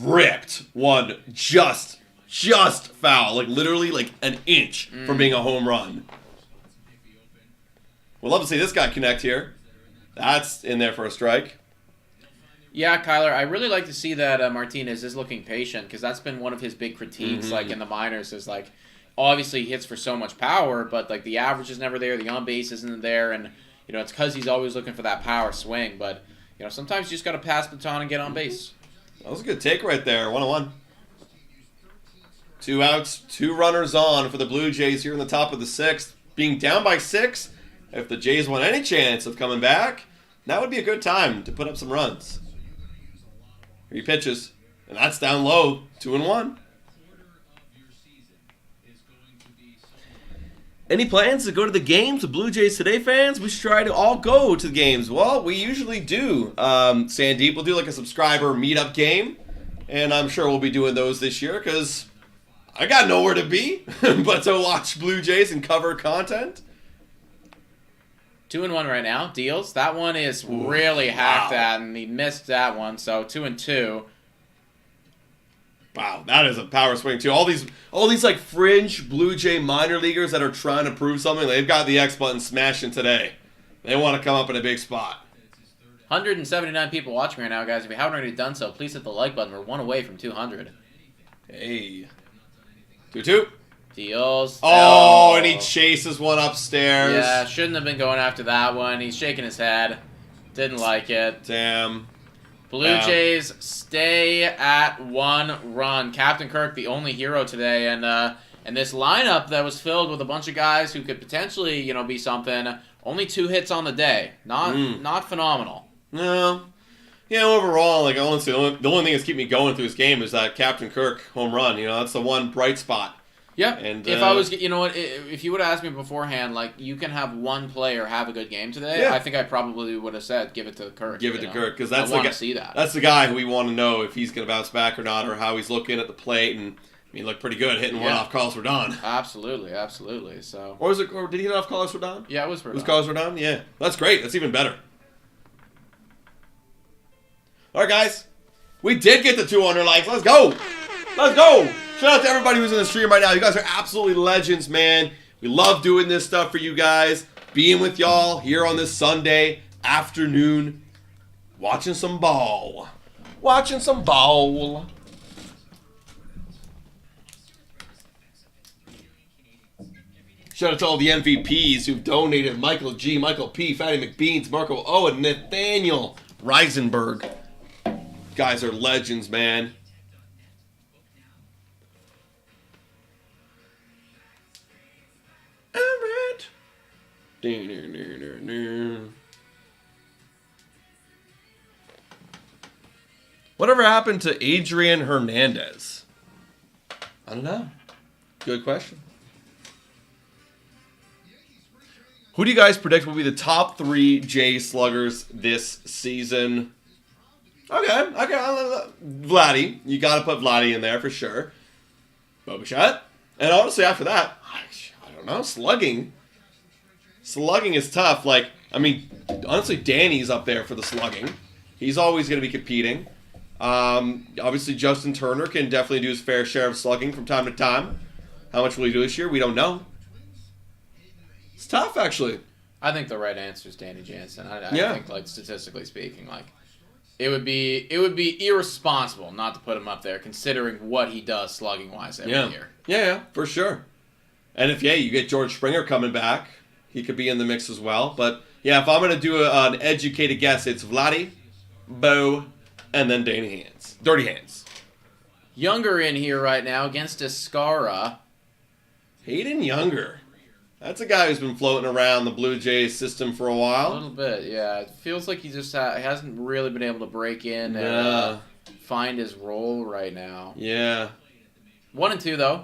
ripped one just foul, like literally like an inch from being a home run. We'd love to see this guy connect here. That's in there for a strike.
Yeah, Kyler, I really like to see that Martinez is looking patient because that's been one of his big critiques, like in the minors, is like obviously he hits for so much power, but like the average is never there, the on base isn't there, and it's because he's always looking for that power swing, but. Sometimes you just got to pass the baton and get on base.
That was a good take right there. 1-1. 2 outs, 2 runners on for the Blue Jays here in the top of the 6th. Being down by 6, if the Jays want any chance of coming back, that would be a good time to put up some runs. 3 pitches, and that's down low. 2-1. Any plans to go to the games with Blue Jays Today fans? We should try to all go to the games. Well, we usually do. Sandeep will do like a subscriber meetup game, and I'm sure we'll be doing those this year because I got nowhere to be but to watch Blue Jays and cover content.
2-1 right now. Deals. That one is really hacked at, and he missed that one, so 2-2.
Wow, that is a power swing too. All these like fringe Blue Jay minor leaguers that are trying to prove something, they've got the X button smashing today. They want to come up in a big spot.
179 people watching right now, guys. If you haven't already done so, please hit the like button. We're 1 away from 200.
Hey. 2-2.
Deals.
Oh, and he chases one upstairs.
Yeah, shouldn't have been going after that one. He's shaking his head. Didn't like it.
Damn.
Blue Jays stay at 1 run. Captain Kirk, the only hero today, and this lineup that was filled with a bunch of guys who could potentially, be something. Only 2 hits on the day. Not phenomenal.
No. Yeah, overall, like honestly, the only thing that's keeping me going through this game is that Captain Kirk home run. That's the one bright spot.
Yeah, and if I was, if you would have asked me beforehand, like, you can have one player have a good game today, I think I probably would have said, give it to Kirk.
Give it to Kirk, because that's
that's
the guy who we want to know if he's going to bounce back or not, or how he's looking at the plate, and he looked pretty good hitting one off Carlos Rodon.
Absolutely. So.
Or did he hit off Carlos Rodon?
Yeah, it was Rodon.
It was Carlos Rodon? Yeah. That's great. That's even better. All right, guys. We did get the 200 likes. Let's go. Let's go. Shout out to everybody who's in the stream right now. You guys are absolutely legends, man. We love doing this stuff for you guys. Being with y'all here on this Sunday afternoon. Watching some ball. Shout out to all the MVPs who've donated. Michael G, Michael P, Fatty McBeans, Marco O, and Nathaniel Reisenberg. Guys are legends, man. Alright. Whatever happened to Adrian Hernandez? I don't know. Good question. Who do you guys predict will be the top 3 Jay sluggers this season? Okay. Vladdy. You got to put Vladdy in there for sure. Bobuchet. And honestly, after that, I don't know, slugging. slugging is tough. Like, I mean, honestly, Danny's up there for the slugging. He's always going to be competing. Obviously, Justin Turner can definitely do his fair share of slugging from time to time. How much will he do this year? We don't know. It's tough, actually.
I think the right answer is Danny Jansen. I
Yeah.
think, like, statistically speaking, like, it would be irresponsible not to put him up there, considering what he does slugging wise every year.
Yeah, for sure. And if you get George Springer coming back, he could be in the mix as well. But yeah, if I'm gonna do an educated guess, it's Vladdy, Bo, and then Danny Hands. Dirty Hands.
Younger in here right now against Escara.
Hayden Younger. That's a guy who's been floating around the Blue Jays system for a
A
while.
little bit, yeah. It feels like he just hasn't really been able to break in and find his role right now.
Yeah.
1-2 though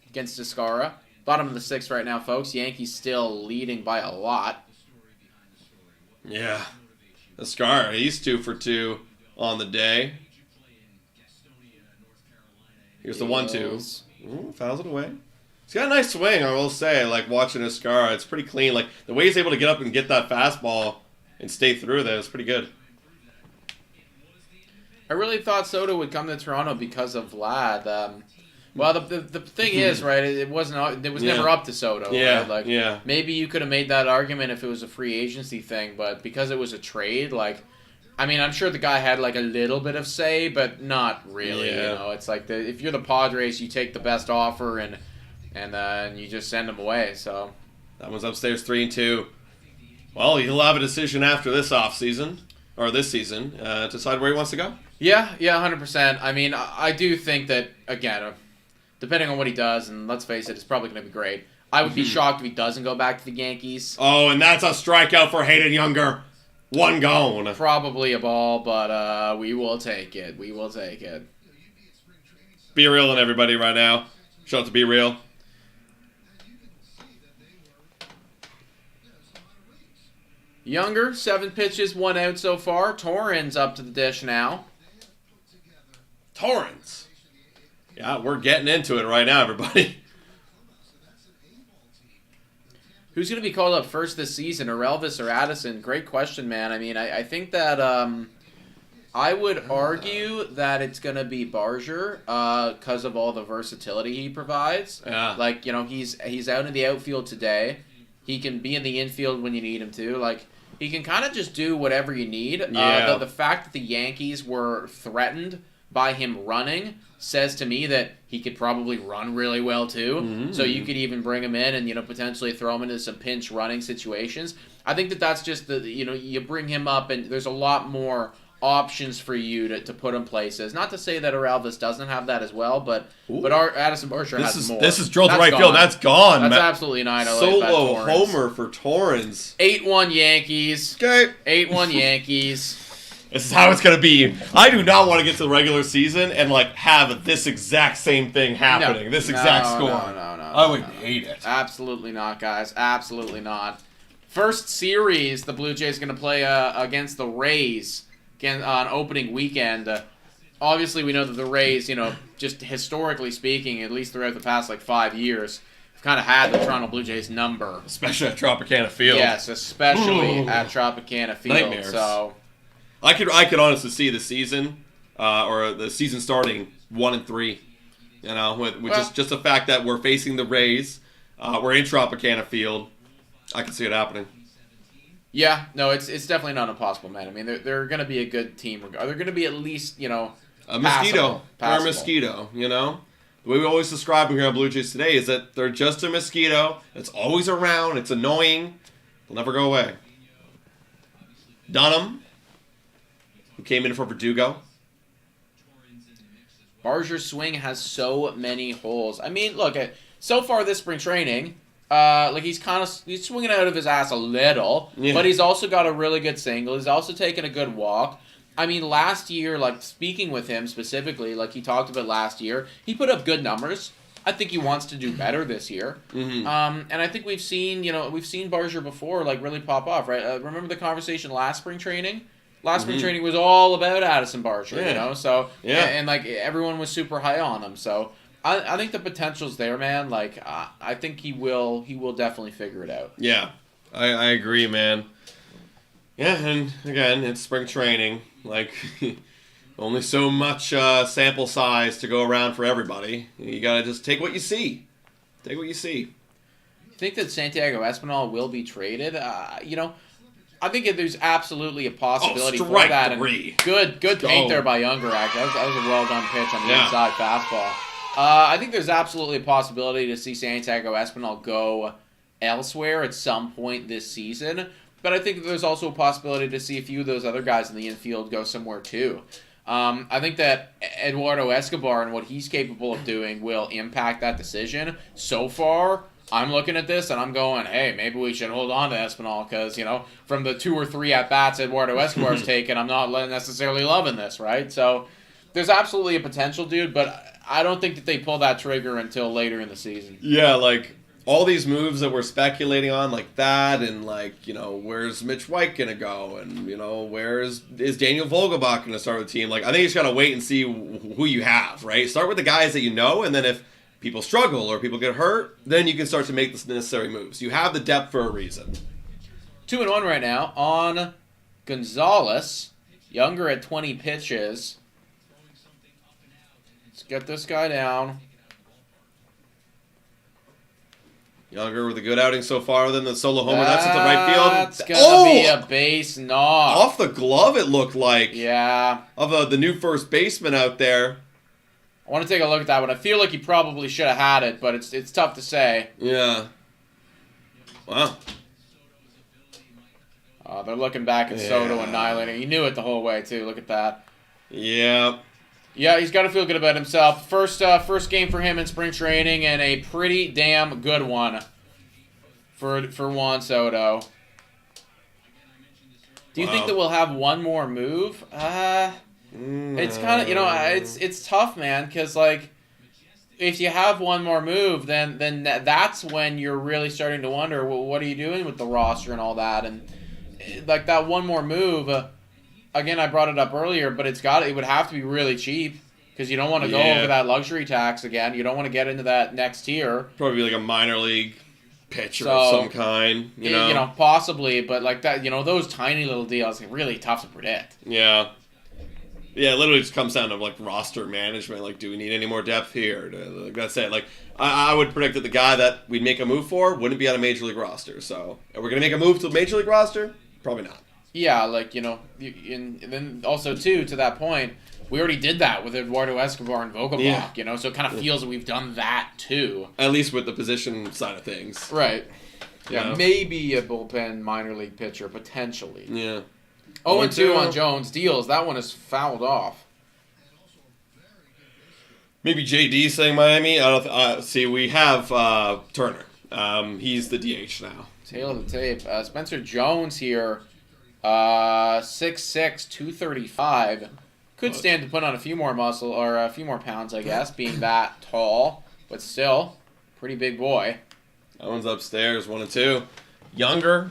against Escara. Bottom of the 6th right now, folks. Yankees still leading by a lot.
Yeah. Escar, he's 2 for 2 on the day. Here's the 1-2. Ooh, fouls it away. He's got a nice swing, I will say. Like, watching Escar, it's pretty clean. Like, the way he's able to get up and get that fastball and stay through there is pretty good.
I really thought Soto would come to Toronto because of Vlad. Well, the thing is, right? It was never up to Soto.
Yeah,
right? Like, maybe you could have made that argument if it was a free agency thing, but because it was a trade, like, I mean, I'm sure the guy had like a little bit of say, but not really.
Yeah.
You know, it's like if you're the Padres, you take the best offer and you just send him away. So
that one's upstairs 3-2. Well, he'll have a decision after this offseason, or this season, to decide where he wants to go.
Yeah, 100%. I mean, I do think that, again, depending on what he does, and let's face it, it's probably going to be great. I would be shocked if he doesn't go back to the Yankees.
Oh, and that's a strikeout for Hayden Younger. One gone.
Probably a ball, but we will take it. We will take it.
Be real and everybody right now. Show it to Be Real.
Younger, 7 pitches, 1 out so far. Torrens up to the dish now.
Torrens. Yeah, we're getting into it right now, everybody.
Who's going to be called up first this season, or Elvis or Addison? Great question, man. I mean, I think that I would argue that it's going to be Barger because of all the versatility he provides.
Yeah.
Like, you know, he's out in the outfield today. He can be in the infield when you need him to. Like, he can kind of just do whatever you need.
Yeah.
The fact that the Yankees were threatened by him running says to me that he could probably run really well too. Mm-hmm. So you could even bring him in and, you know, potentially throw him into some pinch running situations. I think that that's just you bring him up and there's a lot more options for you to put in places. Not to say that Elvis doesn't have that as well, but our Addison Barger has more.
This is drilled to right field. That's gone.
That's absolutely not.
Solo homer for Torrens.
8-1 Yankees.
Okay.
8-1 Yankees.
This is how it's going to be. I do not want to get to the regular season and, like, have this exact same thing happening. This exact score.
No.
I would hate it.
Absolutely not, guys. Absolutely not. First series, the Blue Jays going to play against the Rays on opening weekend. Obviously, we know that the Rays, you know, just historically speaking, at least throughout the past, 5 years, have kind of had the Toronto Blue Jays number.
Especially at Tropicana Field.
Yes, especially at Tropicana Field.
Nightmares.
So
I could honestly see the season, or the season starting 1-3. You know, with just the fact that we're facing the Rays, we're in Tropicana Field. I can see it happening.
Yeah, no, it's definitely not impossible, man. I mean, they're going to be a good team. They're going to be at least, you know,
a mosquito.
Passable.
They're a mosquito, you know? The way we always describe them here on Blue Jays Today is that they're just a mosquito. It's always around. It's annoying. They'll never go away. Dunham, who came in for Verdugo.
Barger's swing has so many holes. I mean, look, so far this spring training, he's swinging out of his ass a little, but he's also got a really good single. He's also taken a good walk. I mean, last year, speaking with him specifically, he talked about last year, he put up good numbers. I think he wants to do better this year. Mm-hmm. And I think we've seen Barger before, really pop off, right? Remember the conversation last spring training? Last spring training was all about Addison Barger, you know? So, and everyone was super high on him. So, I think the potential's there, man. I think he will definitely figure it out.
Yeah. I agree, man. Yeah, and again, it's spring training. Like, only so much sample size to go around for everybody. You gotta just take what you see. Take what you see.
You think that Santiago Espinal will be traded? I think there's absolutely a possibility for that.
Three.
And good paint there by Younger, actually. That was a well-done pitch on the inside fastball. I think there's absolutely a possibility to see Santiago Espinal go elsewhere at some point this season. But I think there's also a possibility to see a few of those other guys in the infield go somewhere too. I think that Eduardo Escobar and what he's capable of doing will impact that decision. So far, I'm looking at this and I'm going, hey, maybe we should hold on to Espinal because, from the 2 or 3 at-bats Eduardo Escobar's taken, I'm not necessarily loving this, right? So there's absolutely a potential, dude, but I don't think that they pull that trigger until later in the season.
Yeah, like, all these moves that we're speculating on, like that, and where's Mitch White gonna go, and is Daniel Vogelbach gonna start with the team? Like, I think you just gotta wait and see who you have, right? Start with the guys that you know, and then if people struggle or people get hurt, then you can start to make the necessary moves. You have the depth for a reason.
2-1 right now on Gonzalez. Younger at 20 pitches. Let's get this guy down.
Younger with a good outing so far, than the solo homer. That's at the right field.
That's gonna be a base knock.
Off the glove, it looked like.
Yeah.
Of the new first baseman out there.
I want to take a look at that one. I feel like he probably should have had it, but it's tough to say.
Yeah. Wow.
They're looking back at Soto and Nylander. He knew it the whole way, too. Look at that.
Yeah.
Yeah, he's got to feel good about himself. First game for him in spring training, and a pretty damn good one for Juan Soto. Do you think that we'll have one more move? It's kind of, it's tough, man, because, if you have one more move, then that's when you're really starting to wonder, well, what are you doing with the roster and all that? And, that one more move... Again, I brought it up earlier, but it would have to be really cheap because you don't want to go over that luxury tax again. You don't want to get into that next tier.
Probably like a minor league pitcher of some kind,
possibly, but that, those tiny little deals are really tough to predict.
Yeah. Yeah, it literally just comes down to roster management. Do we need any more depth here? That's it. I would predict that the guy that we'd make a move for wouldn't be on a major league roster. So, are we going to make a move to a major league roster? Probably not.
Yeah, and then also, too, to that point, we already did that with Eduardo Escobar and Vogelbach, so it kind of feels that we've done that, too.
At least with the position side of things.
Right. Yeah, maybe a bullpen minor league pitcher, potentially.
Yeah.
0-2 on Jones. Deals. That one is fouled off.
Maybe JD saying Miami. I don't see, we have Turner. He's the DH now.
Tail of the tape. Spencer Jones here. 6'6", 235. Could stand to put on a few more muscle, or a few more pounds, I guess, being that tall. But still, pretty big boy.
That one's upstairs, 1-2. Younger,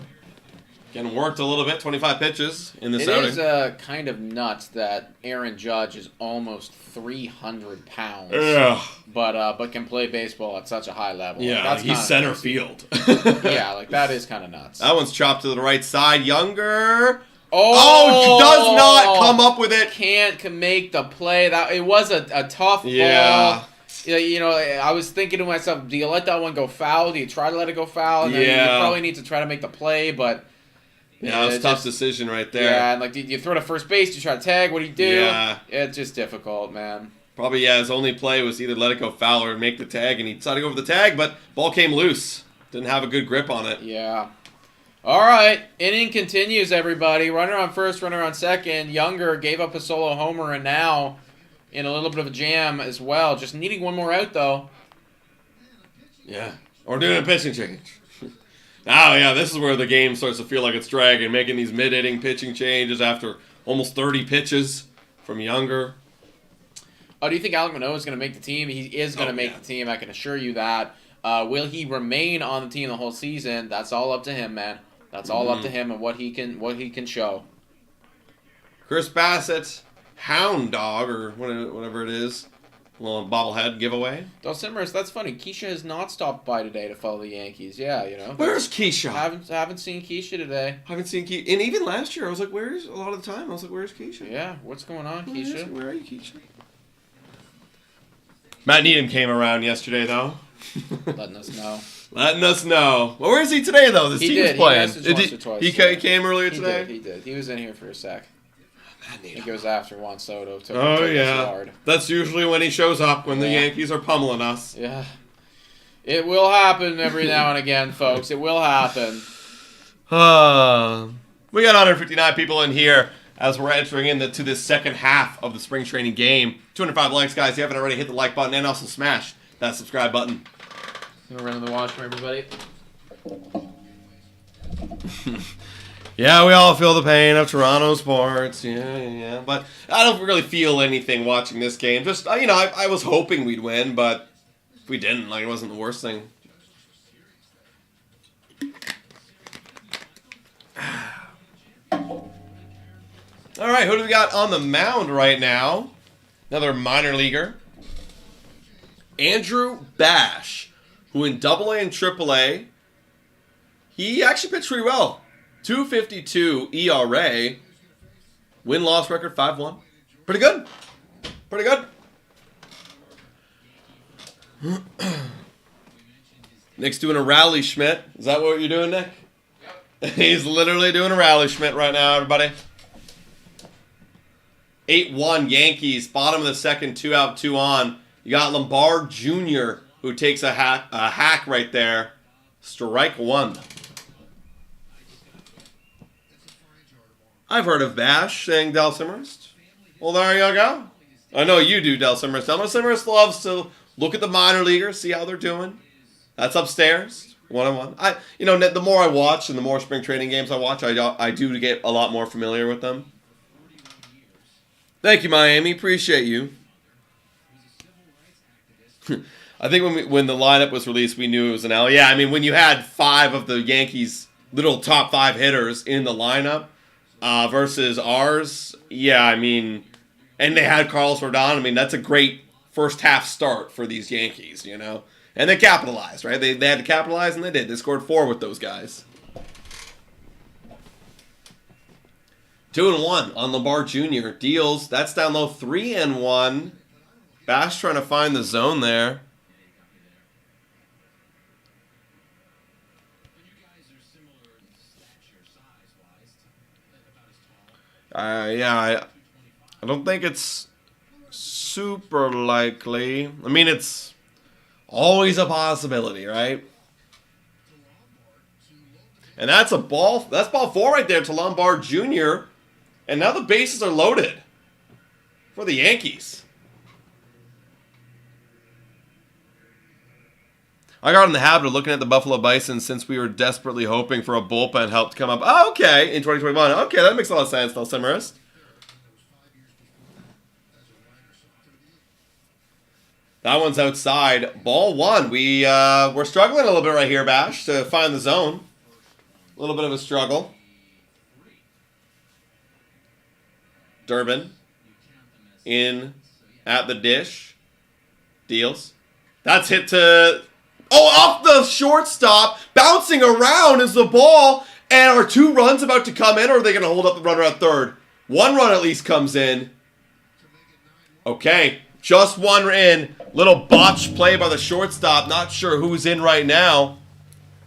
getting worked a little bit, 25 pitches in this outing.
It is kind of nuts that Aaron Judge is almost 300 pounds.
Yeah.
But can play baseball at such a high level.
Yeah, he's center field.
Yeah, that is kind of nuts.
That one's chopped to the right side. Younger. Oh, does not come up with it.
Can't make the play. It was a tough ball. I was thinking to myself, do you let that one go foul? Do you try to let it go foul? And then you probably need to try to make the play, but...
Yeah, it was a tough decision right there.
Yeah, and do you throw to first base? Do you try to tag? What do you do? Yeah. It's just difficult, man.
Probably, his only play was either let it go foul or make the tag, and he decided to go for the tag, but ball came loose. Didn't have a good grip on it.
Yeah. All right, inning continues, everybody. Runner on first, runner on second. Younger gave up a solo homer, and now in a little bit of a jam as well. Just needing one more out, though.
Yeah. Or doing a pitching change. This is where the game starts to feel like it's dragging, making these mid-inning pitching changes after almost 30 pitches from Younger.
Oh, do you think Alec Manoah is going to make the team? He is going to make the team, I can assure you that. Will he remain on the team the whole season? That's all up to him, man. That's all up to him and what he can show.
Chris Bassett, Hound Dog, or whatever it is, A little bobblehead giveaway.
Dulcimer's, that's funny. Keisha has not stopped by today to follow the Yankees. Yeah, you know.
Where's Keisha?
Haven't seen Keisha today.
Haven't seen Keisha. And even last year, I was like, where's, a lot of the time, I was like, where's Keisha?
Yeah, what's going on, Keisha?
Where are you, Keisha? Matt Needham came around yesterday, though.
Letting us know.
Letting us know. Well, where is he today, though? This team's playing.
He messaged once or twice.
He came earlier today?
He did. He was in here for a sec. I think it was after Juan Soto took
yeah. That's usually when he shows up, when the Yankees are pummeling us.
Yeah. It will happen every now and again, folks. It will happen.
We got 159 people in here as we're entering into this second half of the spring training game. 205 likes, guys. If you haven't already, hit the like button and also smash that subscribe button.
You want to run to the washroom, everybody?
Yeah, we all feel the pain of Toronto sports. Yeah. But I don't really feel anything watching this game. Just, you know, I was hoping we'd win, but we didn't. Like, it wasn't the worst thing. All right, who do we got on the mound right now? Another minor leaguer. Andrew Bash, who in AA and AAA, he actually pitched pretty well. 2.52 ERA. Win-loss record 5-1. Pretty good. Pretty good. Nick's doing a rally Schmidt. Is that what you're doing, Nick? Yep. He's literally doing a rally Schmidt right now, everybody. 8-1 Yankees. Bottom of the second, 2 out, 2 on. You got Lombard Jr., who takes a hack right there. Strike one. I've heard of Bash saying Del Simmerst. Well, there you go. I know you do, Del Simmerst. Del Simmerst loves to look at the minor leaguers, see how they're doing. That's upstairs, one-on-one. You know, the more I watch and the more spring training games I watch, I do get a lot more familiar with them. Thank you, Miami. Appreciate you. I think when the lineup was released, we knew it was an L. Yeah, I mean, when you had 5 of the Yankees' little top 5 hitters in the lineup, versus ours, yeah, I mean, and they had Carlos Rodon. I mean, that's a great first half start for these Yankees, you know, and they capitalized, right? They had to capitalize, and they did. They scored 4 with those guys. 2-1 on Lombard Jr. Deals. That's down low. 3-1. Bash trying to find the zone there. Yeah, I don't think it's super likely. I mean, it's always a possibility, right? And that's a ball. That's ball 4 right there to Lombard Jr. And now the bases are loaded for the Yankees. I got in the habit of looking at the Buffalo Bison since we were desperately hoping for a bullpen help to come up. Oh, okay, in 2021. Okay, that makes a lot of sense, though, Simmerist. That one's outside. Ball 1. We're struggling a little bit right here, Bash, to find the zone. A little bit of a struggle. Durbin in at the dish. Deals. That's hit to... Oh, off the shortstop. Bouncing around is the ball. And are 2 runs about to come in, or are they going to hold up the runner at third? 1 run at least comes in. Okay. Just 1 in. Little botch play by the shortstop. Not sure who's in right now.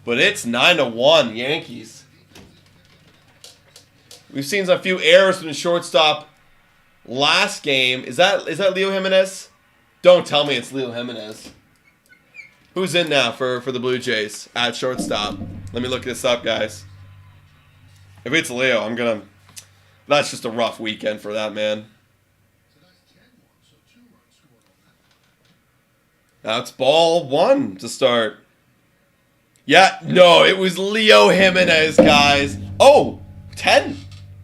But it's 9-1 Yankees. We've seen a few errors from the shortstop last game. Is that Leo Jimenez? Don't tell me it's Leo Jimenez. Who's in now for the Blue Jays at shortstop? Let me look this up, guys. If it's Leo, I'm gonna... That's just a rough weekend for that man. That's ball 1 to start. Yeah, no, it was Leo Jimenez, guys. Oh, 10.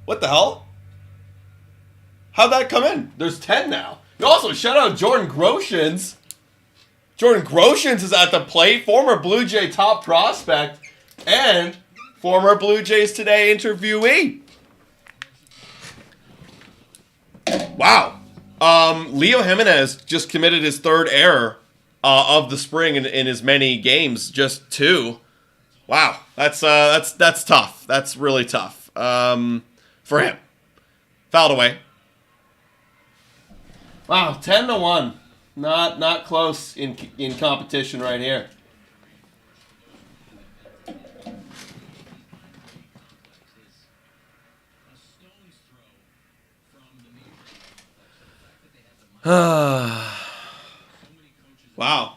What the hell? How'd that come in? There's 10 now. Also, shout out Jordan Groshans. Jordan Groshans is at the plate. Former Blue Jay top prospect. And former Blue Jays Today interviewee. Wow. Leo Jimenez just committed his third error of the spring in as many games, just 2. Wow, that's tough. That's really tough for him. Fouled away. Wow, 10-1. Not close in competition right here. Wow.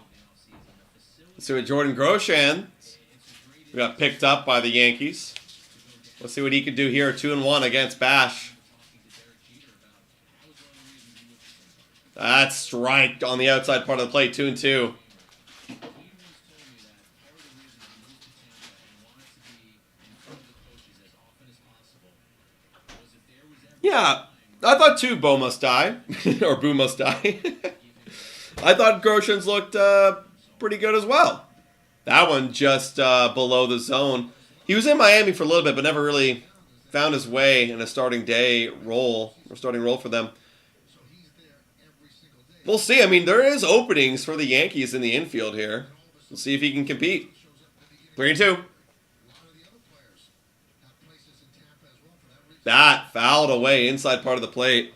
So with Jordan Groshans, we got picked up by the Yankees. Let's see what he could do here. 2-1 against Bash. That's strike on the outside part of the plate. 2-2. Yeah, I thought too Bo must die. Or Boo must die. I thought Groshans looked pretty good as well. That one just below the zone. He was in Miami for a little bit, but never really found his way in a starting role for them. We'll see. I mean, there is openings for the Yankees in the infield here. We'll see if he can compete. 3-2. That fouled away inside part of the plate.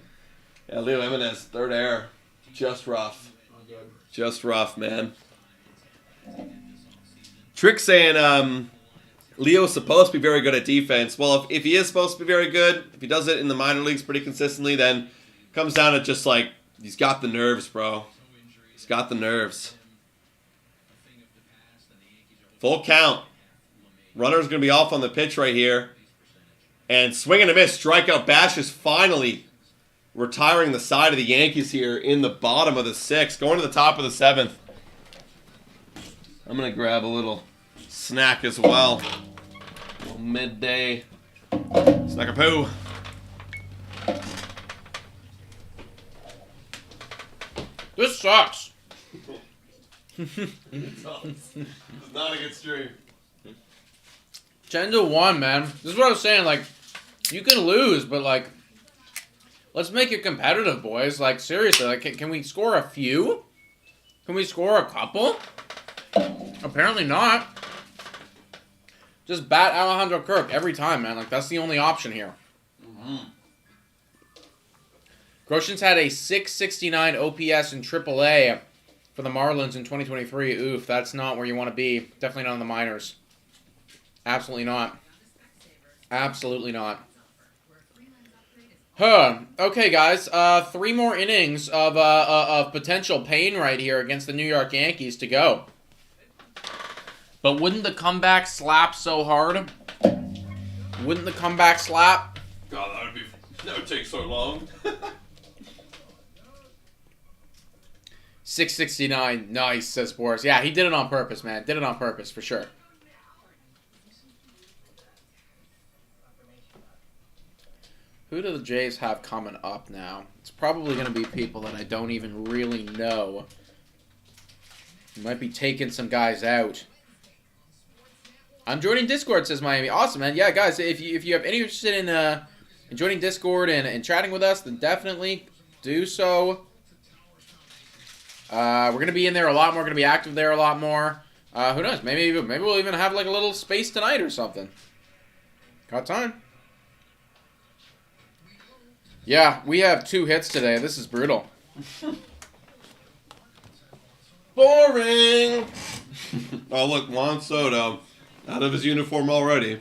Yeah, Leo Jimenez, third error. Just rough. Just rough, man. Trick saying Leo's supposed to be very good at defense. Well, if he is supposed to be very good, if he does it in the minor leagues pretty consistently, then it comes down to just like, he's got the nerves, bro. He's got the nerves. Full count. Runner's going to be off on the pitch right here. And swing and a miss. Strikeout. Bash is finally retiring the side of the Yankees here in the bottom of the 6th. Going to the top of the 7th. I'm going to grab a little snack as well. A little midday snack a poo.
This sucks.
It's not a good stream.
10-1, man. This is what I was saying. Like, you can lose, but like, let's make it competitive, boys. Like, seriously, like, can we score a few? Can we score a couple? Apparently not. Just bat Alejandro Kirk every time, man. Like, that's the only option here. Mm-hmm. Groshans had a 669 OPS in AAA for the Marlins in 2023. Oof, that's not where you want to be. Definitely not in the minors. Absolutely not. Absolutely not. Huh. Okay, guys. 3 more innings of potential pain right here against the New York Yankees to go. But wouldn't the comeback slap so hard? Wouldn't the comeback slap?
God, that would take so long.
669. Nice, says Boris. Yeah, he did it on purpose, man. Did it on purpose, for sure. Who do the Jays have coming up now? It's probably going to be people that I don't even really know. You might be taking some guys out. I'm joining Discord, says Miami. Awesome, man. Yeah, guys, if you have any interest in joining Discord and chatting with us, then definitely do so. We're going to be in there a lot more. We're going to be active there a lot more. Who knows? Maybe we'll even have like a little space tonight or something. Got time. Yeah, we have 2 hits today. This is brutal.
Boring! Oh, look, Juan Soto out of his uniform already.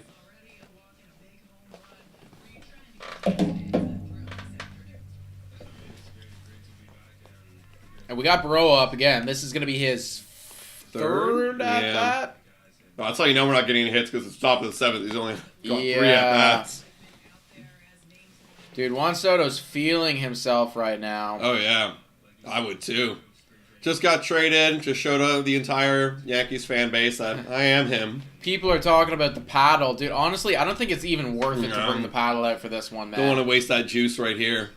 And we got Baroa up again. This is going to be his third at bat.
Oh, that's how you know we're not getting any hits, because it's top of the 7th. He's only got 3 at-bats.
Dude, Juan Soto's feeling himself right now.
Oh, yeah. I would, too. Just got traded. Just showed the entire Yankees fan base that I am him.
People are talking about the paddle. Dude, honestly, I don't think it's even worth it to bring the paddle out for this one, man.
Don't want to waste that juice right here.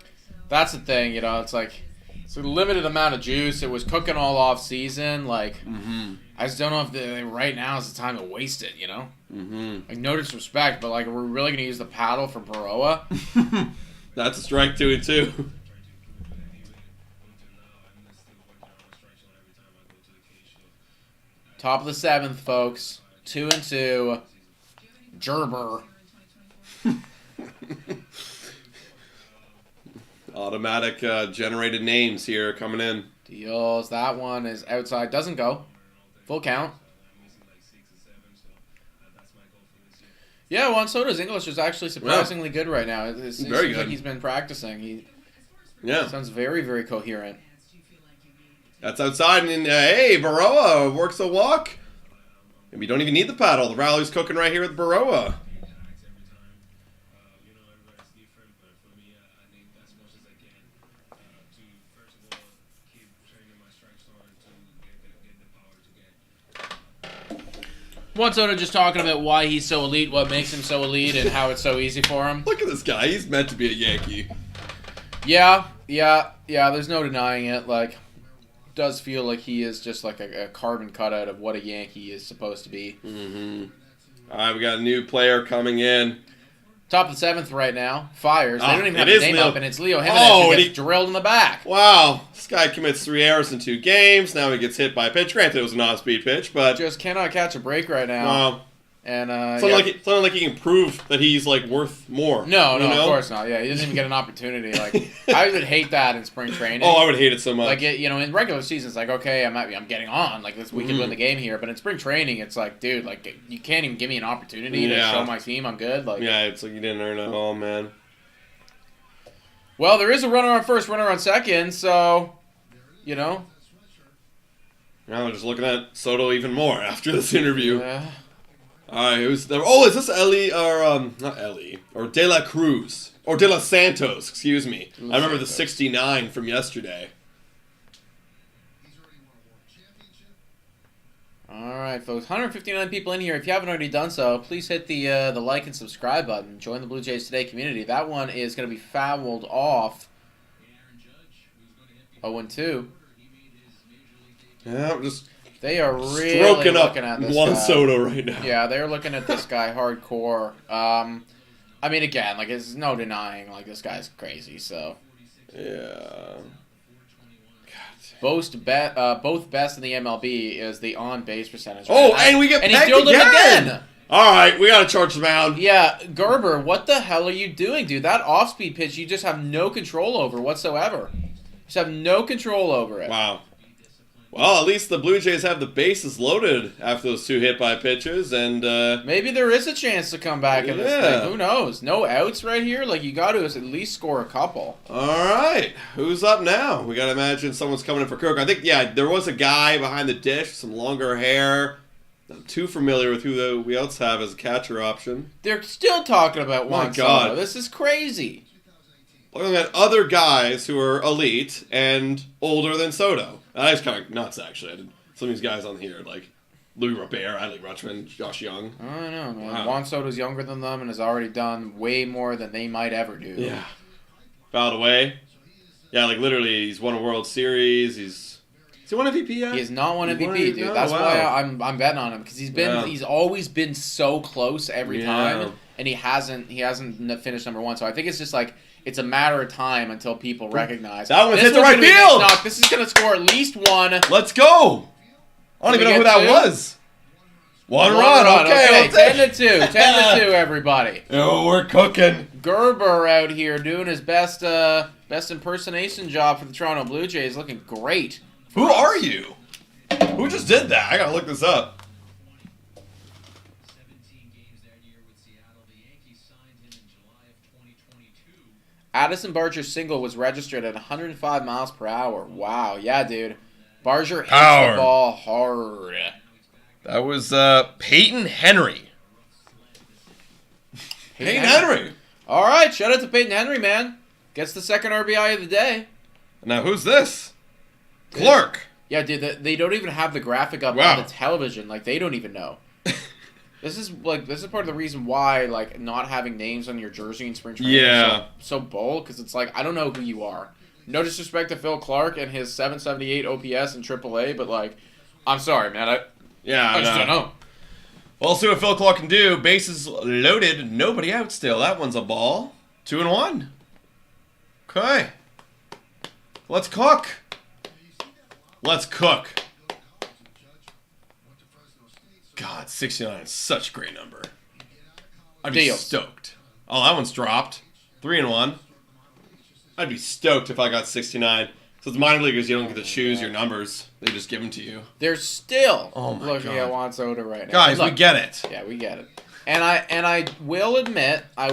That's the thing, you know. It's like, it's a limited amount of juice. It was cooking all off season. Like, I just don't know if right now is the time to waste it, you know? Like, no disrespect, but like, we're really going to use the paddle for Baroa?
That's a strike 2-2.
Top of the 7th, folks. 2-2. Gerber.
Automatic generated names here coming in.
Deals. That one is outside. Doesn't go. Full count. Yeah, Juan Soto's English is actually surprisingly good right now. It seems
Very good.
like he's been practicing. He sounds very, very coherent.
That's outside, and hey, Baroa works a walk. And we don't even need the paddle. The rally's cooking right here with Baroa.
Juan Soto just talking about why he's so elite, what makes him so elite, and how it's so easy for him.
Look at this guy. He's meant to be a Yankee.
Yeah. There's no denying it. Like, does feel like he is just like a carbon cutout of what a Yankee is supposed to be.
Mm-hmm. All right, we got a new player coming in.
Top of the 7th right now. Fires. They don't even have
it
his
is
name
Leo.
up, and it's Leo Jimenez who gets drilled in the back.
Wow. This guy commits 3 errors in 2 games. Now he gets hit by a pitch. Granted, it was an off-speed pitch, but...
Just cannot catch a break right now.
Wow.
And,
it's not like he can prove that he's, like, worth more.
No, of course not. Yeah, he doesn't even get an opportunity. Like, I would hate that in spring training.
Oh, I would hate it so much.
Like, in regular season, it's like, okay, I'm getting on. Like, we can win the game here. But in spring training, it's like, dude, like, you can't even give me an opportunity to show my team I'm good. Like,
yeah, it's like you didn't earn it all, man.
Well, there is a runner on first, runner on second, so,
Now I'm just looking at Soto even more after this interview. All right, who's there? Oh, is this Ellie or not Ellie or De La Cruz or De La Santos? Excuse me. I remember the 69 from yesterday.
All right, folks. 159 people in here. If you haven't already done so, please hit the like and subscribe button. Join the Blue Jays Today community. That one is going to be fouled off. 0-2.
Yeah, just.
They are really
stroking up
looking at this
Juan
guy.
Soto right now.
Yeah, they're looking at this guy hardcore. I mean, again, like, there's no denying, like, this guy's crazy, so.
Yeah.
Both best in the MLB is the on-base percentage.
Oh, and we get
and
pegged
he drilled him again!
All right, we got to charge the mound.
Yeah, Gerber, what the hell are you doing, dude? That off-speed pitch, you just have no control over whatsoever. You just have no control over it.
Wow. Well, at least the Blue Jays have the bases loaded after those 2 hit-by pitches, and
maybe there is a chance to come back in this thing. Who knows? No outs right here. Like, you got to at least score a couple.
All right, who's up now? We got to imagine someone's coming in for Kirk. I think, there was a guy behind the dish, some longer hair. Not too familiar with who we else have as a catcher option.
They're still talking about Juan Soto. This is crazy.
Looking at other guys who are elite and older than Soto. That's kind of nuts, actually. Some of these guys on here, like Louis Robert, Adley Rutschman, Josh Young.
I don't know, man.
Wow.
Juan Soto's younger than them and has already done way more than they might ever do.
Yeah. Fouled away. Yeah, like literally, he's won a World Series. Has he won MVP yet?
He has not won MVP, dude. That's why I'm betting on him, because he's always been so close every time, and he hasn't finished number 1. So I think it's just like, it's a matter of time until people recognize.
That one's hit the right field!
This is going to score at least 1.
Let's go! I don't even know who that was. One run, okay.
10-2. 10-2, everybody.
Oh, we're cooking.
Gerber out here doing his best impersonation job for the Toronto Blue Jays, looking great.
Who are you? Who just did that? I gotta look this up.
Addison Barger's single was registered at 105 miles per hour. Wow, yeah, dude. Barger hits the ball hard.
That was Peyton Henry. Peyton Henry.
All right, shout out to Peyton Henry, man. Gets the second RBI of the day.
Now, who's this? Clark.
Yeah, dude, they don't even have the graphic up on the television. Like, they don't even know. This is part of the reason why, like, not having names on your jersey in spring training is so bold, because it's like, I don't know who you are. No disrespect to Phil Clark and his 778 OPS in AAA, but, like, I'm sorry, man. I just don't know.
Well, let's see what Phil Clark can do. Bases loaded, nobody out still. That one's a ball. 2-1. Okay. Let's cook. Let's cook. God, 69 is such a great number. I'd be
Deal.
stoked. Oh, that one's dropped. 3-1. I'd be stoked if I got 69. So it's minor leaguers, you don't get to choose your numbers. They just give them to you.
They're still
looking
at Juan Soto right now.
Guys,
Look,
we get it.
Yeah, we get it. And I will admit, I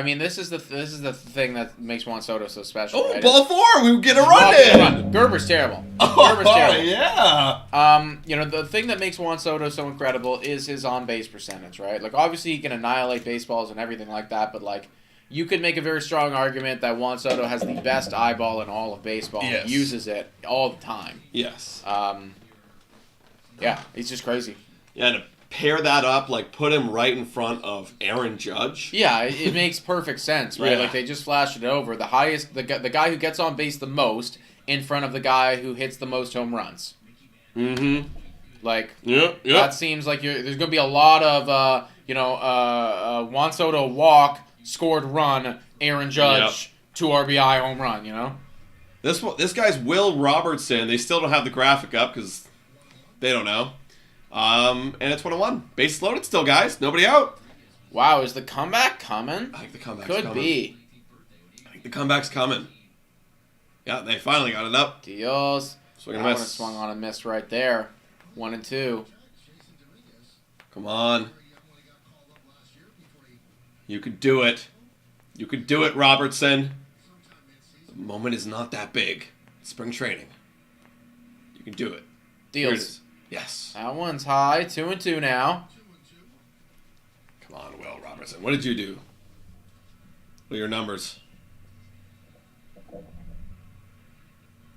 mean, this is the thing that makes Juan Soto so special.
Oh,
right?
ball 4. We get a run in.
Gerber's terrible.
Oh, yeah.
You know, the thing that makes Juan Soto so incredible is his on-base percentage, right? Like, obviously, he can annihilate baseballs and everything like that, but, like, you could make a very strong argument that Juan Soto has the best eyeball in all of baseball.
Yes.
And uses it all the time.
Yes.
Yeah, he's just crazy.
Yeah, to pair that up, like, put him right in front of Aaron Judge.
Yeah, it makes perfect sense, right?
Yeah.
Like, they just flashed it over. The highest, the guy who gets on base the most in front of the guy who hits the most home runs.
Mm-hmm.
Like,
Yep.
that seems like there's going to be a lot of, Juan Soto walk, scored run, Aaron Judge, 2 RBI home run, you know?
This guy's Will Robertson. They still don't have the graphic up because they don't know. And it's 1-1. Base loaded still, guys. Nobody out.
Wow, is the comeback coming?
I think the comeback's
Could
coming.
be.
I think the comeback's coming. Yeah, they finally got it up.
Dios.
Swing
That
and
one
miss.
is swung on and missed right there. 1-2.
Come on. You could do it. You could do it, Robertson. The moment is not that big. It's spring training. You can do it. Here it
Deals.
is. Yes.
That one's high. 2-2 now.
Come on, Will Robertson. What did you do? What are your numbers?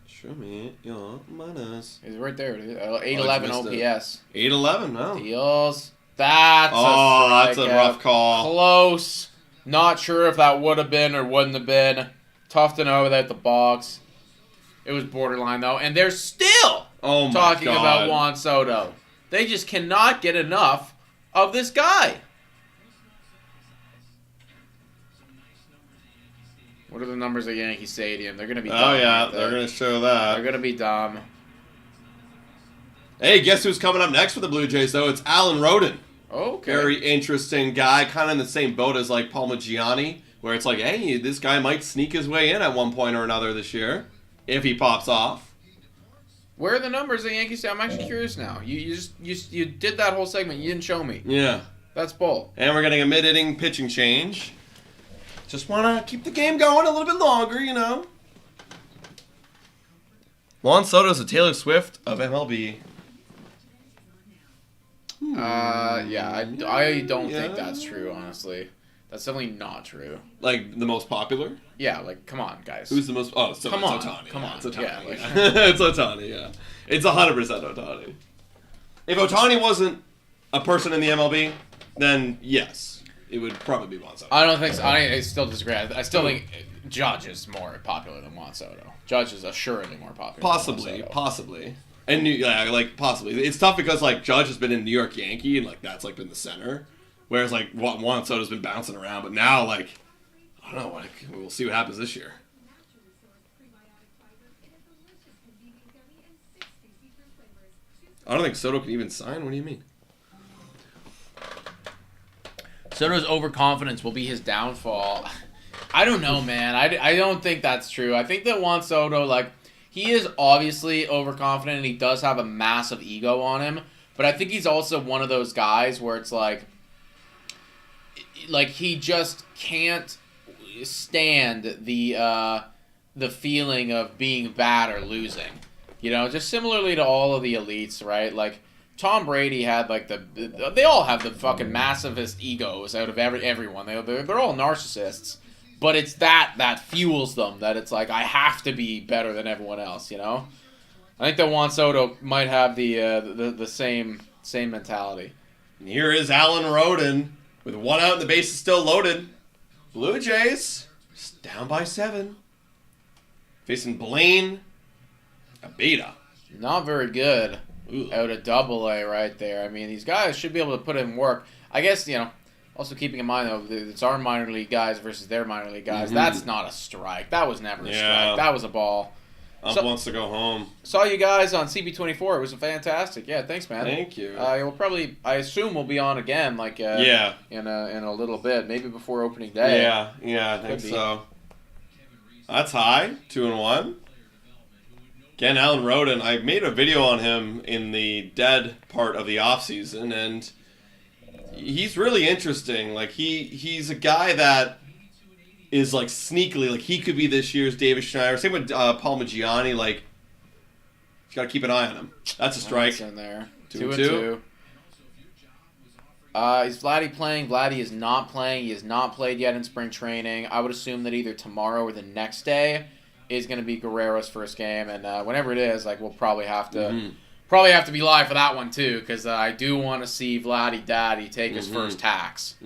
Show me your minus.
He's right there. 811 OPS.
811, no.
Deals. That's
That's a
strikeout.
rough call.
Close. Not sure if that would have been or wouldn't have been. Tough to know without the box. It was borderline, though. And they're still talking about Juan Soto. They just cannot get enough of this guy. What are the numbers at Yankee Stadium? They're going to be dumb.
Oh, yeah.
right there.
They're going to show that.
They're going to be dumb.
Hey, guess who's coming up next for the Blue Jays, though? It's Alan Roden.
Okay.
Very interesting guy. Kind of in the same boat as, like, Paul Maggiani, where it's like, hey, this guy might sneak his way in at one point or another this year, if he pops off.
Where are the numbers at Yankee Stadium? I'm actually curious now. You did that whole segment. You didn't show me.
Yeah.
That's bull.
And we're getting a mid-inning pitching change. Just want to keep the game going a little bit longer, you know. Juan Soto's a Taylor Swift of MLB.
Yeah, I don't think that's true, honestly. That's definitely not true.
Like, the most popular?
Yeah, like, come on, guys.
Who's the most... Oh, so
Come
it's
on,
Ohtani.
come
Yeah,
on.
It's Ohtani.
Yeah, like-
It's Ohtani, yeah. It's 100% Ohtani. If Ohtani wasn't a person in the MLB, then yes, it would probably be Juan Soto.
I don't think so. I still disagree. I still think Judge is more popular than Juan Soto. Judge is assuredly more popular than Juan Soto.
Possibly. And, yeah, like, possibly. It's tough because, like, Judge has been in New York Yankee, and, like, that's, like, been the center. Whereas, like, Juan Soto's been bouncing around. But now, like, I don't know. Like, we'll see what happens this year. I don't think Soto can even sign. What do you mean?
Soto's overconfidence will be his downfall. I don't know, man. I don't think that's true. I think that Juan Soto, like, he is obviously overconfident and he does have a massive ego on him. But I think he's also one of those guys where it's like he just can't stand the feeling of being bad or losing. You know, just similarly to all of the elites, right? Like, Tom Brady had, like, they all have the fucking massivest egos out of everyone. They're all narcissists. But it's that fuels them, that it's like, I have to be better than everyone else, you know? I think that Juan Soto might have the same mentality.
And here is Alan Roden with one out and the base is still loaded. Blue Jays just down by 7. Facing Blaine Abita.
Not very good.
Ooh.
Out of AA right there. I mean, these guys should be able to put in work. I guess, you know, also keeping in mind, though, it's our minor league guys versus their minor league guys.
Mm-hmm.
That's not a strike. That was never a
Yeah.
strike. That was a ball.
Wants to go home.
Saw you guys on CB24. It was fantastic. Yeah, thanks, man.
Thank you.
We'll probably, I assume we'll be on again, like in a little bit, maybe before opening day.
Yeah, I think so. That's high, 2-1. Again, Alan Roden. I made a video on him in the dead part of the offseason, and he's really interesting. Like he's a guy that is like sneakily, like he could be this year's David Schneider. Same with Paul Maggiani. Like you got to keep an eye on him. That's a strike.
That's in there.
2-2.
Is Vladdy playing? Vladdy is not playing. He has not played yet in spring training. I would assume that either tomorrow or the next day is going to be Guerrero's first game, and whenever it is, like we'll probably have to be live for that one too, because I do want to see Vladdy Daddy take his first tax.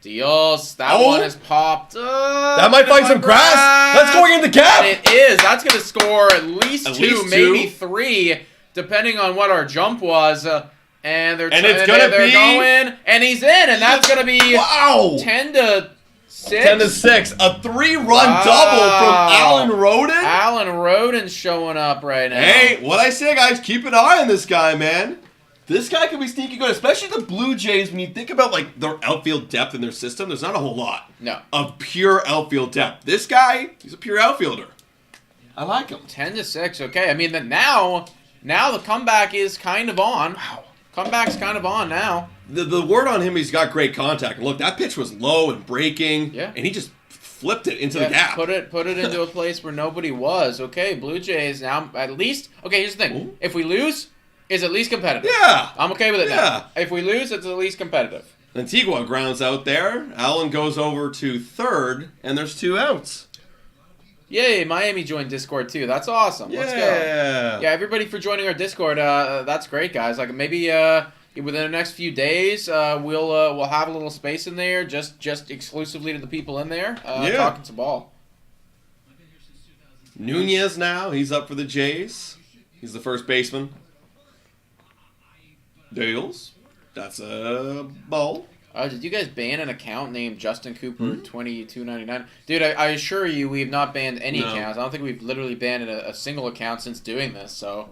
Dios, that one has popped.
That might find some grass. That's going in the cap.
It is. That's going to score at least two, maybe three, depending on what our jump was. And they're going, and he's in, and that's going to be 10-6.
10-6. A 3-run double from Alan Roden.
Alan Roden's showing up right now.
Hey, what I say, guys, keep an eye on this guy, man. This guy could be sneaky good, especially the Blue Jays. When you think about like their outfield depth in their system, there's not a whole lot of pure outfield depth. This guy, he's a pure outfielder. I like him.
10-6. Okay, I mean now the comeback is kind of on.
Wow.
Comeback's kind of on now.
The word on him, he's got great contact. And look, that pitch was low and breaking, and he just flipped it into the gap.
Put it into a place where nobody was. Okay, Blue Jays now at least. Okay, here's the thing: if we lose, it's at least competitive.
Yeah,
I'm okay with it now. If we lose, it's at least competitive.
Antigua grounds out there. Allen goes over to third, and there's 2 outs.
Yay, Miami joined Discord too. That's awesome. Let's go. Yeah, everybody for joining our Discord. That's great, guys. Like maybe within the next few days, we'll have a little space in there, just exclusively to the people in there talking some ball.
Nunez now, he's up for the Jays. He's the first baseman. Dales, that's a ball.
Did you guys ban an account named Justin Cooper 2299? Dude, I assure you we have not banned any accounts. I don't think we've literally banned a single account since doing this, so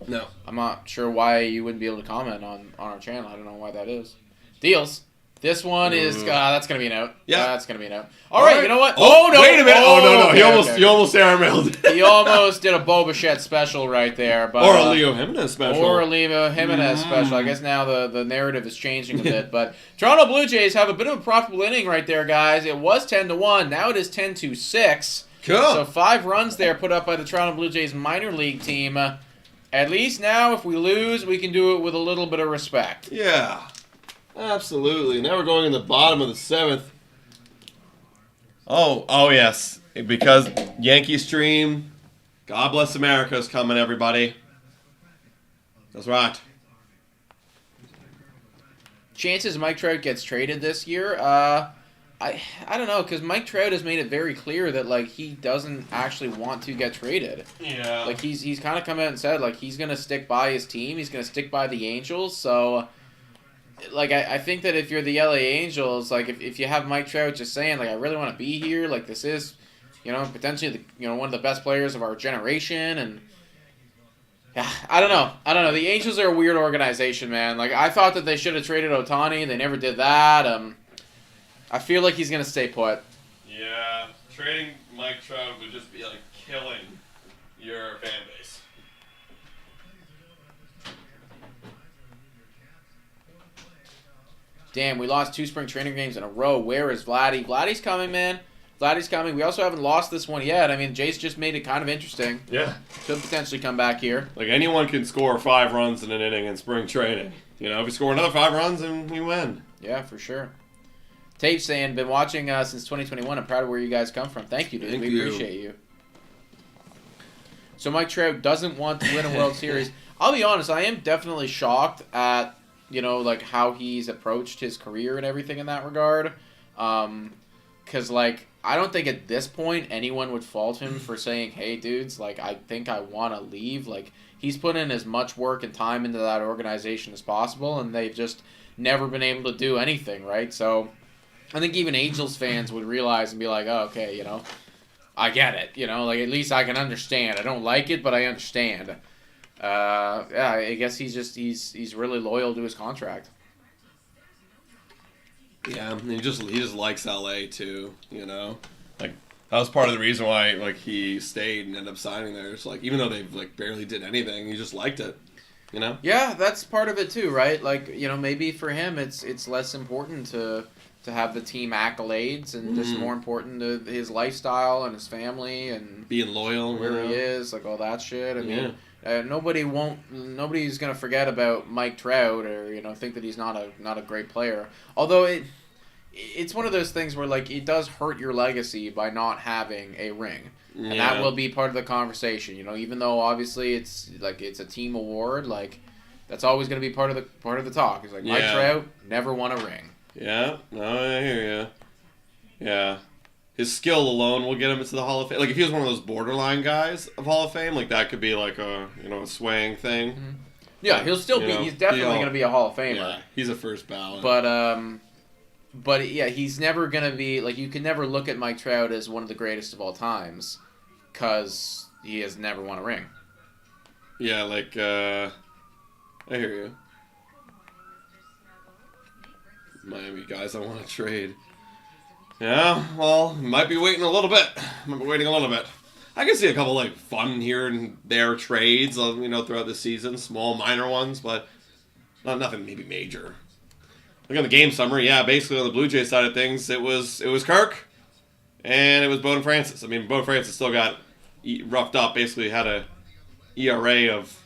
I'm not sure why you wouldn't be able to comment on our channel. I don't know why that is. Deals. This one is that's gonna be an out. Yeah, that's gonna be an out. All right, you know what?
Oh no! Wait a minute! No! He almost airmailed.
He almost did a Bo Bichette special right there, but
or a Leo Jimenez special.
Or a Leo Jimenez special. I guess now the narrative is changing a bit. But Toronto Blue Jays have a bit of a profitable inning right there, guys. It was 10-1. Now it is 10-6.
Cool.
So 5 runs there put up by the Toronto Blue Jays minor league team. At least now, if we lose, we can do it with a little bit of respect.
Yeah. Absolutely. Now we're going in the bottom of the 7th. Oh yes. Because Yankee Stream, God Bless America is coming, everybody. That's right.
Chances Mike Trout gets traded this year? I don't know, because Mike Trout has made it very clear that like he doesn't actually want to get traded.
Yeah.
Like he's kind of come out and said like he's gonna stick by his team. He's gonna stick by the Angels. So. Like, I think that if you're the LA Angels, like, if you have Mike Trout just saying, like, I really want to be here, like, this is, potentially, one of the best players of our generation, and, I don't know. The Angels are a weird organization, man. Like, I thought that they should have traded Ohtani. They never did that. I feel like he's going to stay put.
Yeah, trading Mike Trout would just be, like, killing your fan base.
Damn, we lost 2 spring training games in a row. Where is Vladdy? Vladdy's coming, man. Vladdy's coming. We also haven't lost this one yet. I mean, Jace just made it kind of interesting.
Yeah.
Could potentially come back here.
Like, anyone can score 5 runs in an inning in spring training. If you score another 5 runs, and you win.
Yeah, for sure. Tape saying, been watching since 2021. I'm proud of where you guys come from. Thank you, dude.
Thank
we
you.
Appreciate you. So Mike Trout doesn't want to win a World Series. I'll be honest, I am definitely shocked at like how he's approached his career and everything in that regard. Because, like, I don't think at this point anyone would fault him for saying, hey, dudes, like, I think I want to leave. Like, he's put in as much work and time into that organization as possible, and they've just never been able to do anything, right? So I think even Angels fans would realize and be like, oh, okay, I get it. You know, like at least I can understand. I don't like it, but I understand. Yeah, I guess he's really loyal to his contract.
Yeah, and he just likes LA too, you know. Like that was part of the reason why like he stayed and ended up signing there. It's like even though they like barely did anything, he just liked it, you know.
Yeah, that's part of it too, right? Like, you know, maybe for him it's less important to have the team accolades and just more important to his lifestyle and his family and
being loyal,
where he is, like all that shit. I mean, nobody's gonna forget about Mike Trout or think that he's not a great player. Although it's one of those things where like it does hurt your legacy by not having a ring, and that will be part of the conversation. Even though obviously it's a team award, like that's always gonna be part of the talk. It's like Mike Trout never won a ring.
Yeah, no, I hear you. Yeah. His skill alone will get him into the Hall of Fame. Like, if he was one of those borderline guys of Hall of Fame, like, that could be, like, a swaying thing.
Mm-hmm. Yeah, he'll still be... He's definitely going to be a Hall of Famer.
Yeah, he's a first ballot.
But, yeah, he's never going to be... Like, you can never look at Mike Trout as one of the greatest of all times because he has never won a ring.
Yeah, like, I hear you. Miami guys I want to trade. Yeah, well, might be waiting a little bit. I can see a couple, like, fun here and there trades, throughout the season. Small, minor ones, but nothing maybe major. Look at the game summary. Yeah, basically on the Blue Jays side of things, it was Kirk and it was Bowden Francis. I mean, Bowden Francis still got roughed up. Basically had a ERA of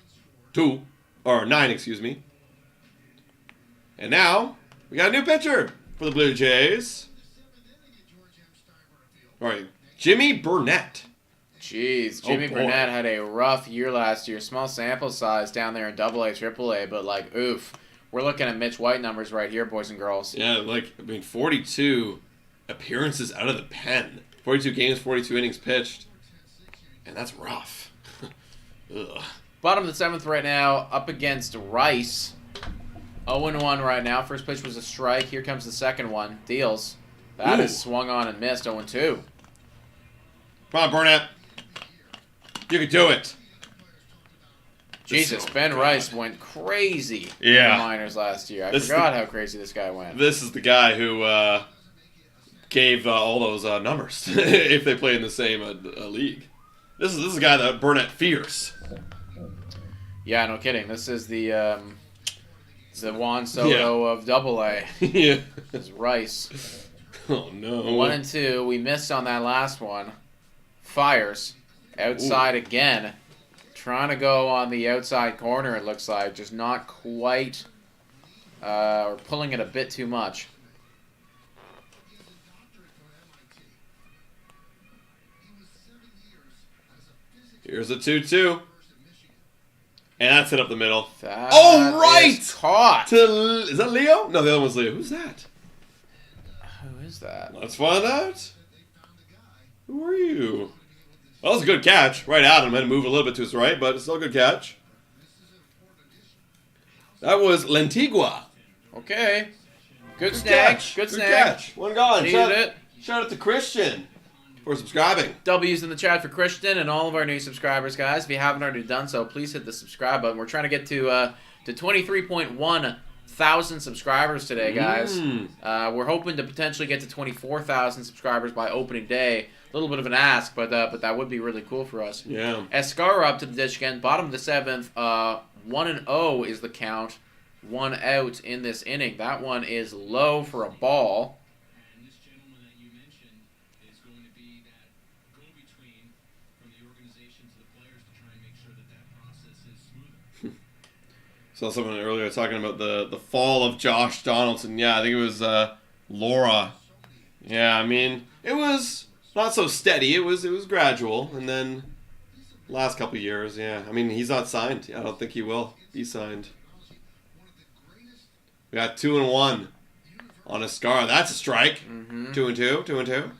9, excuse me. And now we got a new pitcher for the Blue Jays. All right, Jimmy Burnett.
Jeez, Jimmy Burnett had a rough year last year. Small sample size down there in AA, AAA, but like, oof. We're looking at Mitch White numbers right here, boys and girls.
Yeah, 42 appearances out of the pen. 42 games, 42 innings pitched. And that's rough. Ugh.
Bottom of the 7th right now, up against Rice. 0-1 right now. First pitch was a strike. Here comes the second one. Deals. That is swung on and missed. 0-2.
Come on, Burnett. You can do it.
Jesus, Ben Rice went crazy in the minors last year. I forgot how crazy this guy went.
This is the guy who gave all those numbers if they play in the same league. This is a guy that Burnett fears.
Yeah, no kidding. This is the Juan Soto of AA.
Yeah.
It's Rice.
Oh, no.
1-2. We missed on that last one. Fires. Outside again. Trying to go on the outside corner, it looks like. Just not quite. Or pulling it a bit too much.
Here's a 2-2. And that's it up the middle.
Is caught.
Is that Leo? No, the other one's Leo. Who's that?
Who is that?
Let's find out. Who are you? Well, that was a good catch. Right at him. Had to move a little bit to his right, but it's still a good catch. That was Lentigua.
Okay. Good snag. Good
catch. One gone.
Shout
out to Christian for subscribing.
W's in the chat for Christian and all of our new subscribers, guys. If you haven't already done so, please hit the subscribe button. We're trying to get to 23.1 thousand subscribers today, guys. We're hoping to potentially get to 24,000 subscribers by opening day. A little bit of an ask, but that would be really cool for us.
Yeah.
Escara up to the dish again. Bottom of the 7th. 1-0 is the count. 1 out in this inning. That one is low for a ball.
And this gentleman that you mentioned is going to be that go-between from the organization to the players to try and make sure that process is smoother.
Saw someone earlier talking about the fall of Josh Donaldson. Yeah, I think it was Laura. Yeah, I mean, it was not so steady. It was gradual, and then last couple of years, yeah. I mean, he's not signed. I don't think he will be signed. We got 2-1 on Escara. That's a strike. 2-2. 2-2.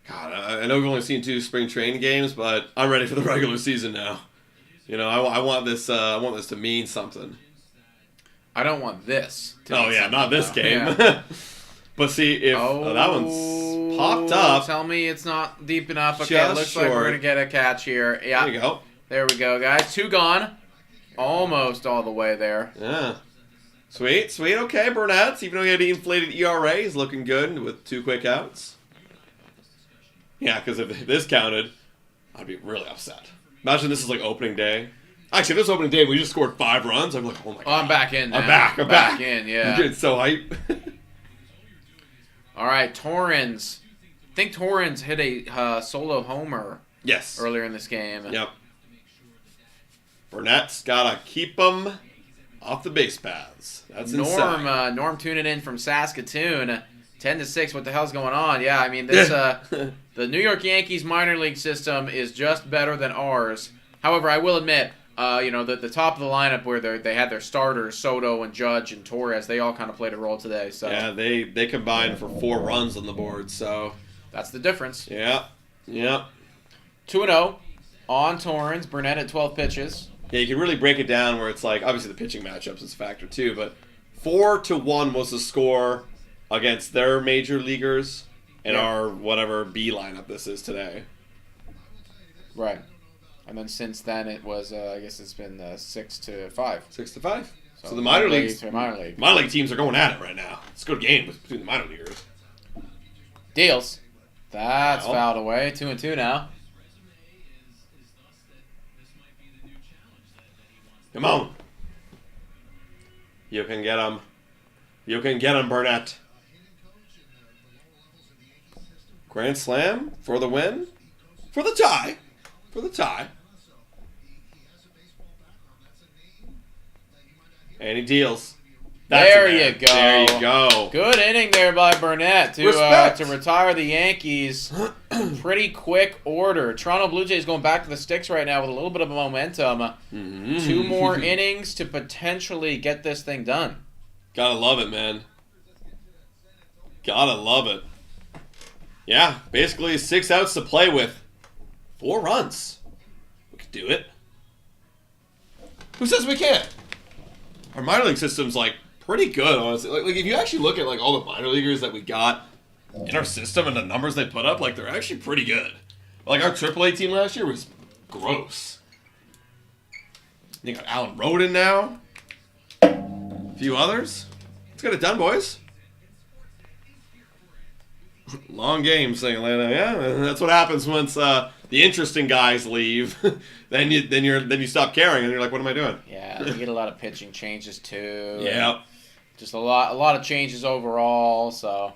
God, I know we've only seen 2 spring training games, but I'm ready for the regular season now. I want this. I want this to mean something.
I don't want this.
Not this game. Yeah. But see if that one's popped up.
Tell me it's not deep enough. Okay,
Just
it looks like we're going to get a catch here. Yeah.
There you go.
There we go, guys. 2 gone. Almost all the way there.
Yeah. Sweet, sweet. Okay, Burnett, even though he had an inflated ERA, he's looking good with 2 quick outs. Yeah, because if this counted, I'd be really upset. Imagine this is like opening day. Actually, if this opening day we just scored 5 runs, I'd be like, oh my god.
Oh, I'm back in now.
I'm back.
In, yeah.
I'm getting so hype.
All right, Torrens. I think Torrens hit a solo homer
Yes.
earlier in this game.
Yep. Burnett's got to keep him off the base paths. That's insane.
Norm tuning in from Saskatoon. 10-6. What the hell's going on? Yeah, I mean, this the New York Yankees minor league system is just better than ours. However, I will admit, the top of the lineup where they had their starters, Soto and Judge and Torres, they all kind of played a role today. So
yeah, they combined for 4 runs on the board. So
that's the difference.
Yeah.
2-0 on Torrens. Burnett at 12 pitches.
Yeah, you can really break it down where it's like, obviously the pitching matchups is a factor too, but 4-1 was the score against their major leaguers and our whatever B lineup this is today.
Right. And then since then it was, I guess it's been 6-5.
6-5. So the minor league teams are going at it right now. It's a good game between the minor leaguers.
Deals. That's fouled away. 2-2 now.
Come on. You can get him. You can get him, Burnett. Grand slam for the win. For the tie. And he deals.
There you go.
There you go.
Good inning there by Burnett to retire the Yankees. Pretty quick order. Toronto Blue Jays going back to the sticks right now with a little bit of momentum. 2 more innings to potentially get this thing done.
Gotta love it, man. Gotta love it. Yeah, basically 6 outs to play with. 4 runs. We could do it. Who says we can't? Our minor league system's like pretty good, honestly. Like if you actually look at like all the minor leaguers that we got in our system and the numbers they put up, like they're actually pretty good. Like our AAA team last year was gross. You got Alan Roden now. A few others. Let's get it done, boys. Long game, saying Atlanta. Yeah, that's what happens once the interesting guys leave. then you stop caring and you're like, what am I doing?
Yeah, you get a lot of pitching changes too.
Yeah.
Just a lot of changes overall, so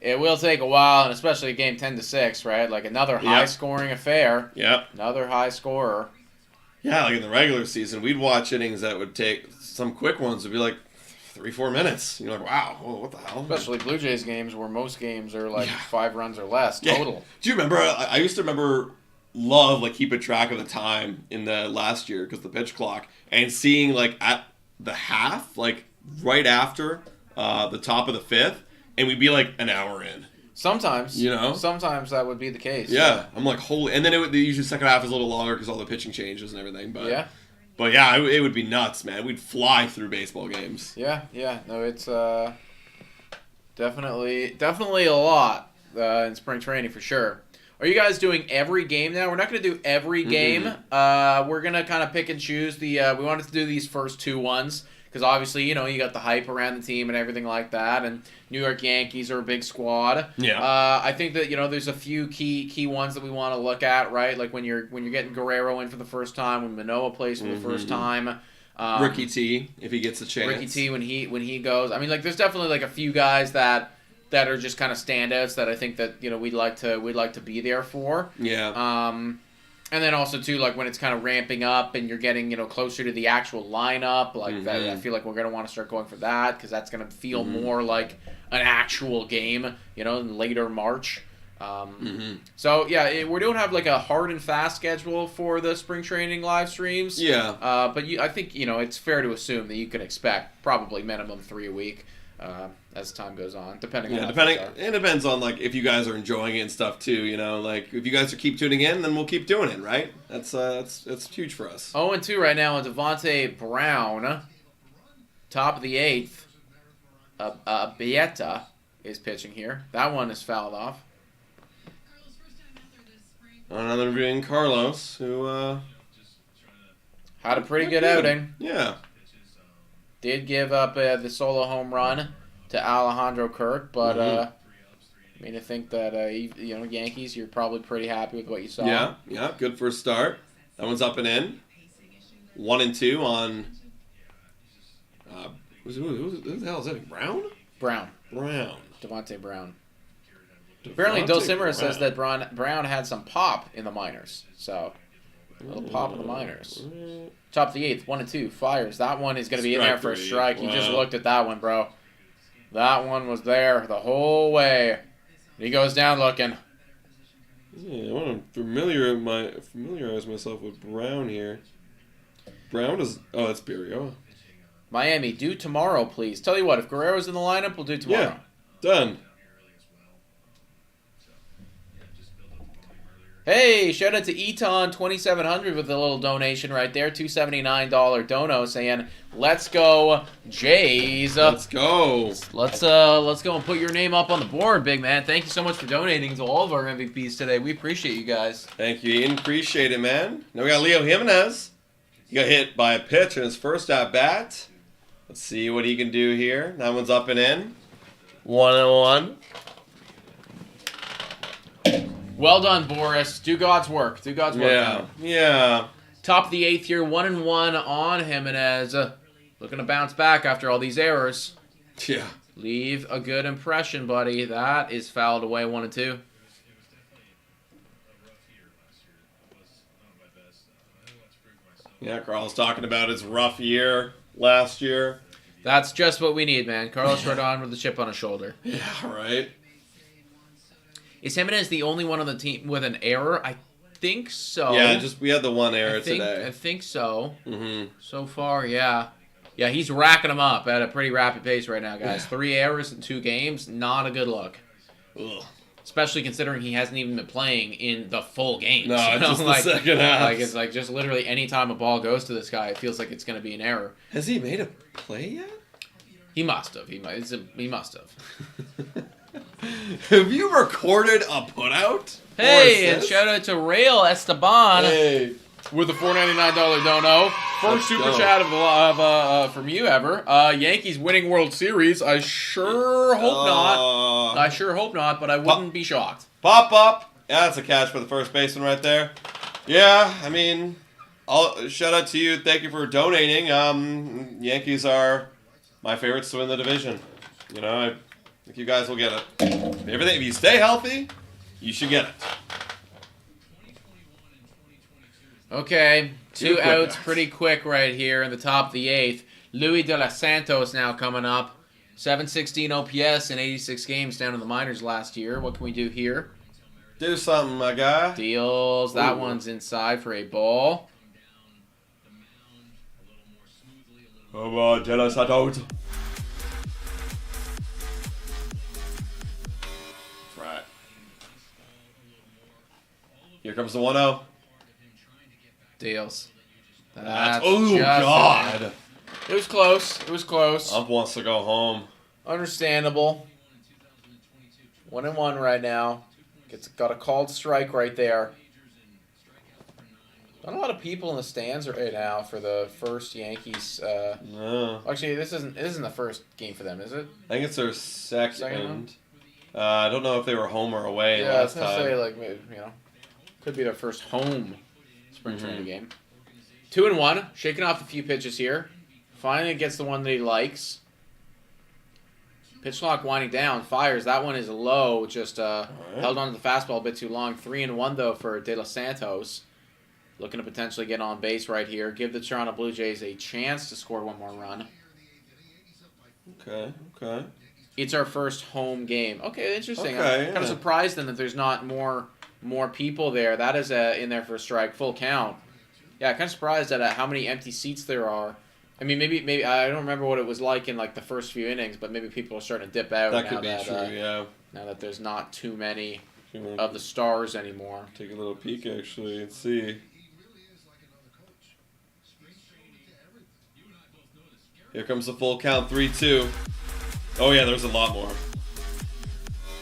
it will take a while, and especially a game 10-6, right? Like another high-scoring affair.
Yep.
Another high scorer.
Yeah, like in the regular season, we'd watch innings that would take some quick ones would be like 3-4 minutes. You're like, wow, what the hell?
Especially Blue Jays games where most games are like 5 runs or less total.
Do you remember? I used to love like keeping track of the time in the last year because the pitch clock and seeing like at the half, like right after the top of the 5th, and we'd be like an hour in.
Sometimes, sometimes that would be the case.
Yeah, I'm like, holy, and then usually the second half is a little longer because all the pitching changes and everything. But it would be nuts, man. We'd fly through baseball games.
Yeah. No, it's definitely a lot in spring training for sure. Are you guys doing every game now? We're not going to do every game. We're going to kind of pick and choose we wanted to do these first 2 ones. Because obviously, you got the hype around the team and everything like that, and New York Yankees are a big squad.
Yeah.
I think that there's a few key ones that we want to look at, right? Like when you're getting Guerrero in for the first time, when Manoah plays for the first time,
Ricky T, if he gets a chance.
Ricky T when he goes. I mean, like there's definitely like a few guys that are just kind of standouts that I think that we'd like to be there for.
Yeah.
And then also too, like when it's kind of ramping up and you're getting closer to the actual lineup, like that, I feel like we're gonna want to start going for that because that's gonna feel more like an actual game, in later March. So yeah, we don't have like a hard and fast schedule for the spring training live streams.
Yeah.
But I think it's fair to assume that you can expect probably minimum 3 a week. As time goes on, depending on
it depends on like if you guys are enjoying it and stuff too. Like if you guys keep tuning in, then we'll keep doing it, right? That's huge for us.
0-2 right now on Devontae Brown, top of the 8th. Bieta is pitching here. That one is fouled off.
on another viewing Carlos, who
had a pretty good outing.
Yeah.
Did give up the solo home run to Alejandro Kirk, but I mean, I think that Yankees, you're probably pretty happy with what you saw.
Yeah, good first start. That one's up and in. 1-2 on. Who the hell is that? Brown.
Devontae Brown. Apparently, Dulcimer says that Brown had some pop in the minors. So, a little pop in the minors. Top of the 8th, 1-2, fires. That one is going to be in there for a strike. You just looked at that one, bro. That one was there the whole way. He goes down looking.
Yeah, I want to familiarize myself with Brown here. Brown is... Oh, that's Barrio.
Miami, do tomorrow, please. Tell you what, if Guerrero's in the lineup, we'll do tomorrow.
Yeah, done.
Hey, shout out to Eton 2700 with a little donation right there, $279 dono, saying, "Let's go, Jays."
Let's go.
Let's go and put your name up on the board, big man. Thank you so much for donating to all of our MVPs today. We appreciate you guys.
Thank you, Ian. Appreciate it, man. Now we got Leo Jimenez. He got hit by a pitch in his first at bat. Let's see what he can do here. That one's up and in. 1-1.
Well done, Boris. Do God's work. Do God's work.
Yeah.
Top of the 8th here, 1-1 on Jimenez. Looking to bounce back after all these errors.
Yeah.
Leave a good impression, buddy. That is fouled away, 1-2.
Yeah, Carl's talking about his rough year last year.
That's just what we need, man. Carlos Rodon with a chip on his shoulder.
Yeah, right.
Is Jimenez the only one on the team with an error? I think so.
Yeah, we had the one error today.
I think so.
Mm-hmm.
So far, yeah. Yeah, he's racking them up at a pretty rapid pace right now, guys. 3 errors in 2 games, not a good look.
Ugh.
Especially considering he hasn't even been playing in the full game.
No, it's just the second half.
It's like just literally any time a ball goes to this guy, it feels like it's going to be an error.
Has he made a play yet?
He must have. He must have.
Have you recorded a putout?
Hey, and shout out to Rail Esteban.
Hey.
With a $4.99 dono. First super chat from you ever. Yankees winning World Series. I sure hope not. I sure hope not, but I wouldn't be shocked.
Pop up. Yeah, that's a catch for the first baseman right there. Yeah, I mean, shout out to you. Thank you for donating. Yankees are my favorites to win the division. You know, I think you guys will get it. If you stay healthy, you should get it.
Okay, 2 outs pretty quick right here in the top of the 8th. Luis de los Santos now coming up. 716 OPS in 86 games down in the minors last year. What can we do here?
Do something, my guy.
Deals. That one's inside for a ball.
Come on, de los Santos. Right. Here comes the 1-0.
Deals.
Oh, God.
It was close. It was close.
Ump wants to go home.
Understandable. 1-1 right now. Got a called strike right there. Not a lot of people in the stands right now for the first Yankees.
No.
Actually, this isn't the first game for them, is it?
I think it's their second.
Second
I don't know if they were home or away last time.
I was gonna say, could be their first home spring training game. 2-1, shaking off a few pitches here. Finally gets the one that he likes. Pitch clock winding down, fires. That one is low, just held on to the fastball a bit too long. 3-1 though for De Los Santos. Looking to potentially get on base right here. Give the Toronto Blue Jays a chance to score one more run.
Okay.
It's our first home game. Okay, interesting.
Okay,
I'm kind of surprised then that there's not more people there. That is in there for a strike, full count. Yeah, kind of surprised at how many empty seats there are. I mean, maybe I don't remember what it was like in like the first few innings, but maybe people are starting to dip out.
That could be true, yeah.
Now that there's not too many of the stars anymore.
Take a little peek, actually, and see. Here comes the full count, 3-2. Oh, yeah, there's a lot more.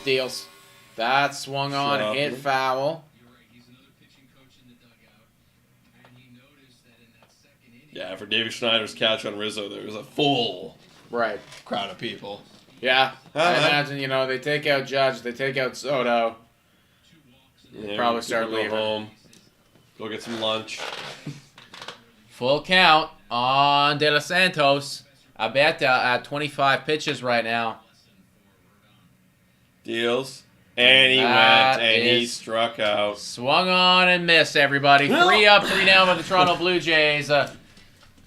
Deals. That swung on, hit foul.
Yeah, for Davey Schneider's catch on Rizzo, there was a full crowd of people.
Yeah, I imagine, they take out Judge, they take out Soto.
Yeah,
probably start
go
leaving.
home, go get some lunch.
Full count on De Los Santos. Abeta at 25 pitches right now.
Deals. And he
That
went, and he
is
struck out.
Swung on and missed, everybody. 3 up, 3 down by the Toronto Blue Jays.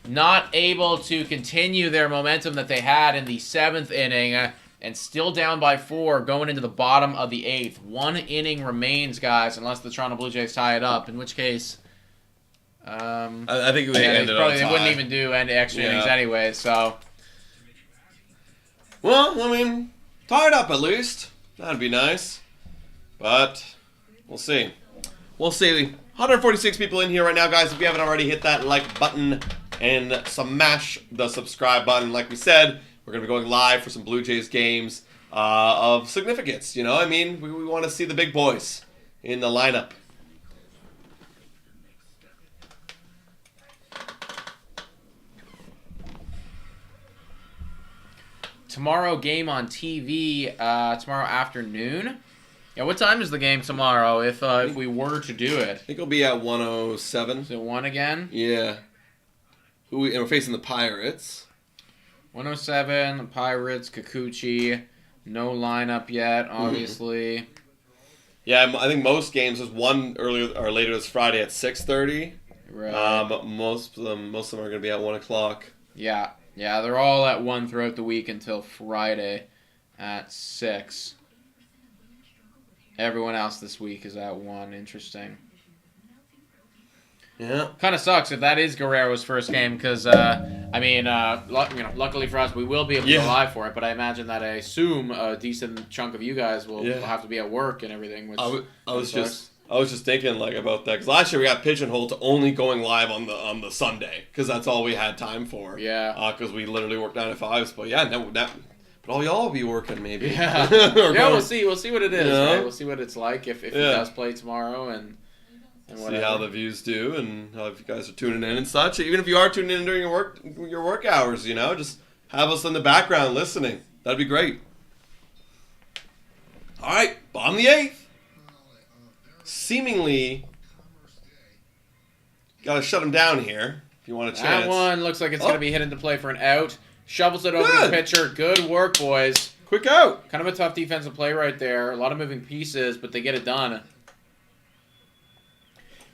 Not able to continue their momentum that they had in the 7th inning. And still down by 4 going into the bottom of the 8th. 1 inning remains, guys, unless the Toronto Blue Jays tie it up. In which case...
I think they ended on a tie.
They wouldn't even do any extra innings anyway, so...
Well, I mean, tie it up at least. That'd be nice. But we'll see. We'll see. 146 people in here right now, guys. If you haven't already, hit that like button and smash the subscribe button. Like we said, we're going to be going live for some Blue Jays games of significance. We want to see the big boys in the lineup.
Tomorrow game on TV, tomorrow afternoon. Yeah, what time is the game tomorrow if we were to do it?
I think it'll be at 107.
Is it 1 again?
Yeah. And we're facing the Pirates.
107, the Pirates, Kikuchi. No lineup yet, obviously.
Yeah, I think most games is one earlier or later this Friday at 6:30.
Right.
But most of them are going to be at 1 o'clock.
Yeah. Yeah, they're all at 1 throughout the week until Friday at 6. Everyone else this week is at 1. Interesting.
Yeah.
Kind of sucks if that is Guerrero's first game because, luckily for us, we will be able to go live for it. But I imagine that I assume a decent chunk of you guys will have to be at work and everything. Which
I was just thinking about that because last year we got pigeonholed to only going live on the Sunday because that's all we had time for.
Yeah.
Because we literally worked 9 to 5s. But yeah, but all y'all will be working maybe.
Yeah. We'll see. We'll see what it is. Right? We'll see what it's like if he does play tomorrow and whatever.
See how the views do and how if you guys are tuning in and such. Even if you are tuning in during your work hours, just have us in the background listening. That'd be great. All right, bottom of the 8th. Seemingly, got to shut him down here if you want a chance.
That one looks like it's going to be hit into play for an out. Shovels it over to the pitcher. Good work, boys.
Quick out.
Kind of a tough defensive play right there. A lot of moving pieces, but they get it done.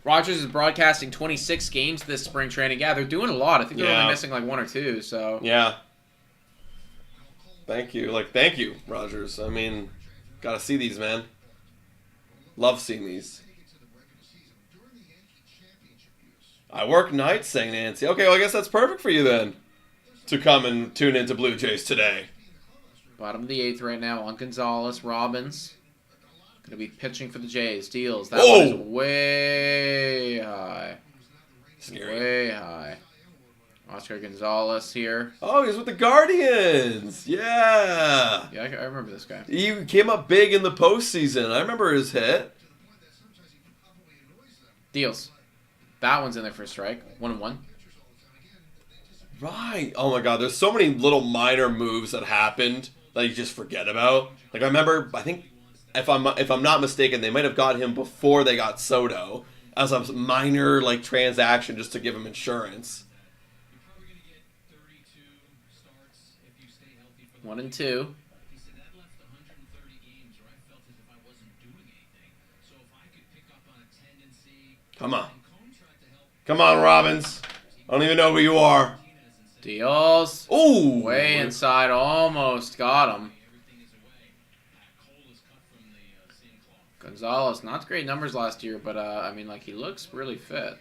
Rogers is broadcasting 26 games this spring training. Yeah, they're doing a lot. I think they're only missing like 1 or 2. So
yeah. Thank you. Thank you, Rogers. I mean, got to see these, man. Love seeing these. I work nights, saying Nancy. Okay, well, I guess that's perfect for you then. To come and tune into Blue Jays today.
Bottom of the 8th right now on Gonzalez. Robbins. Going to be pitching for the Jays. Deals. That one is way high.
Scary.
Way high. Oscar Gonzalez here.
Oh, he's with the Guardians. Yeah.
Yeah, I remember this guy.
He came up big in the postseason. I remember his hit.
Deals. That one's in there for a strike. 1-1.
Right. Oh my God. There's so many little minor moves that happened that you just forget about. I remember, I think, if I'm not mistaken, they might have got him before they got Soto as a minor transaction just to give him insurance.
1 and 2.
He said that left 130 games where I felt as if I wasn't doing anything. So if I could pick up on a tendency.
Come on. Come on, Robbins. I don't even know who you are.
Deals.
Ooh.
Way inside. Almost got him. Gonzalez, not great numbers last year, but he looks really fit.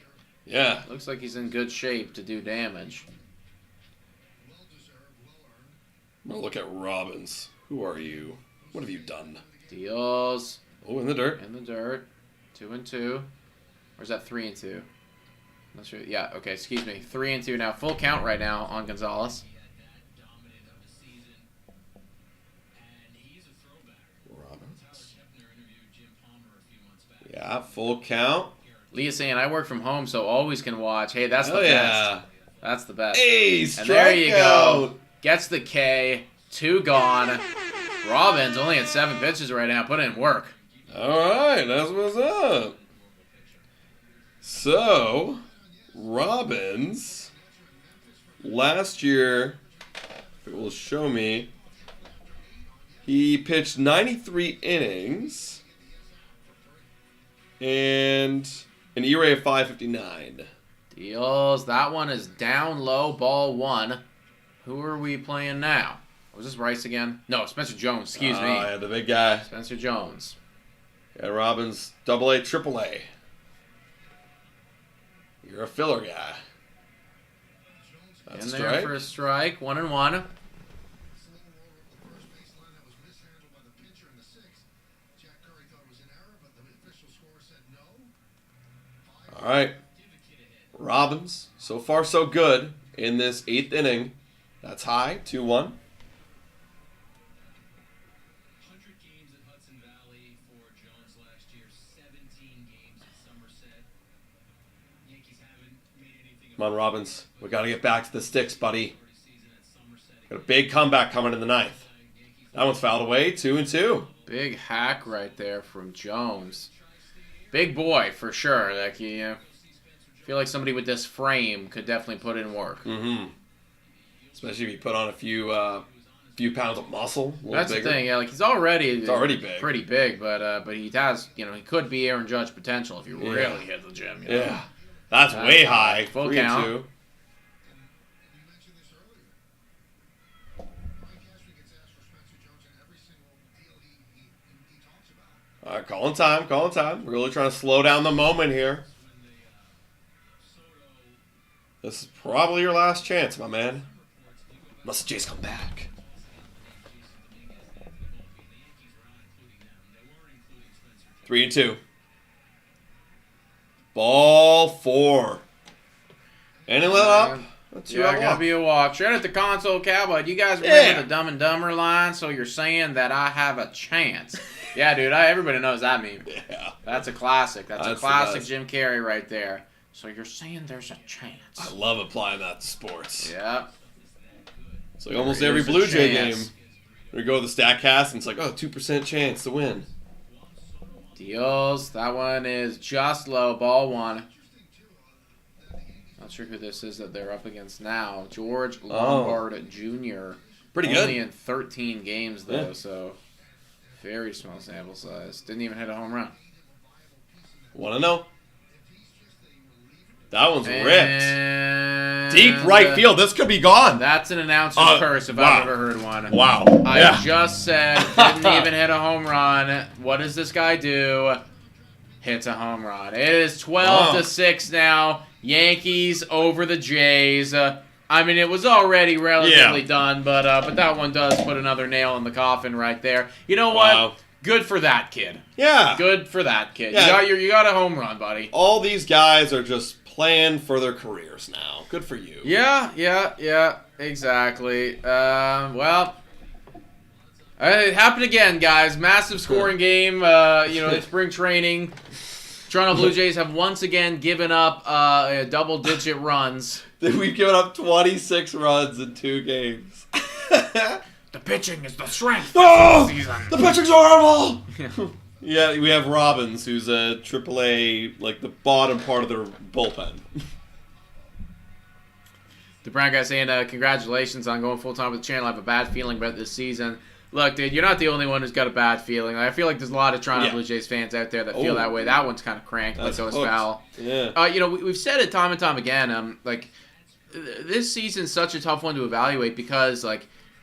Yeah.
Looks like he's in good shape to do damage.
I'm going to look at Robbins. Who are you? What have you done?
Deals.
Oh, in the dirt.
In the dirt. 2 and 2. Or is that 3 and 2? Not sure. Yeah, okay, excuse me. 3 and 2 now. Full count right now on Gonzalez.
Robbins. Yeah, full count.
Leah's saying, I work from home, so always can watch. Hey, that's the
best.
That's the best.
Hey,
and there you go.
strikeout.
Gets the K. 2 gone. Robbins only at 7 pitches right now. Put in work.
All right, that's what's up. So, Robbins, last year, it will show me, he pitched 93 innings and an ERA of 5.59.
Deals. That one is down low, ball 1. Who are we playing now? Was this Rice again? No, Spencer Jones. Excuse me.
Yeah, the big guy.
Spencer Jones.
Yeah, Robbins, AA, AAA. You're a filler guy. That's
In
a
there
strike.
for a strike. 1-1.
All right. Robbins, so far so good in this 8th inning. That's high, 2-1.
100 games at Hudson Valley for Jones last year, 17 games at Somerset. Yankees haven't made anything.
Come on, Robbins. We got to get back to the sticks, buddy. Got a big comeback coming in the 9th. That one's fouled away, 2-2.
Big hack right there from Jones. Big boy, for sure. Like, I feel like somebody with this frame could definitely put in work.
Mm-hmm. Especially if you put on a few pounds of muscle.
That's
bigger.
the thing. Yeah, like he's already
big.
pretty big, but he has, he could be Aaron Judge potential if you really hit the gym.
Yeah, that's way high.
Full
3-2.
count.
All right, calling time. Really trying to slow down the moment here. This is probably your last chance, my man. Unless the Jays come back. 3-2. Ball 4. Any let up? That's
Gotta be a walk. Straight at the console, Cowboy. You guys remember the Dumb and Dumber line? So you're saying that I have a chance. Yeah, dude. Everybody knows that meme.
Yeah.
That's a classic. That's a
the
classic
best.
Jim Carrey right there. So you're saying there's a chance.
I love applying that to sports.
Yeah.
It's like almost
There
every
is a
Blue Jay
chance.
game. We go to the StatCast and it's like, 2% chance to win.
Deals. That one is just low. Ball 1. Not sure who this is that they're up against now. George Lombard Jr.
Pretty good.
Only in 13 games, though,
Yeah.
so very small sample size. Didn't even hit a home run.
Want to know? That one's ripped.
And
Deep right field. This could be gone.
That's an announcer's curse if
wow.
I've ever heard one.
Wow.
I just said didn't even hit a home run. What does this guy do? Hits a home run. It is 12-6 now. Yankees over the Jays. I mean, it was already relatively done, but that one does put another nail in the coffin right there. You know what?
Wow.
Good for that kid.
Yeah.
Good for that kid.
Yeah.
You got a home run, buddy.
All these guys are just playing for their careers now. Good for you.
Yeah, exactly. Well, it happened again, guys. Massive scoring game. In spring training. Toronto Blue Jays have once again given up double-digit runs.
We've given up 26 runs in 2 games.
The pitching is the strength
Oh!
of the season.
The pitching's horrible! Yeah, we have Robbins, who's a AAA, like the bottom part of their bullpen.
The Brown guy saying, congratulations on going full-time with the channel. I have a bad feeling about this season. Look, dude, you're not the only one who's got a bad feeling. I feel like there's a lot of Toronto Blue Jays fans out there that feel that way. That one's kind of cranked. Let goes foul.
Yeah.
We've said it time and time again. This season's such a tough one to evaluate because,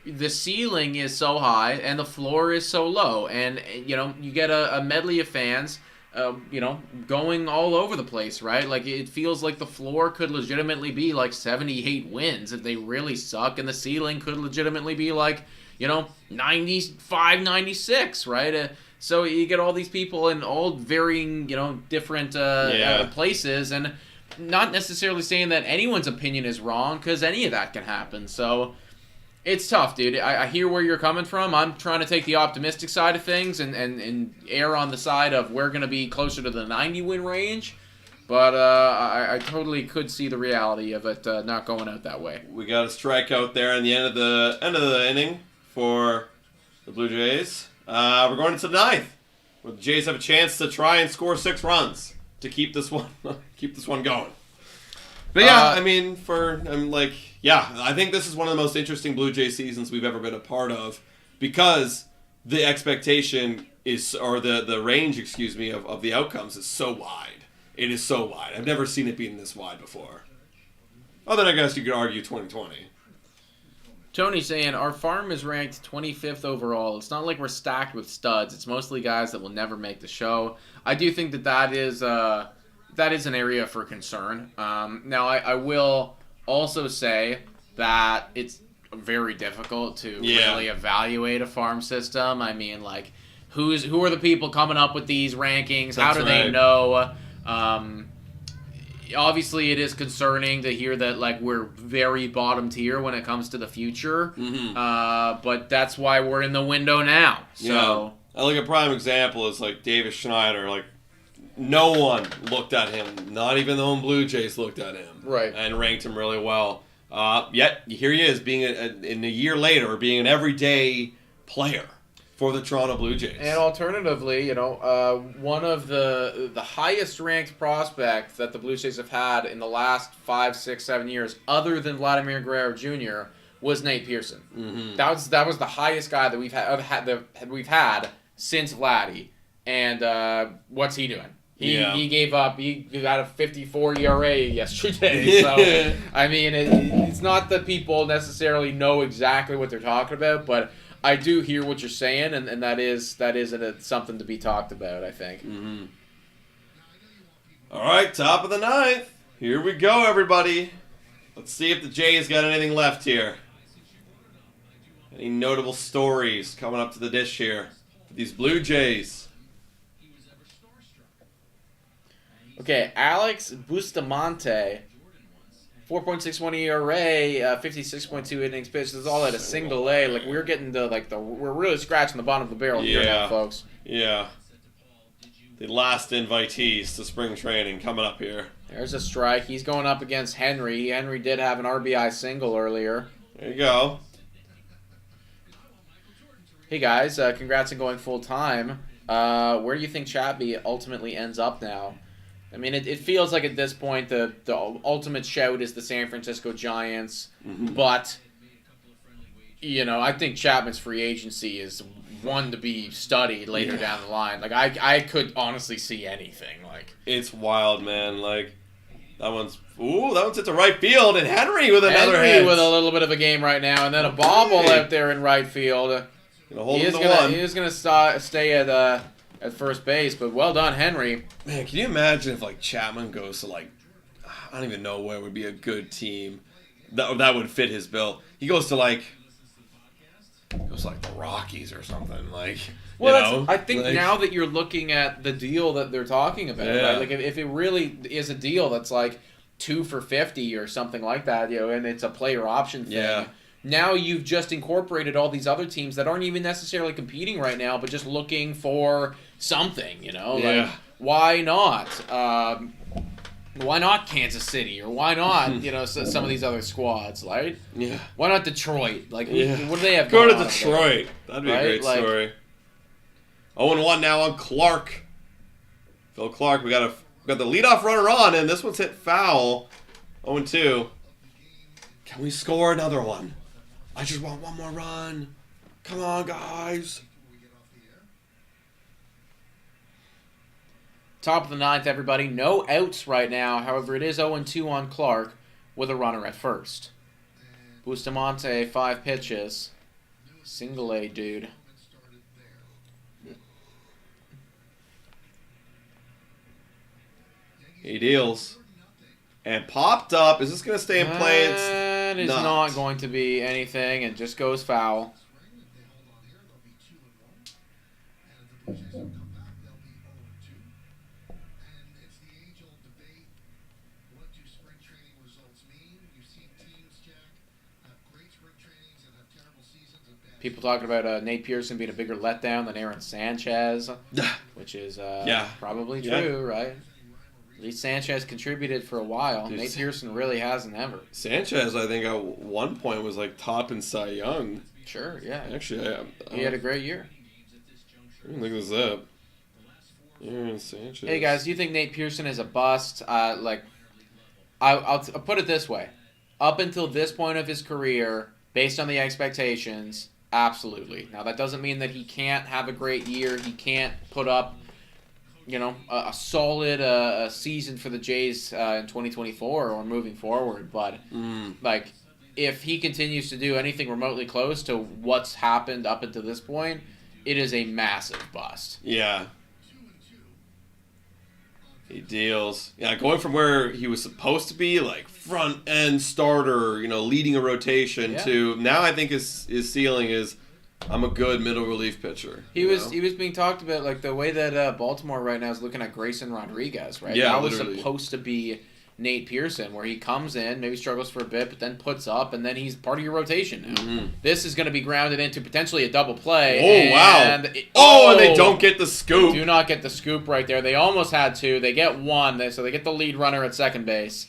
the ceiling is so high and the floor is so low. And, you get a medley of fans, going all over the place, right? Like, it feels like the floor could legitimately be, 78 wins if they really suck. And the ceiling could legitimately be, 95, 96, right? So you get all these people in all varying, different places, and not necessarily saying that anyone's opinion is wrong, because any of that can happen. So it's tough, dude. I hear where you're coming from. I'm trying to take the optimistic side of things and err on the side of we're going to be closer to the 90-win range. But I totally could see the reality of it not going out that way.
We got a strikeout there in the end of the inning for the Blue Jays. We're going into the ninth, where the Jays have a chance to try and score 6 runs to keep this one going. But yeah, I mean, I think this is one of the most interesting Blue Jay seasons we've ever been a part of, because the expectation is, or the range, of the outcomes is so wide. It is so wide. I've never seen it being this wide before. Other than, I guess you could argue 2020.
Tony's saying, our farm is ranked 25th overall. It's not like we're stacked with studs. It's mostly guys that will never make the show. I do think that is an area for concern. Now, I will also say that it's very difficult to really evaluate a farm system. I mean, like, who are the people coming up with these rankings? How do they know? Obviously, it is concerning to hear that, like, we're very bottom tier when it comes to the future. Mm-hmm. But that's why we're in the window now. So,
I think a prime example is, like, Davis Schneider. Like, no one looked at him. Not even the home Blue Jays looked at him.
Right.
And ranked him really well. Yet, here he is, being in a year later, being an everyday player for the Toronto Blue Jays.
And alternatively, one of the highest ranked prospects that the Blue Jays have had in the last 5, 6, 7 years, other than Vladimir Guerrero Jr., was Nate Pearson. Mm-hmm. That was the highest guy that we've had since Vladdy. And what's he doing? He gave up. He got a 54 ERA yesterday. So I mean, it's not that people necessarily know exactly what they're talking about, but I do hear what you're saying, and that is something to be talked about, I think.
Mm-hmm. All right, top of the ninth. Here we go, everybody. Let's see if the Jays got anything left here. Any notable stories coming up to the dish here for these Blue Jays?
Okay, Alex Bustamante, 4.61 ERA, 56.2 innings pitched. This is all at a single A. Like, we're getting to we're really scratching the bottom of the barrel here now, folks.
Yeah. The last invitees to spring training coming up here.
There's a strike. He's going up against Henry. Henry did have an RBI single earlier.
There you go.
Hey guys, congrats on going full time. Where do you think Chappie ultimately ends up now? I mean, it feels like at this point the ultimate shout is the San Francisco Giants, but I think Chapman's free agency is one to be studied later down the line. Like, I could honestly see anything. Like,
it's wild, man. Like, that one's hit to right field, and Henry with another hit.
With a little bit of a game right now, and then a bobble out there in right field. He is gonna stay at first base, but well done, Henry.
Man, can you imagine if, like, Chapman goes to, like, I don't even know where would be a good team that would fit his bill. He goes to, like, the Rockies or something, like.
Well, I think now that you're looking at the deal that they're talking about, right? Like, if it really is a deal that's like 2 for $50 or something like that, and it's a player option thing. Yeah. Now you've just incorporated all these other teams that aren't even necessarily competing right now, but just looking for something, Like, why not? Why not Kansas City? Or why not, some of these other squads, right?
Yeah.
Why not Detroit? Like, what do they have
going
on?
Go to Detroit. That'd be a great story. 0-1 now on Clark. Phil Clark, we got the leadoff runner on, and this one's hit foul. 0-2. Can we score another one? I just want one more run. Come on, guys.
Top of the ninth, everybody. No outs right now. However, it is 0-2 on Clark with a runner at first. Bustamante, 5 pitches. Single A, dude.
He deals. And popped up. Is this going to stay in play?
It is not going to be anything. It just goes foul. People talking about Nate Pearson being a bigger letdown than Aaron Sanchez, which is probably true, right? At least Sanchez contributed for a while.
Dude,
Nate Pearson really hasn't ever.
Sanchez, I think, at one point was like top in Cy Young.
Sure, yeah.
Actually,
He had a great year.
Let me look this up. Aaron Sanchez.
Hey guys, do you think Nate Pearson is a bust? I'll put it this way: up until this point of his career, based on the expectations, absolutely. Now that doesn't mean that he can't have a great year. He can't put up, a solid season for the Jays in 2024 or moving forward. But if he continues to do anything remotely close to what's happened up until this point, it is a massive bust.
Yeah. He deals. Yeah, going from where he was supposed to be, like front end starter, leading a rotation, to now I think his ceiling is, I'm a good middle relief pitcher.
He was being talked about like the way that Baltimore right now is looking at Grayson Rodriguez, right?
Yeah,
that was
literally
supposed to be Nate Pearson, where he comes in, maybe struggles for a bit, but then puts up, and then he's part of your rotation now.
Mm-hmm.
This is going to be grounded into potentially a double play.
Oh, wow. And they don't get the scoop.
Do not get the scoop right there. They almost had two. They get one, so they get the lead runner at second base.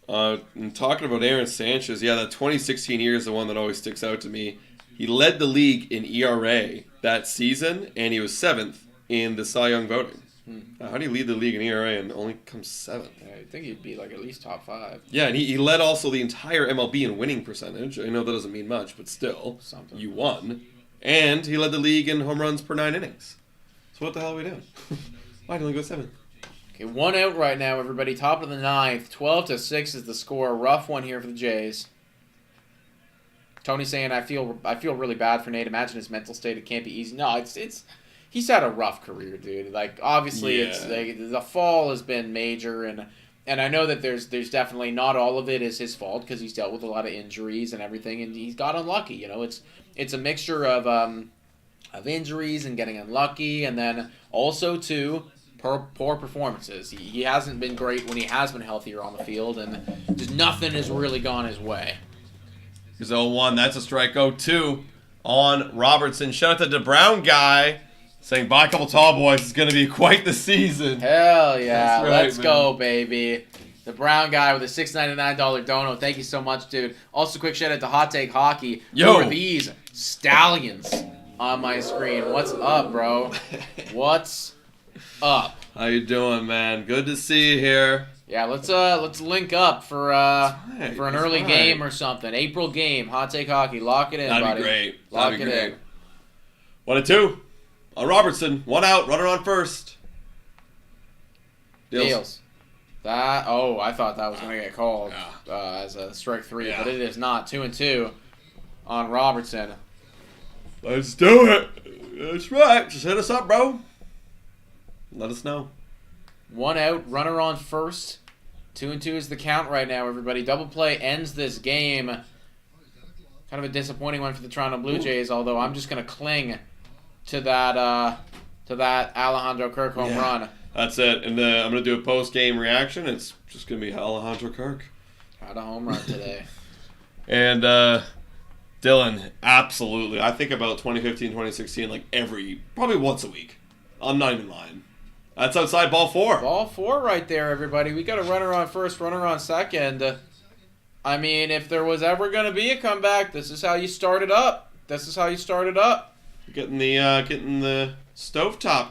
And talking about Aaron Sanchez, yeah, that 2016 year is the one that always sticks out to me. He led the league in ERA that season, and he was 7th in the Cy Young voting. How do you lead the league in ERA and only come 7th?
I think he'd be like at least top 5.
Yeah, and he led also the entire MLB in winning percentage. I know that doesn't mean much, but still, you won. And he led the league in home runs per 9 innings. So what the hell are we doing? Why did he only go 7th?
Okay, 1 out right now, everybody. Top of the 9th. 12-6 is the score. Rough one here for the Jays. Tony's saying, I feel really bad for Nate. Imagine his mental state. It can't be easy. No, it's he's had a rough career, dude. Like, obviously, it's like, the fall has been major, and I know that there's definitely not all of it is his fault because he's dealt with a lot of injuries and everything, and he's got unlucky. It's a mixture of injuries and getting unlucky, and then also too poor performances. He hasn't been great when he has been healthier on the field, and just nothing has really gone his way.
Here's 0-1. That's a strike. 0-2 on Robertson. Shout out to the Brown guy saying, bye, couple tall boys. It's going to be quite the season.
Hell yeah.
Right,
Let's
man.
go, baby. The Brown guy with a $6.99 dono. Thank you so much, dude. Also, quick shout out to Hot Take Hockey.
Yo.
Who are these stallions on my screen? What's up, bro? What's up?
How you doing, man? Good to see you here.
Yeah, let's link up for an early game or something. April game, Hot Take Hockey. Lock it in,
That'd
buddy.
be great.
Lock
That'd be
it
great.
in.
1-2 on Robertson. 1 out. Runner on first.
Deals. I thought that was going to get called as a strike 3, but it is not. 2-2 on Robertson.
Let's do it. That's right. Just hit us up, bro. Let us know.
1 out, runner on first. 2-2 is the count right now, everybody. Double play ends this game. Kind of a disappointing one for the Toronto Blue Jays, although I'm just going to cling to that Alejandro Kirk home run.
That's it. And I'm going to do a post-game reaction. It's just going to be Alejandro Kirk.
Had a home run today.
And Dylan, absolutely. I think about 2015, 2016, like probably once a week. I'm not even lying. That's outside ball 4.
Ball 4 right there, everybody. We got a runner on first, runner on second. I mean, if there was ever going to be a comeback, this is how you start it up. Getting
the stovetop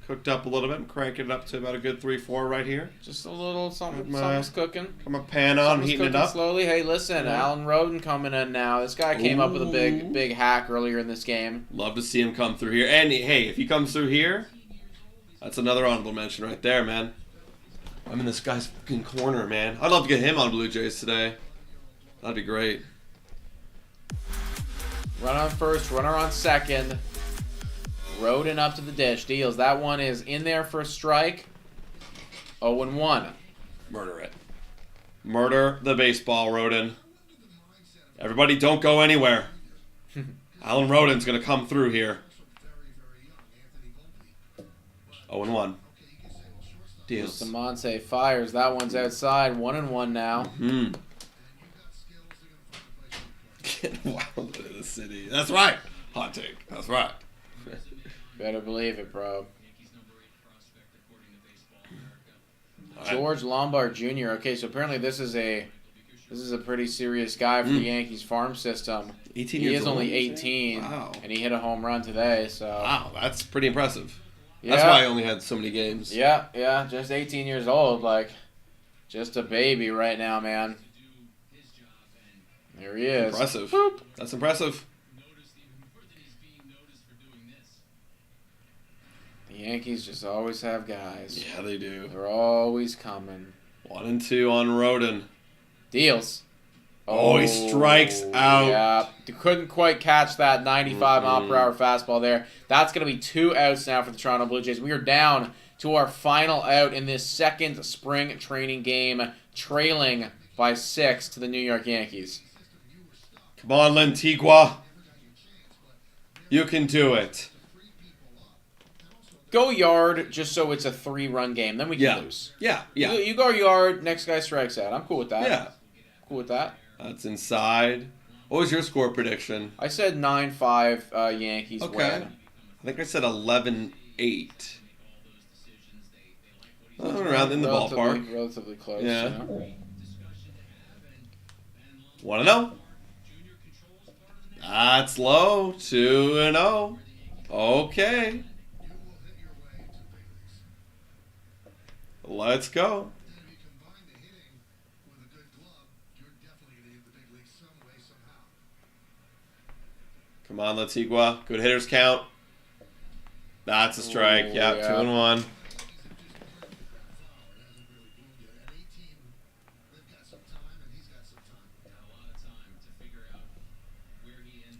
cooked up a little bit and cranking it up to about a good 3-4 right here.
Just a little something's cooking.
Got my pan on, heating it up
slowly. Hey, listen, Alan Roden coming in now. This guy came up with a big hack earlier in this game.
Love to see him come through here. And hey, if he comes through here, that's another honorable mention right there, man. I'm in this guy's fucking corner, man. I'd love to get him on Blue Jays today. That'd be great.
Run on first, runner on second. Roden up to the dish. Deals. That one is in there for a strike. 0-1.
Murder it. Murder the baseball, Roden. Everybody don't go anywhere. Alan Roden's going to come through here. 0-1. Deals.
Samonte fires. That one's outside. 1-1 now.
Get wild in the city. That's right. Hot take. That's right.
Better believe it, bro. George Lombard Jr. Okay, so apparently this is a pretty serious guy for the Yankees farm system.
18
He
years
is
old.
only 18,
Wow.
and he hit a home run today. So
Wow, that's pretty impressive.
yeah,
That's why I only had so many games.
yeah, just 18 years old, like just a baby right now, man. There he is.
Impressive.
Boop.
That's impressive.
The Yankees just always have guys.
Yeah, they do.
They're always coming.
1-2 on Roden.
Deals.
Oh, he strikes out.
Yeah, couldn't quite catch that 95 mile per hour fastball there. That's going to be 2 outs now for the Toronto Blue Jays. We are down to our final out in this second spring training game, trailing by 6 to the New York Yankees.
Come on, Lantigua. You can do it.
Go yard just so it's a 3-run game. Then we can lose.
Yeah.
You go yard, next guy strikes out. I'm cool with that.
Yeah.
Cool with that.
That's inside. What was your score prediction?
I said 9-5 Yankees
Okay.
win.
I think I said 11-8. Around in the ballpark.
Relatively close.
Yeah.
You know?
1-0. That's low. 2-0. Okay. Let's go. Come on, Lantigua. Good hitters count. That's a strike.
Ooh,
Yep,
yeah.
2-1.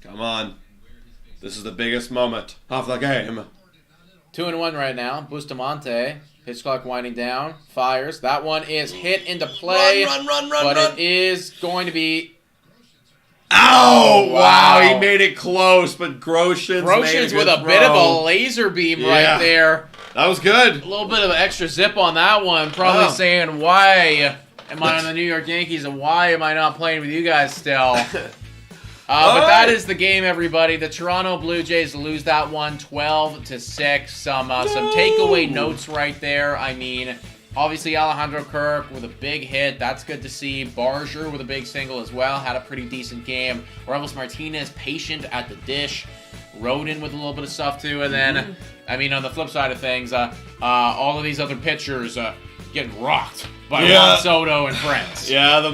Come on. This is the biggest moment of the game.
2-1 right now. Bustamante. Pitch clock winding down. Fires. That one is hit into play.
Run,
but it is going to be...
Oh, wow.
Wow.
He made it close, but Groshans made
with a
good
bit of
throw.
a laser beam
Yeah.
right there.
That was good.
A little bit of an extra zip on that one. Probably
Oh.
saying, why am I on the New York Yankees and why am I not playing with you guys still? But that is the game, everybody. The Toronto Blue Jays lose that one 12-6. Some takeaway notes right there. I mean, obviously Alejandro Kirk with a big hit. That's good to see. Barger with a big single as well. Had a pretty decent game. Orelvis Martinez patient at the dish. Roden with a little bit of stuff too. And then, I mean, on the flip side of things, all of these other pitchers getting rocked by Juan Soto and friends.
Yeah, the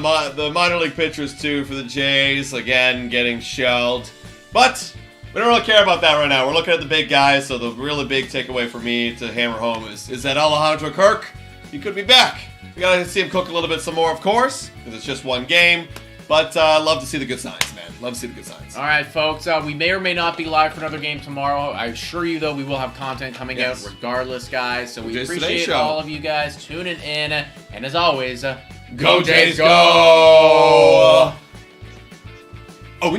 minor league pitchers too for the Jays, again, getting shelled. But we don't really care about that right now. We're looking at the big guys, so the really big takeaway for me to hammer home is that Alejandro Kirk, he could be back. We got to see him cook a little bit some more, of course, because it's just one game. But love to see the good signs, man. Love to see the good signs.
All right, folks. We may or may not be live for another game tomorrow. I assure you, though, we will have content coming out regardless, guys. So we
Jays
appreciate
Today Show.
all of you guys tuning in. And as always,
Go Jays, go!